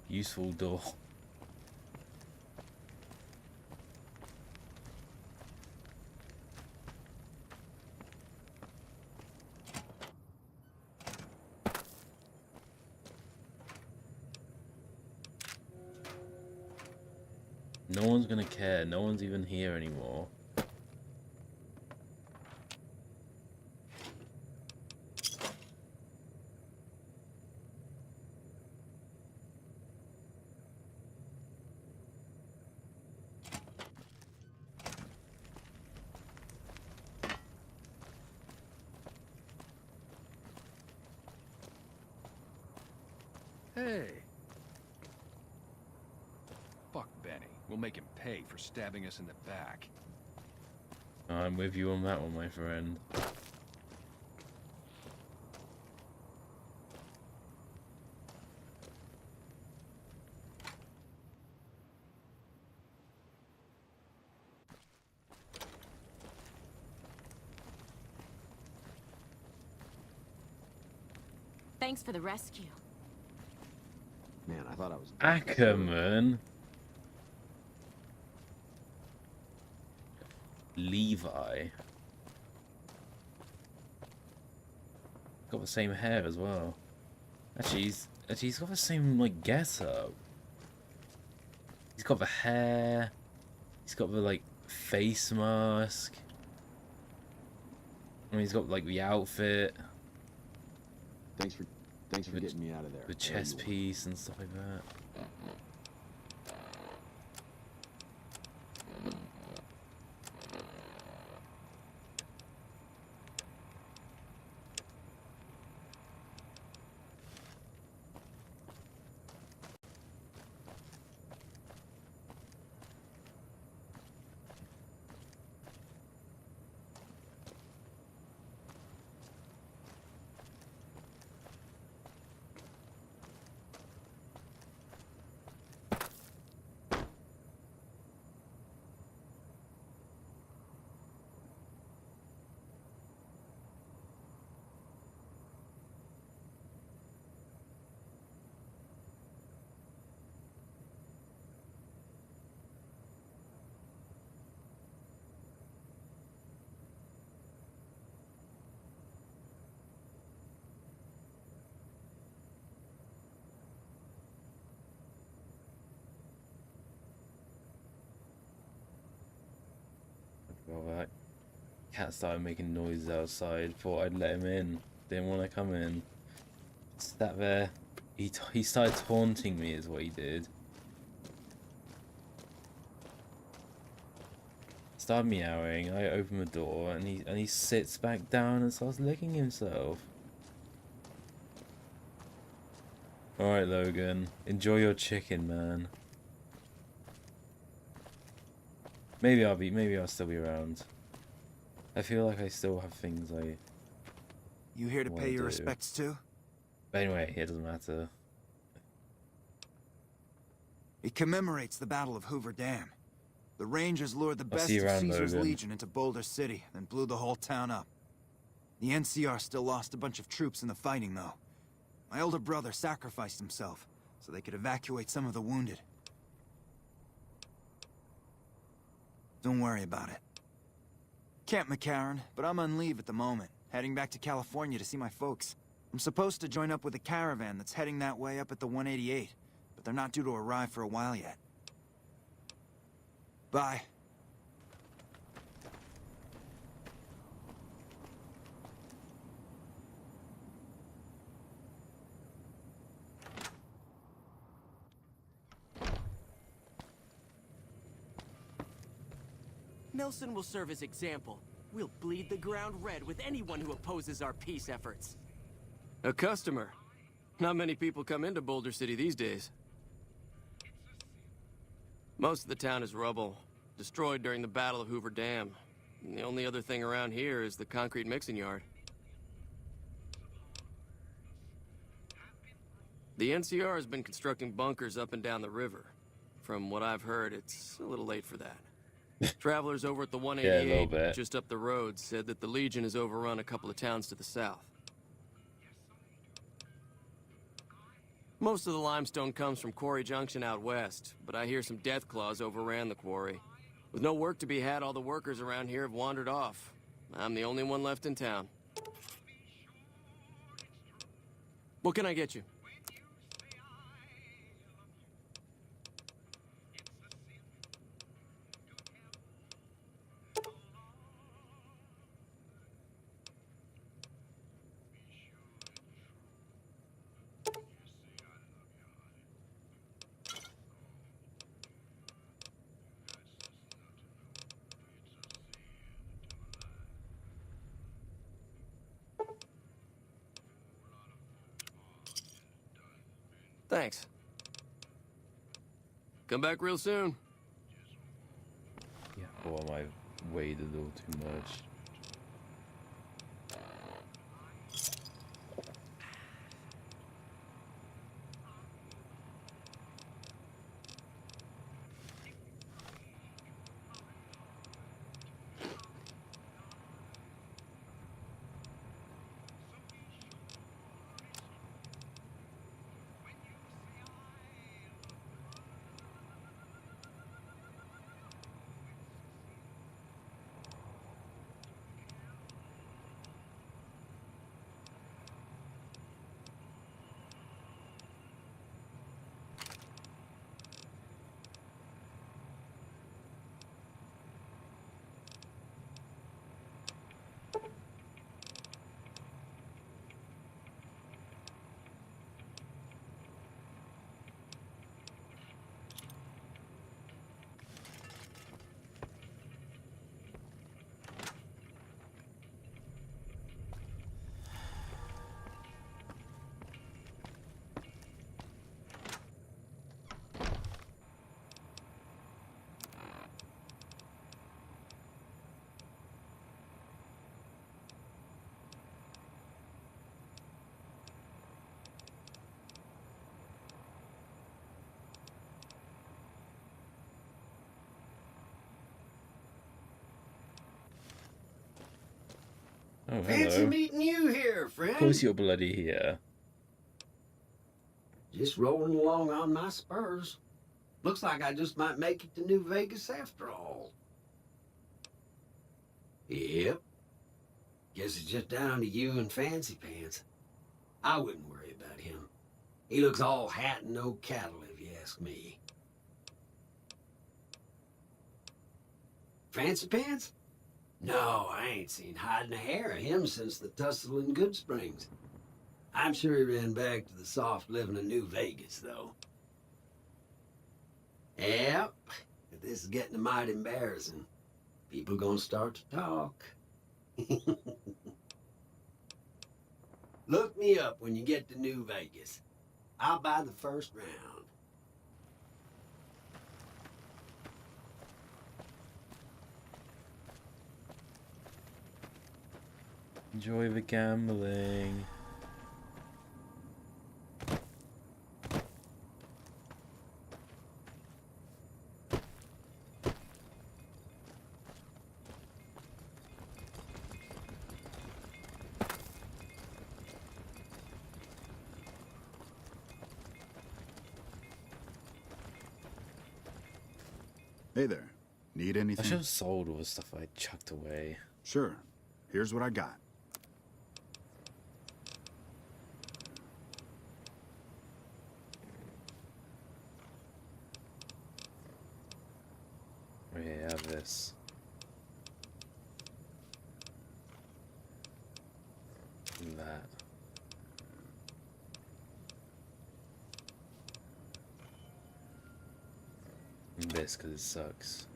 Useful door. No one's gonna care. No one's even here anymore. Hey. Fuck Benny. We'll make him pay for stabbing us in the back. I'm with you on that one, my friend. Thanks for the rescue. Man, I thought I was... Ackerman? Levi. Got the same hair as well. Actually, he's got the same, like, get-up. He's got the hair. He's got the, like, face mask. I mean, he's got, like, the outfit. Thanks for getting me out of there. The chest piece and stuff like that. Well, that cat started making noises outside. Thought I'd let him in. Didn't want to come in. Sat there. He started taunting me, is what he did. Started meowing. I opened the door, and he sits back down and starts licking himself. All right, Logan. Enjoy your chicken, man. Maybe I'll still be around. I feel like I still have things I... You here to pay your respects too? But anyway, it doesn't matter. It commemorates the Battle of Hoover Dam. The Rangers lured the best see you of around, Caesar's Logan. Legion into Boulder City, then blew the whole town up. The NCR still lost a bunch of troops in the fighting, though. My older brother sacrificed himself, so they could evacuate some of the wounded. Don't worry about it. Camp McCarran, but I'm on leave at the moment, heading back to California to see my folks. I'm supposed to join up with a caravan that's heading that way up at the 188, but they're not due to arrive for a while yet. Bye. Nelson will serve as example. We'll bleed the ground red with anyone who opposes our peace efforts. A customer. Not many people come into Boulder City these days. Most of the town is rubble, destroyed during the Battle of Hoover Dam. And the only other thing around here is the concrete mixing yard. The NCR has been constructing bunkers up and down the river. From what I've heard, it's a little late for that. Travelers over at the 188, just up the road, said that the Legion has overrun a couple of towns to the south. Most of the limestone comes from Quarry Junction out west, but I hear some death claws overran the quarry. With no work to be had, all the workers around here have wandered off. I'm the only one left in town. What can I get you? Thanks. Come back real soon. Yeah, or am I waited a little too much? Oh, Fancy meeting you here, friend. Of course you're bloody here. Just rolling along on my spurs. Looks like I just might make it to New Vegas after all. Yep. Guess it's just down to you and Fancy Pants. I wouldn't worry about him. He looks all hat and no cattle, if you ask me. Fancy Pants? No, I ain't seen hide nor hair of him since the tussle in Good Springs. I'm sure he ran back to the soft living of New Vegas, though. Yep, but this is getting mighty embarrassing. People gonna start to talk. Look me up when you get to New Vegas. I'll buy the first round. Enjoy the gambling. Hey there. Need anything? I should have sold all the stuff I chucked away. Sure. Here's what I got. Okay, have this. And that. And this, because it sucks.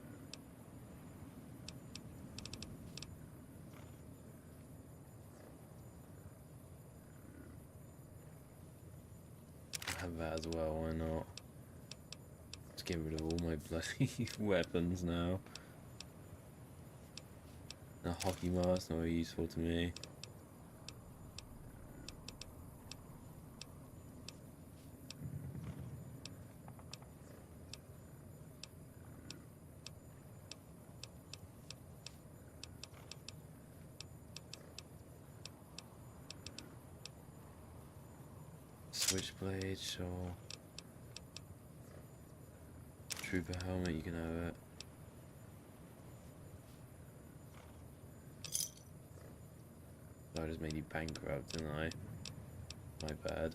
Have that as well, why not? Just get rid of all my bloody weapons now. A hockey mask, not very useful to me. Switchblade, sure. Trooper helmet, you can have it. I just made you bankrupt, didn't I? My bad.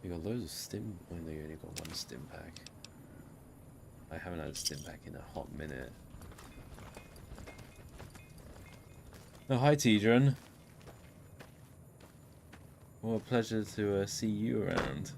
You got loads of stim. Oh no, you only got one stim pack. I haven't had a stim pack in a hot minute. Oh, hi, Tidron. What a pleasure to see you around.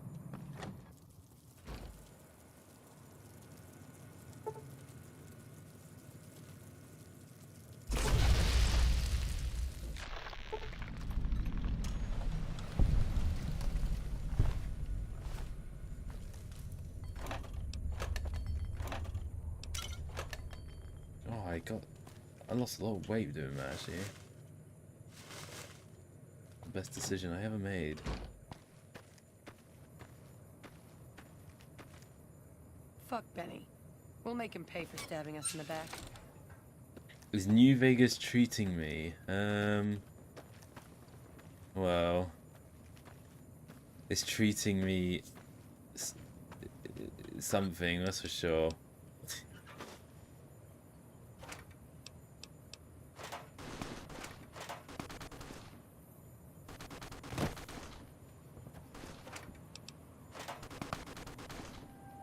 I lost a lot of weight doing that, actually. The best decision I ever made. Fuck Benny. We'll make him pay for stabbing us in the back. Is New Vegas treating me? Well, it's treating me something, that's for sure.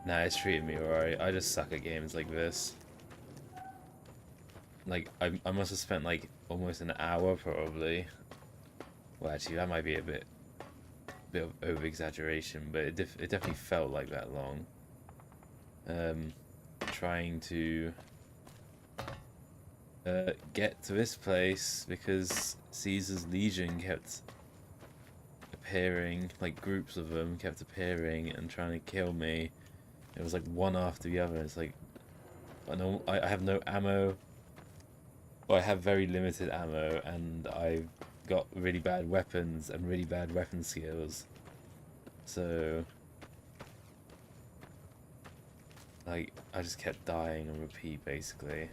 Nah, it's treating me alright. I just suck at games like this. Like, I must have spent like almost an hour probably. Well, actually, that might be a bit of over exaggeration, but it definitely felt like that long. Trying to get to this place because Caesar's Legion kept appearing, like groups of them kept appearing and trying to kill me. It was like one after the other. It's like I have no ammo. Well, I have very limited ammo, and I've got really bad weapons and really bad weapon skills. So, like, I just kept dying on repeat, basically.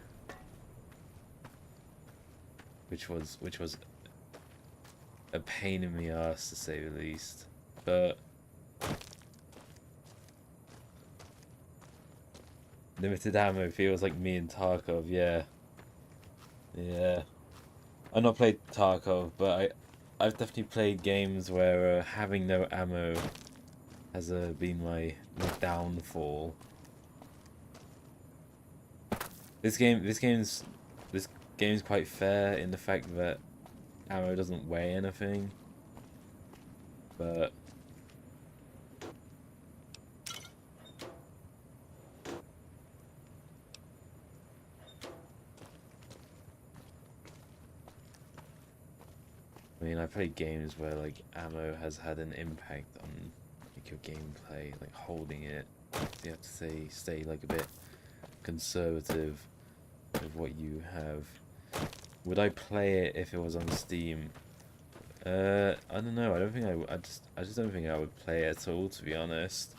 Which was a pain in the ass, to say the least. But limited ammo feels like me and Tarkov, yeah. Yeah. I've not played Tarkov, but I've definitely played games where having no ammo has been my downfall. This game's quite fair in the fact that ammo doesn't weigh anything. But I mean, I played games where like ammo has had an impact on like your gameplay, like holding it. You have to stay like a bit conservative with what you have. Would I play it if it was on Steam? I don't know. I don't think I just don't think I would play it at all, to be honest.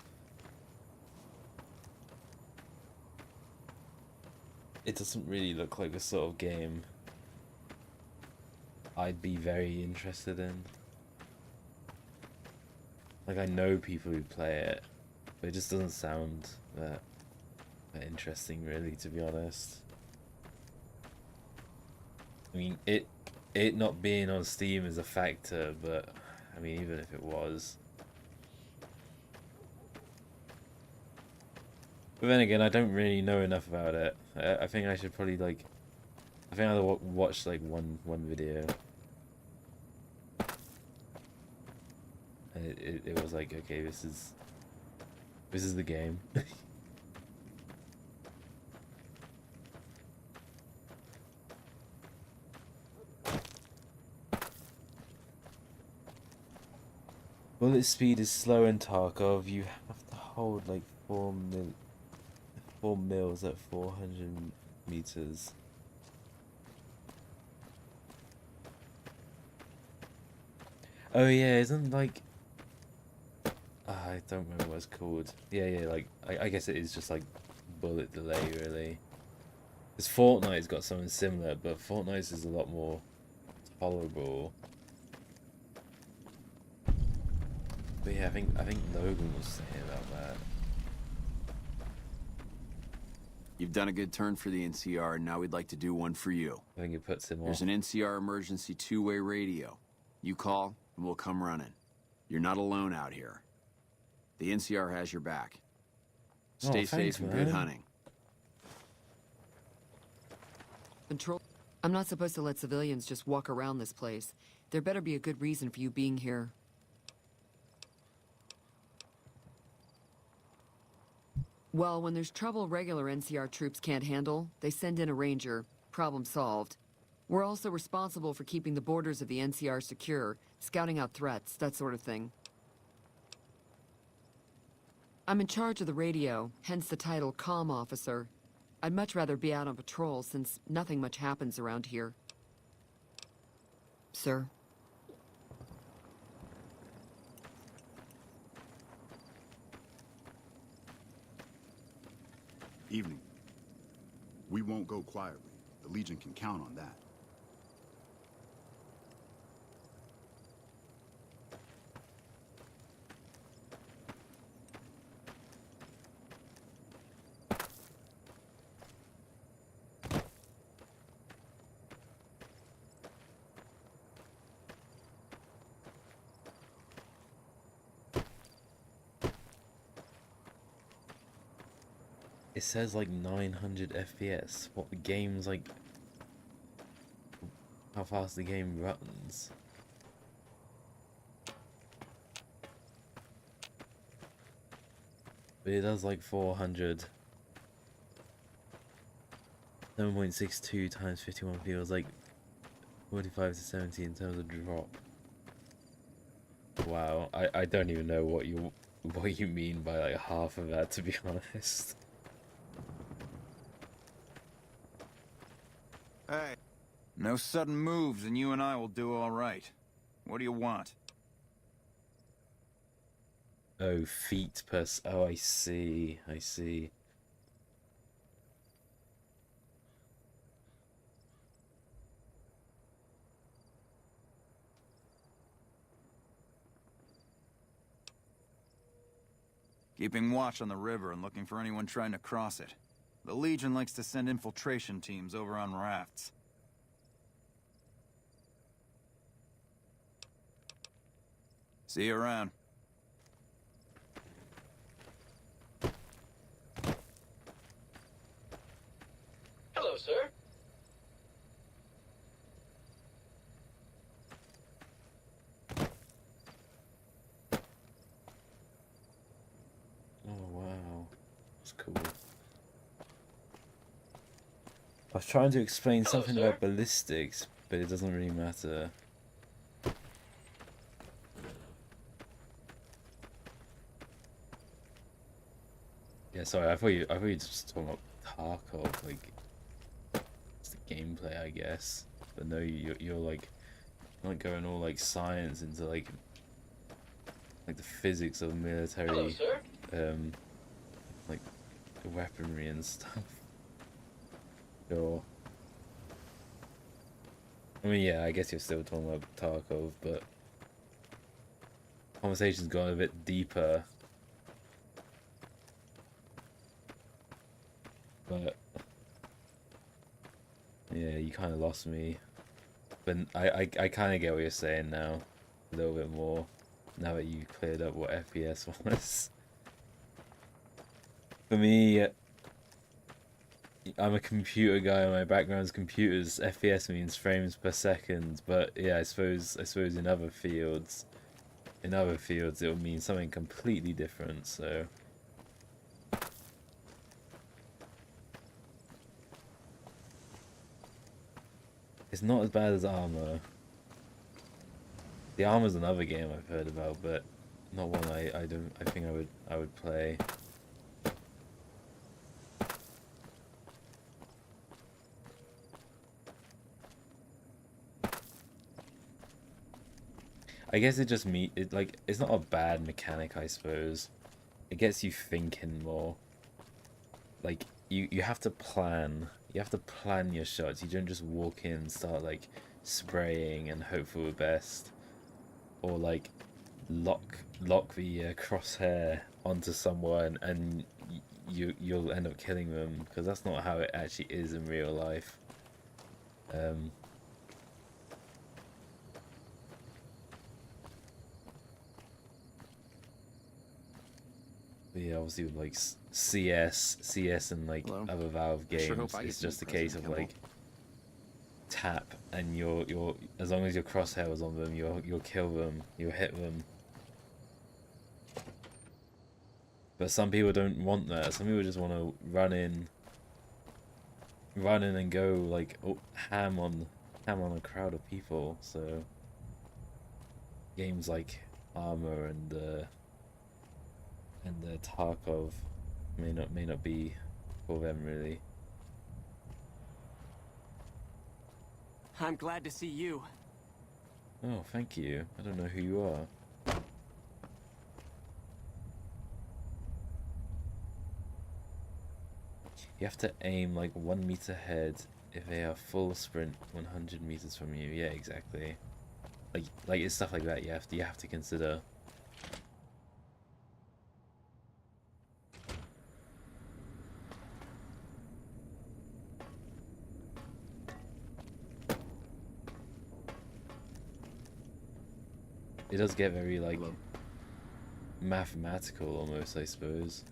It doesn't really look like the sort of game I'd be very interested in. Like, I know people who play it, but it just doesn't sound that interesting, really, to be honest. I mean, it not being on Steam is a factor, but I mean, even if it was. But then again, I don't really know enough about it. I think I should probably like. I think I'll watch like one video. And it was like, okay, this is the game. Bullet speed is slow in Tarkov. You have to hold like 4 mils at 400 meters. Oh yeah, isn't like I don't remember what it's called. Yeah, like I guess it is just like bullet delay really. Because Fortnite's got something similar, but Fortnite's is a lot more tolerable. But yeah, I think Logan was saying about that. You've done a good turn for the NCR, and now we'd like to do one for you. I think it puts him off. There's an NCR emergency two-way radio. You call, and we'll come running. You're not alone out here. The NCR has your back. Stay safe and good hunting. Control. I'm not supposed to let civilians just walk around this place. There better be a good reason for you being here. Well, when there's trouble regular NCR troops can't handle, they send in a ranger. Problem solved. We're also responsible for keeping the borders of the NCR secure, scouting out threats, that sort of thing. I'm in charge of the radio, hence the title Comm Officer. I'd much rather be out on patrol since nothing much happens around here. Sir? Evening. We won't go quietly. The Legion can count on that. It says like 900 FPS. What the game's like? How fast the game runs? But it does like 400. 7.62 times 51 feels like 45 to 70 in terms of drop. Wow, I don't even know what you mean by like half of that, to be honest. Hey, no sudden moves and you and I will do all right. What do you want? Oh, feet per... Oh, I see. I see. Keeping watch on the river and looking for anyone trying to cross it. The Legion likes to send infiltration teams over on rafts. See you around. Hello, sir. Oh, wow. That's cool. I was trying to explain something about ballistics, but it doesn't really matter. Yeah, sorry, I thought you were just talking about Tarkov, like, it's the gameplay, I guess. But no, you're like going all like science into like the physics of military, Hello, sir. like weaponry and stuff. Sure. I mean, yeah, I guess you're still talking about Tarkov, but conversation's gone a bit deeper. But yeah, you kind of lost me. But I kind of get what you're saying now, a little bit more, now that you cleared up what FPS was. For me, I'm a computer guy. My background's computers. FPS means frames per second. But yeah, I suppose in other fields, it'll mean something completely different. So. It's not as bad as Armor. The Armor's another game I've heard about, but not one I think I would play. I guess it just it's not a bad mechanic, I suppose. It gets you thinking more. Like you have to plan. You have to plan your shots. You don't just walk in and start like spraying and hope for the best, or like lock the crosshair onto someone and you'll end up killing them, because that's not how it actually is in real life. But yeah, obviously with like CS and like other Valve games, it's just a case of like tap and you're as long as your crosshair was on them, you'll kill them, you'll hit them. But some people don't want that. Some people just want to run in and go like ham on a crowd of people. So games like Armor and the Tarkov may not be for them really. I'm glad to see you. Oh, thank you. I don't know who you are. You have to aim like 1 meter ahead if they are full sprint 100 meters from you. Yeah, exactly. Like it's stuff like that you have to consider. It does get very like mathematical almost, I suppose.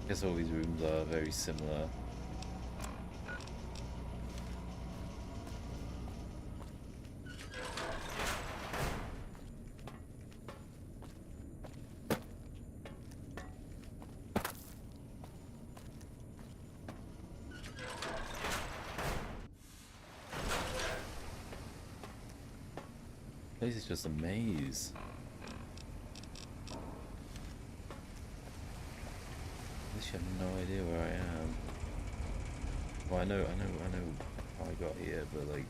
I guess all these rooms are very similar. This is just a maze. I have no idea where I am. Well, I know how I got here, but like,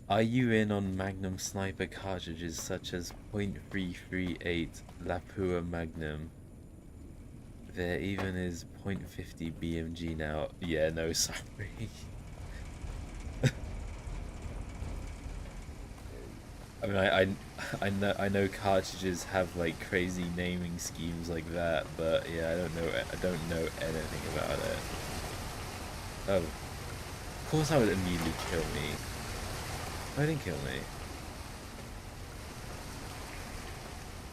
are you in on Magnum sniper cartridges such as .338 Lapua Magnum? There even is .50 BMG now. Yeah, no, sorry. I mean, I know cartridges have like crazy naming schemes like that, but yeah, I don't know anything about it. Oh, of course I would immediately kill me. It didn't kill me.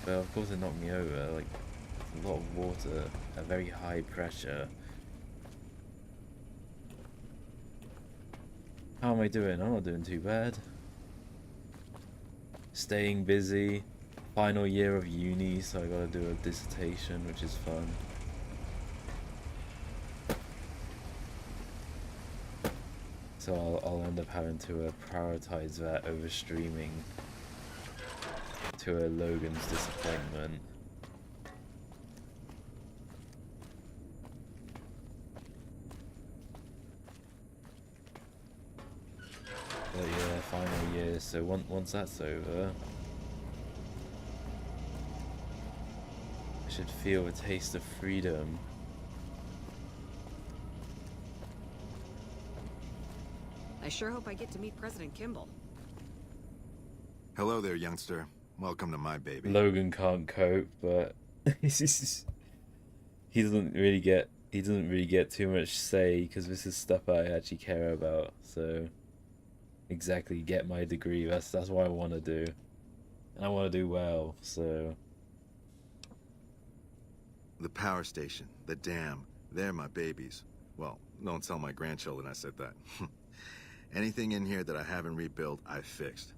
But of course it knocked me over, like a lot of water, a very high pressure. How am I doing? I'm not doing too bad. Staying busy. Final year of uni, so I gotta do a dissertation, which is fun. So I'll end up having to prioritize that over streaming, to a Logan's disappointment. Yeah, so once that's over, I should feel a taste of freedom. I sure hope I get to meet President Kimball. Hello there, youngster. Welcome to my baby. Logan can't cope, but he doesn't really get too much say because this is stuff I actually care about. So exactly, get my degree. That's what I want to do, and I want to do well. So The power station, the dam, they're my babies. Well, don't tell my grandchildren I said that. Anything in here that I haven't rebuilt, I've fixed.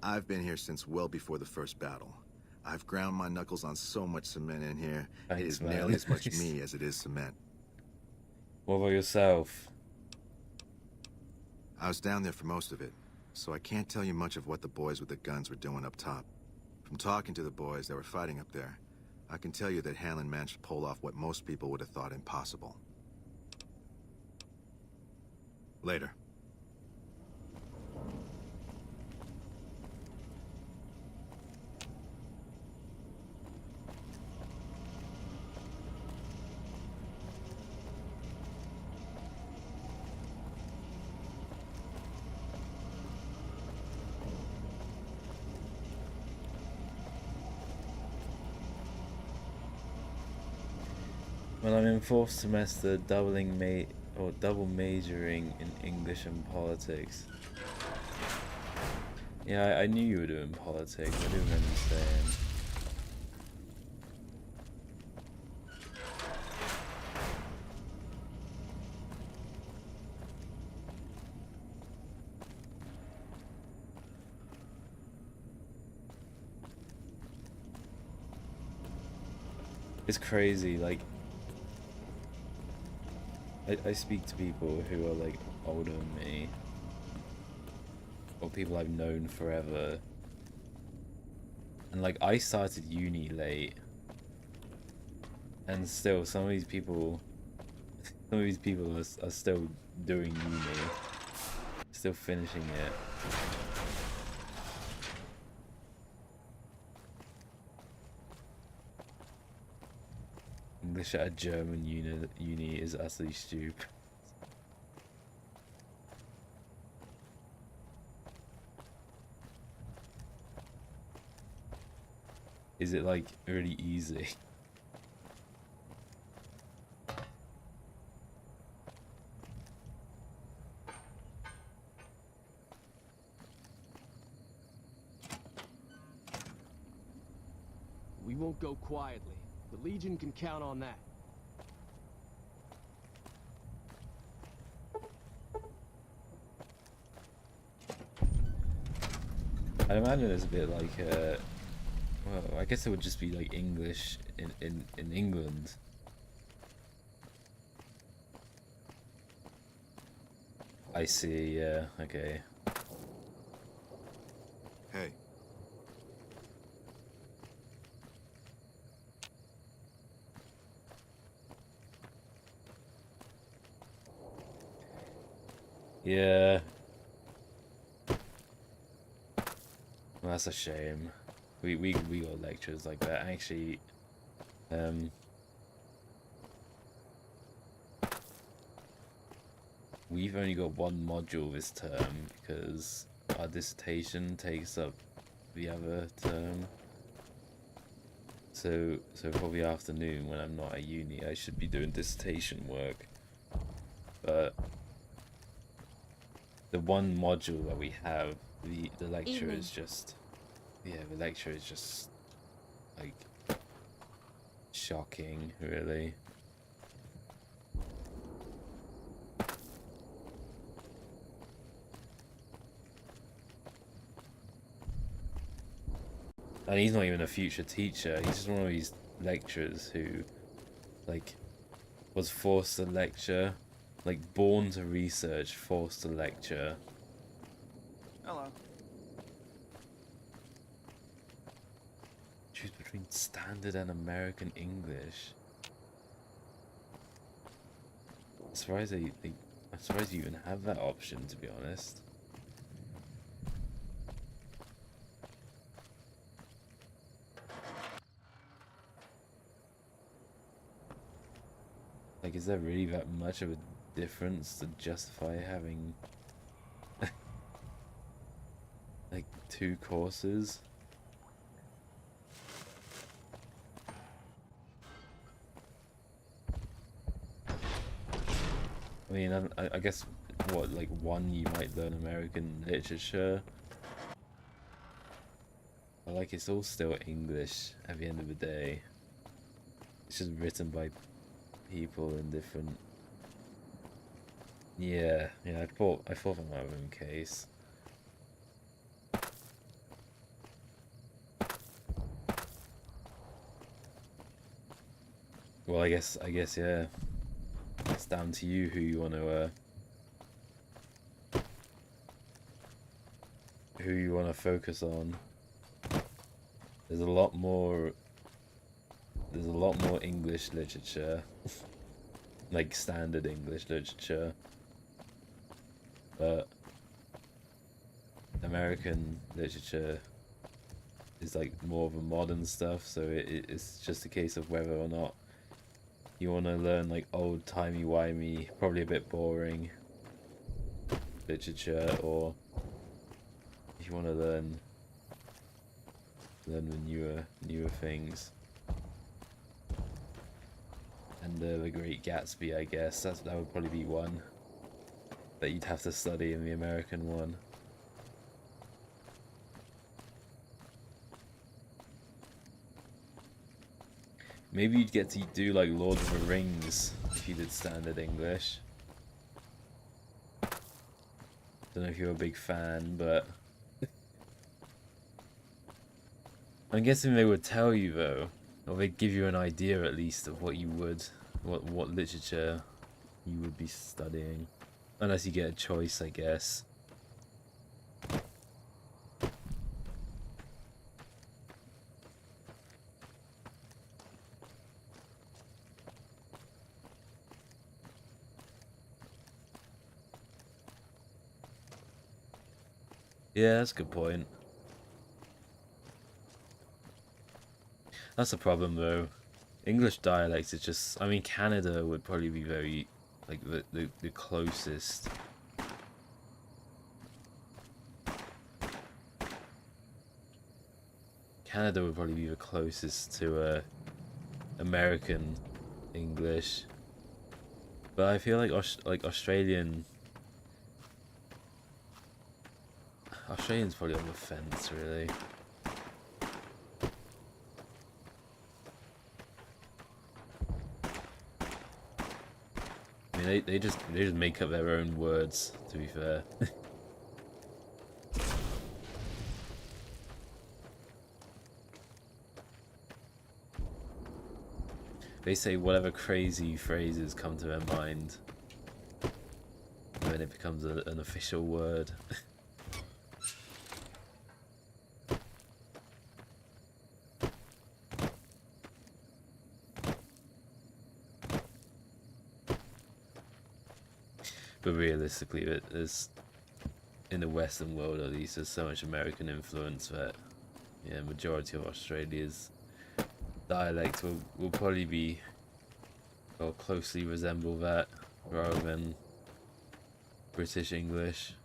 I've been here since well before the first battle. I've ground my knuckles on so much cement in here, it is man. nearly as much me as it is cement. What about yourself? I was down there for most of it, so I can't tell you much of what the boys with the guns were doing up top. From talking to the boys that were fighting up there, I can tell you that Hanlon managed to pull off what most people would have thought impossible. Later. When I'm in fourth semester, double majoring in English and politics. Yeah, I knew you were doing politics. I do remember you saying. It's crazy, like I speak to people who are like older than me, or people I've known forever, and like I started uni late, and still some of these people are still doing uni, still finishing it. English at a German uni is utterly stupid. Is it like really easy? We won't go quietly. The Legion can count on that. I imagine it's a bit like, well, I guess it would just be like English in England. I see, yeah, okay. Hey. Yeah. Well, that's a shame. We got lectures like that. Actually, we've only got one module this term because our dissertation takes up the other term. So probably afternoon when I'm not at uni, I should be doing dissertation work. But the one module that we have, the lecture is just, yeah, the lecture is just like shocking, really. And he's not even a future teacher, he's just one of these lecturers who, like, was forced to lecture, like, born to research, forced to lecture. Hello. Choose between standard and American English. I'm surprised I'm surprised you even have that option, to be honest. like, is there really that much of a difference to justify having like 2 courses? I mean, I guess, what, like, 1 you might learn American literature. But, like, it's all still English at the end of the day. It's just written by people in different... Yeah, I thought that might have been the case. Well, I guess, yeah. It's down to you who you want to focus on. There's a lot more English literature, like standard English literature, but American literature is like more of a modern stuff, so it's just a case of whether or not you want to learn like old timey-wimey, probably a bit boring literature, or if you want to learn the newer things. And The Great Gatsby, I guess that would probably be one that you'd have to study in the American one. Maybe you'd get to do like Lord of the Rings if you did standard English. Don't know if you're a big fan, but I'm guessing they would tell you though, or they'd give you an idea at least of what what literature you would be studying, unless you get a choice, I guess. Yeah, that's a good point. That's the problem though. English dialects is just... I mean, Canada would probably be very... like, the closest. Canada would probably be the closest to American English. But I feel like Australian's probably on the fence, really. I mean, they just make up their own words, to be fair. They say whatever crazy phrases come to their mind, and then it becomes an official word. But realistically, there's, in the Western world at least, there's so much American influence that, yeah, majority of Australia's dialect will probably be, or closely resemble that, rather than British English.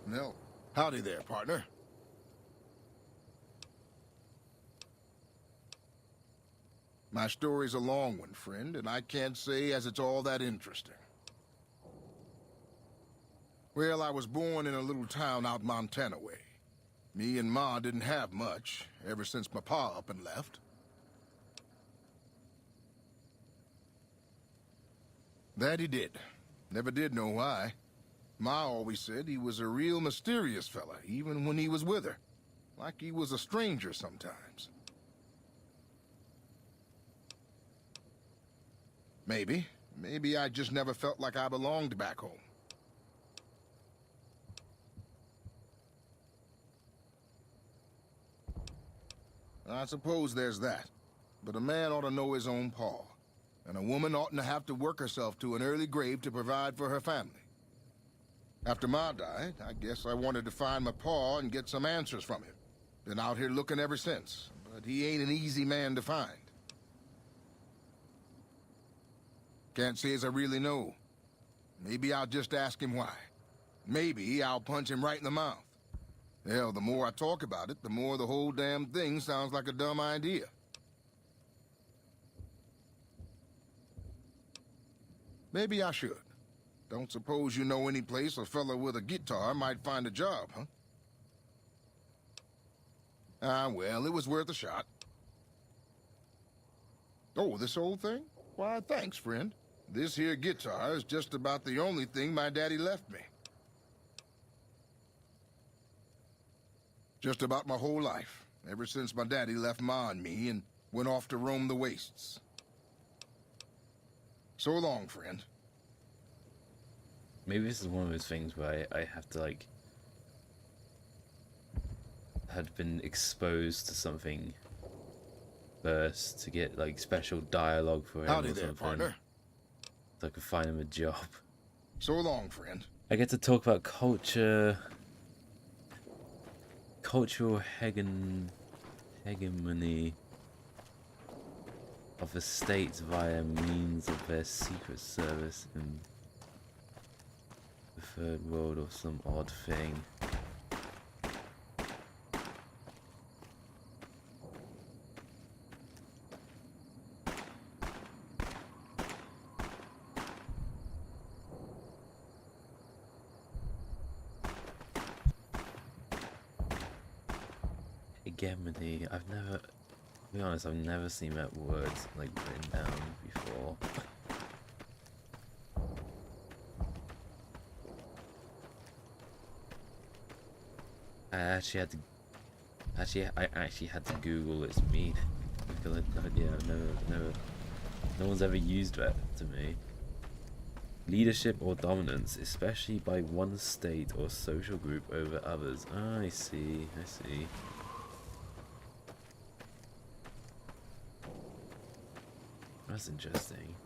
No. Howdy there, partner. My story's a long one, friend, and I can't say as it's all that interesting. Well, I was born in a little town out Montana way. Me and Ma didn't have much, ever since my pa up and left. That he did. Never did know why. Ma always said he was a real mysterious fella, even when he was with her. Like he was a stranger sometimes. Maybe. Maybe I just never felt like I belonged back home. I suppose there's that. But a man ought to know his own paw. And a woman oughtn't to have to work herself to an early grave to provide for her family. After Ma died, I guess I wanted to find my pa and get some answers from him. Been out here looking ever since, but he ain't an easy man to find. Can't say as I really know. Maybe I'll just ask him why. Maybe I'll punch him right in the mouth. Hell, the more I talk about it, the more the whole damn thing sounds like a dumb idea. Maybe I should. Don't suppose you know any place a fella with a guitar might find a job, huh? Ah, well, it was worth a shot. Oh, this old thing? Why, thanks, friend. This here guitar is just about the only thing my daddy left me. Just about my whole life, ever since my daddy left Ma and me and went off to roam the wastes. So long, friend. Maybe this is one of those things where I have to, like, had been exposed to something first to get, like, special dialogue for him. Howdy or there, something, partner. so I could find him a job. So long, friend. I get to talk about cultural hegemony of the states via means of their secret service in the third world or some odd thing. Hegemony. I've never, to be honest, I've never seen that word like written down before. I actually had to Google its meaning because I've never, no one's ever used that to me. Leadership or dominance, especially by one state or social group over others. Ah, I see. That's interesting.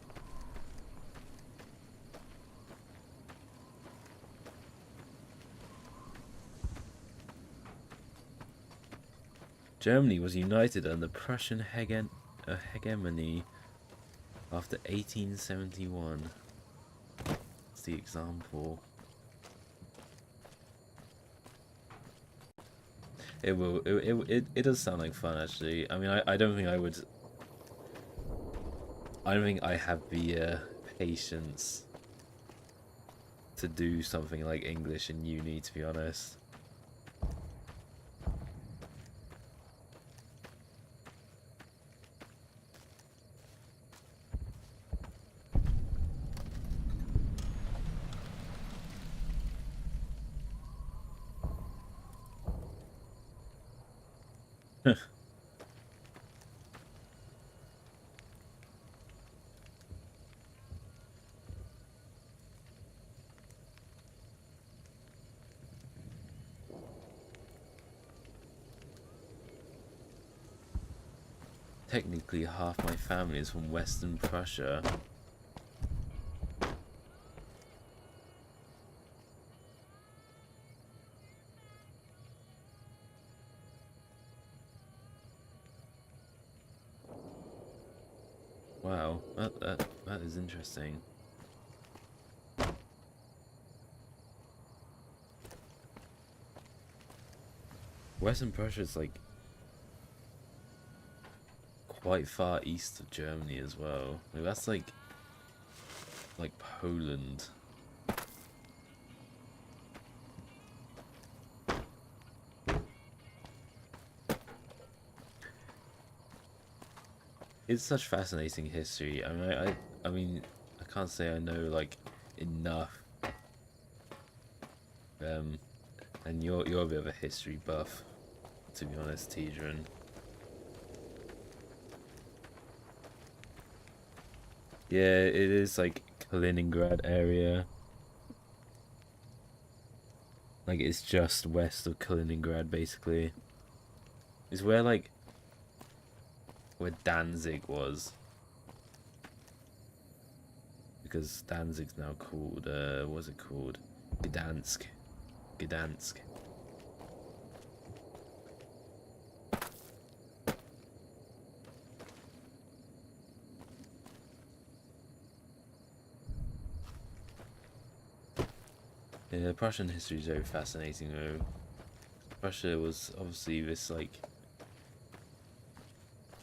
Germany was united under Prussian hegemony after 1871. That's the example. It does sound like fun, actually. I mean, I don't think I would. I don't think I have the patience to do something like English in uni, to be honest. Technically, half my family is from Western Prussia. Wow, that is interesting. Western Prussia is like quite far east of Germany as well. Like, that's like Poland. It's such fascinating history. I mean, I can't say I know like enough. And you're a bit of a history buff, to be honest, Tidron. Yeah, it is like Kaliningrad area. Like, it's just west of Kaliningrad, basically. It's where Danzig was. Because Danzig's now called, what's it called? Gdansk. Gdansk. Yeah, Prussian history is very fascinating though. Prussia was obviously this like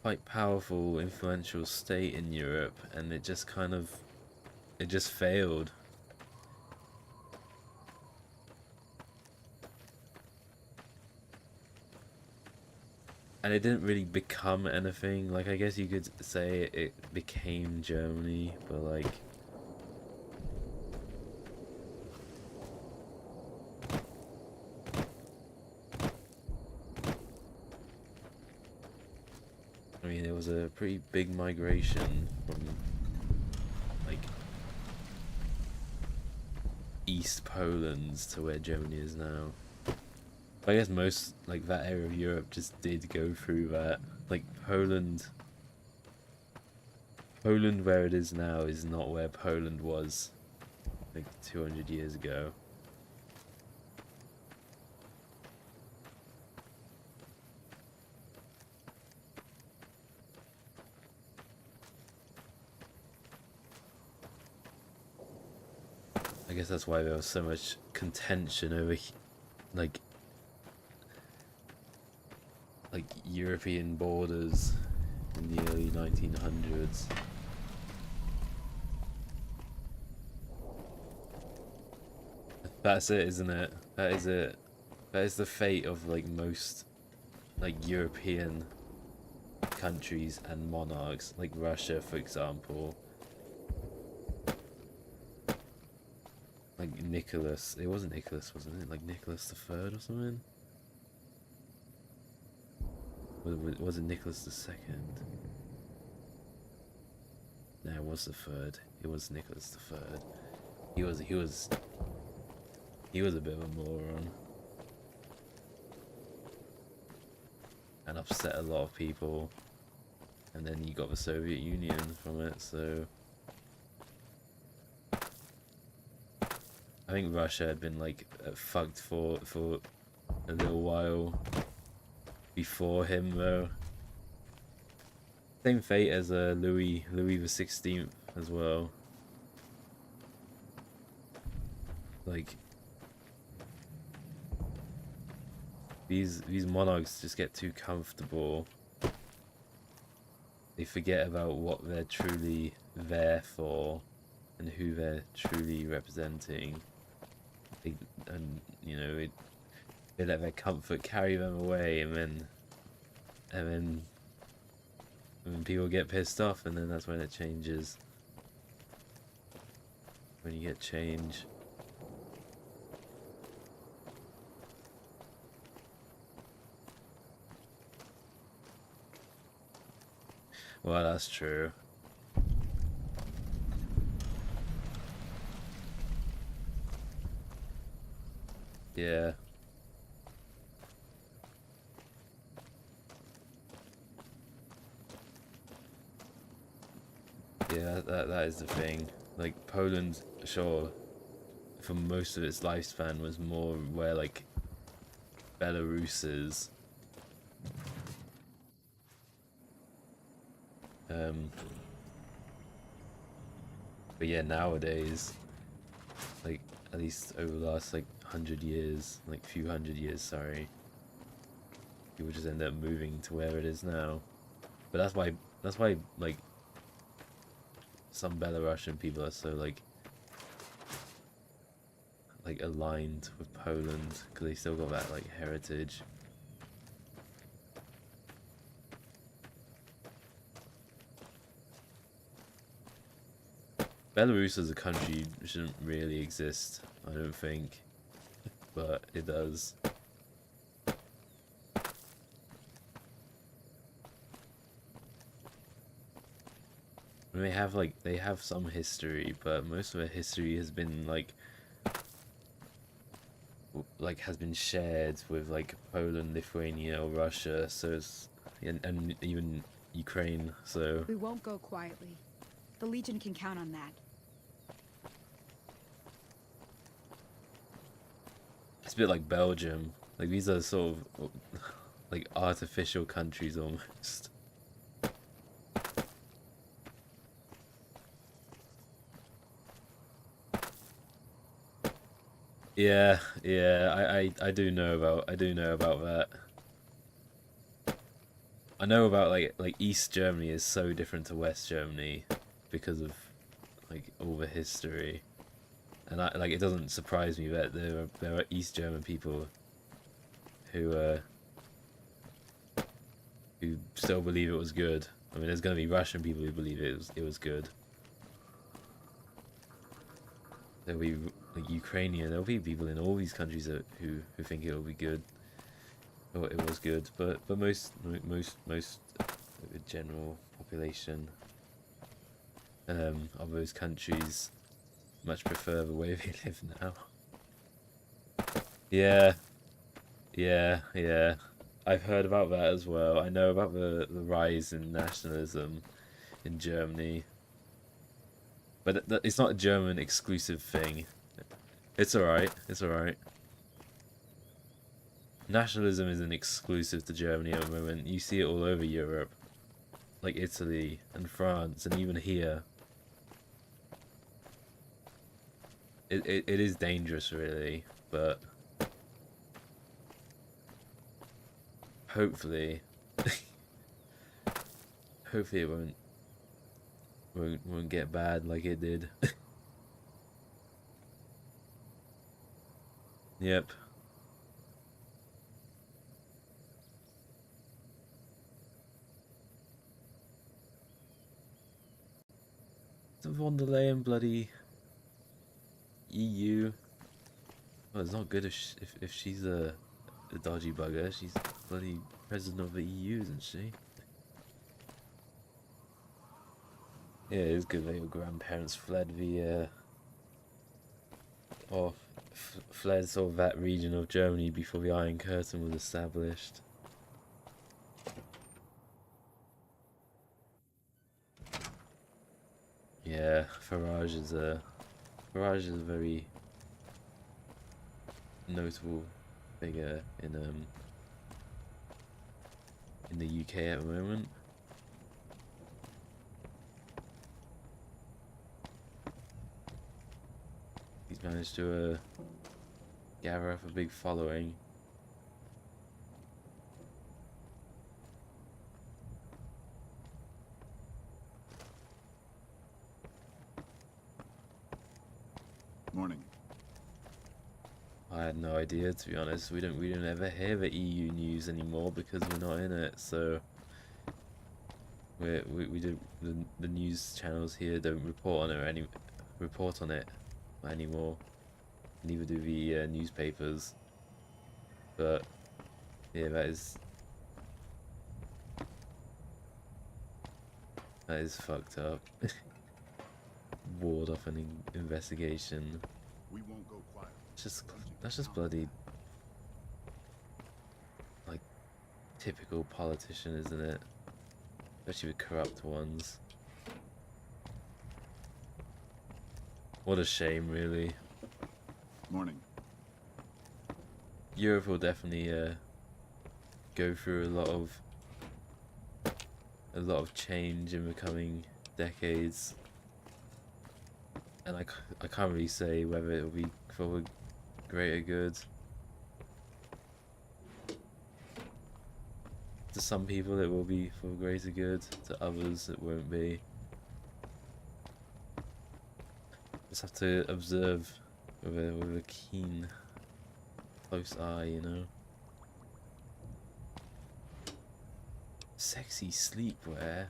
quite powerful, influential state in Europe, and it just kind of, it just failed. And it didn't really become anything. Like, I guess you could say it became Germany, but like, I mean, it was a pretty big migration from like East Poland to where Germany is now. I guess most, like, that area of Europe just did go through that. Like, Poland where it is now is not where Poland was like 200 years ago. I guess that's why there was so much contention over like European borders in the early 1900s. That's it, isn't it? That is it. That is the fate of like most like European countries and monarchs, like Russia, for example. Like Nicholas, it wasn't Nicholas, wasn't it? Like Nicholas the Third or something? Was it Nicholas the Second? No, it was the third. It was Nicholas the Third. He was a bit of a moron. And upset a lot of people. And then you got the Soviet Union from it, so I think Russia had been like fucked for a little while before him though. Same fate as Louis the 16th as well. Like these monarchs just get too comfortable. They forget about what they're truly there for and who they're truly representing. And you know, they let their comfort carry them away, and then people get pissed off, and then that's when it changes. When you get change. Well, that's true. Yeah. Yeah, that is the thing. Like, Poland, sure, for most of its lifespan was more where, like, Belarus is. But yeah, nowadays, like, at least over the last, like, 100 years, like, few hundred years, sorry, people just end up moving to where it is now. But that's why, like, some Belarusian people are so, like aligned with Poland, because they still got that, like, heritage. Belarus as a country shouldn't really exist, I don't think, but it does. I mean, they have some history, but most of their history has been has been shared with like Poland, Lithuania, or Russia, so it's and even Ukraine. So we won't go quietly. The Legion can count on that. It's a bit like Belgium. Like these are sort of like artificial countries almost. Yeah, I do know about that. I know about like East Germany is so different to West Germany because of like all the history, and like it doesn't surprise me that there are East German people who still believe it was good. I mean, there's gonna be Russian people who believe it was good. There'll be like Ukrainian. There'll be people in all these countries who think it will be good. Or it was good, but most the general population of those countries much prefer the way they live now. Yeah. I've heard about that as well. I know about the rise in nationalism in Germany. But it's not a German exclusive thing. It's alright. Nationalism isn't exclusive to Germany at the moment. You see it all over Europe. Like Italy and France and even here. It is dangerous really, but hopefully hopefully it won't get bad like it did. Yep. The von der Leyen bloody EU. Well, it's not good if she's a dodgy bugger. She's bloody president of the EU, isn't she? Yeah, it is good that your grandparents fled the fled sort of that region of Germany before the Iron Curtain was established. Yeah, Farage is a very notable figure in the UK at the moment. He's managed to gather up a big following. Morning. I had no idea, to be honest. We don't ever hear the EU news anymore because we're not in it. So we do the news channels here don't report on it anymore. Neither do the newspapers. But yeah, that is fucked up. Ward off an investigation. We won't go quiet. That's just bloody like typical politician, isn't it? Especially with corrupt ones. What a shame, really. Morning. Europe will definitely go through a lot of change in the coming decades. And I can't really say whether it'll be for the greater good. To some people it will be for the greater good, to others it won't be. Just have to observe with a keen, close eye, you know. Sexy sleepwear.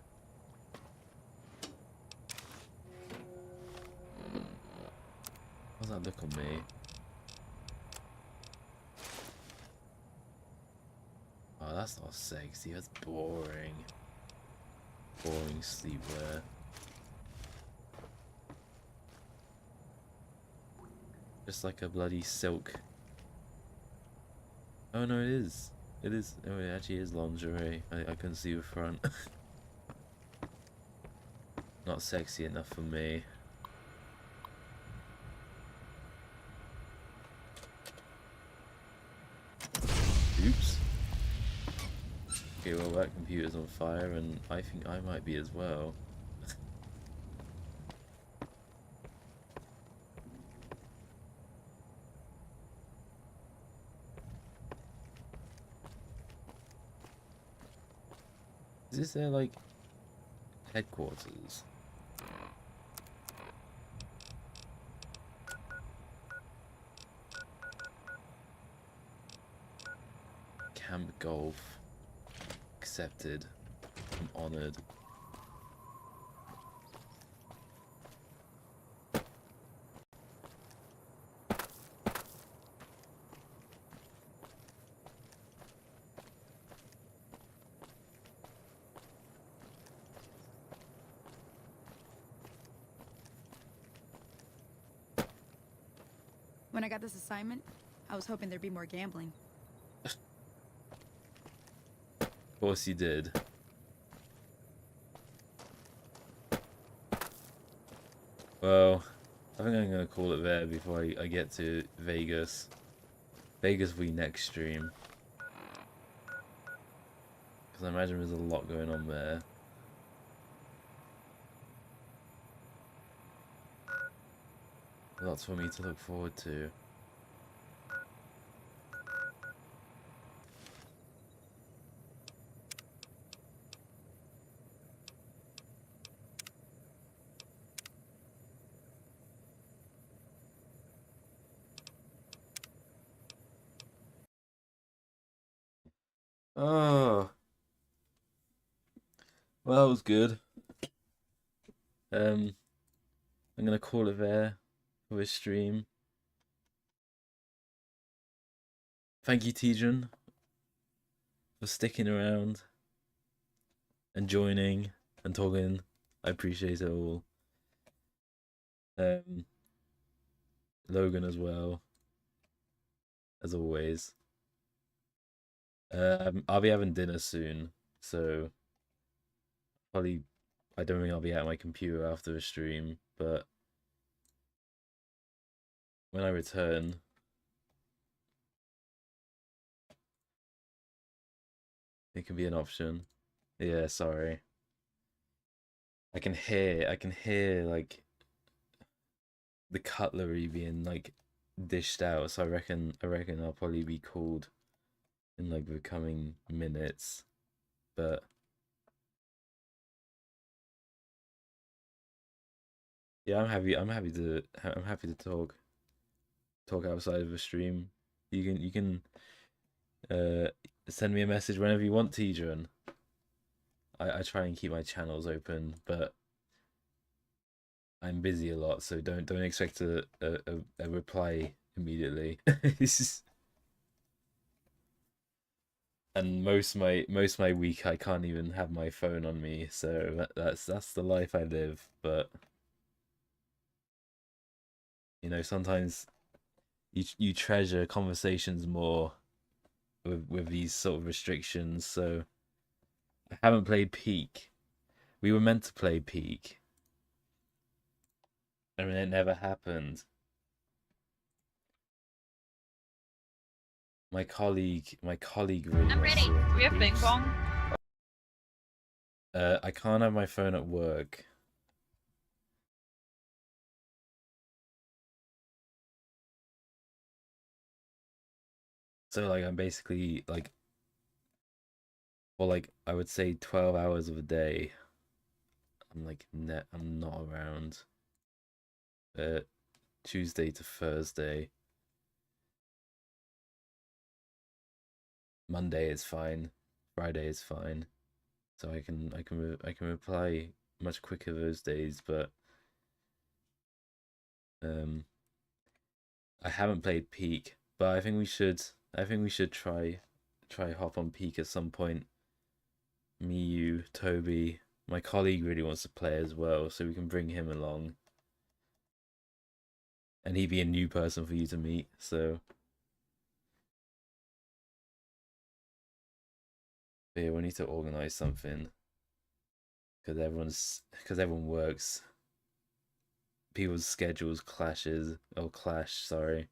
How's that look on me? Oh, that's not sexy, that's boring. Boring sleepwear. Just like a bloody silk. Oh no, it is. It is. Oh, it actually is lingerie. I couldn't see the front. Not sexy enough for me. Okay, well that computer's on fire, and I think I might be as well. Is this their, like, headquarters? Camp Golf. Accepted. I'm honored. When I got this assignment, I was hoping there'd be more gambling. Of course you did. Well, I think I'm gonna call it there before I get to Vegas. Vegas will be next stream. Because I imagine there's a lot going on there. Lots for me to look forward to. Oh, well, that was good. I'm gonna call it there for this stream. Thank you, Tidron, for sticking around and joining and talking. I appreciate it all. Logan as well, as always. I'll be having dinner soon, so probably I don't think I'll be at my computer after the stream, but when I return, it can be an option. Yeah, sorry. I can hear like the cutlery being like dished out, so I reckon I'll probably be called in like the coming minutes, but yeah, I'm happy to talk outside of the stream. You can send me a message whenever you want, Tidron. I try and keep my channels open, but I'm busy a lot, so don't expect a reply immediately. And most of my week I can't even have my phone on me, so that's the life I live. But you know, sometimes you treasure conversations more with these sort of restrictions. So I haven't played Peak. We were meant to play Peak. I mean, it never happened. My colleague really I'm wants ready. to. Do we have ping pong? I can't have my phone at work. So like I'm basically like, well, like I would say 12 hours of a day. I'm not around. Tuesday to Thursday. Monday is fine. Friday is fine. So I can reply much quicker those days, but I haven't played Peak, but I think we should try hop on Peak at some point. Me, you, Toby, my colleague really wants to play as well, so we can bring him along. And he'd be a new person for you to meet, so but yeah, we need to organize something because everyone works. People's schedules clash, sorry.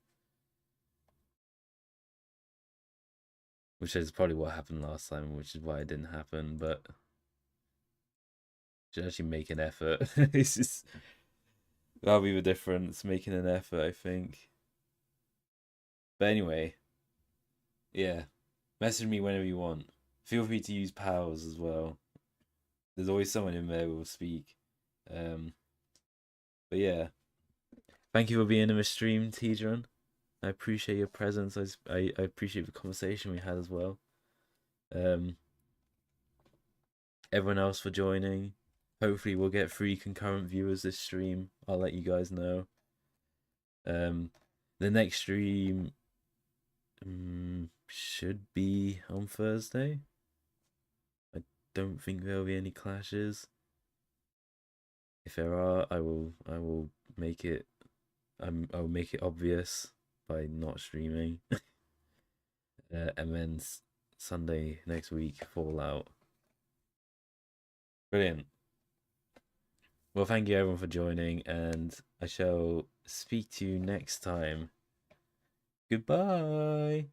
which is probably what happened last time, which is why it didn't happen. But should actually make an effort. It's just that'll be the difference, making an effort, I think. But anyway, yeah, message me whenever you want. Feel free to use pals as well. There's always someone in there who will speak. But yeah, thank you for being in the stream, Tidron. I appreciate your presence. I appreciate the conversation we had as well. Everyone else for joining. Hopefully we'll get 3 concurrent viewers this stream. I'll let you guys know. The next stream should be on Thursday. I don't think there'll be any clashes. If there are, I will make it. I'll make it obvious by not streaming. And then Sunday next week, Fallout. Brilliant. Well, thank you everyone for joining, and I shall speak to you next time. Goodbye.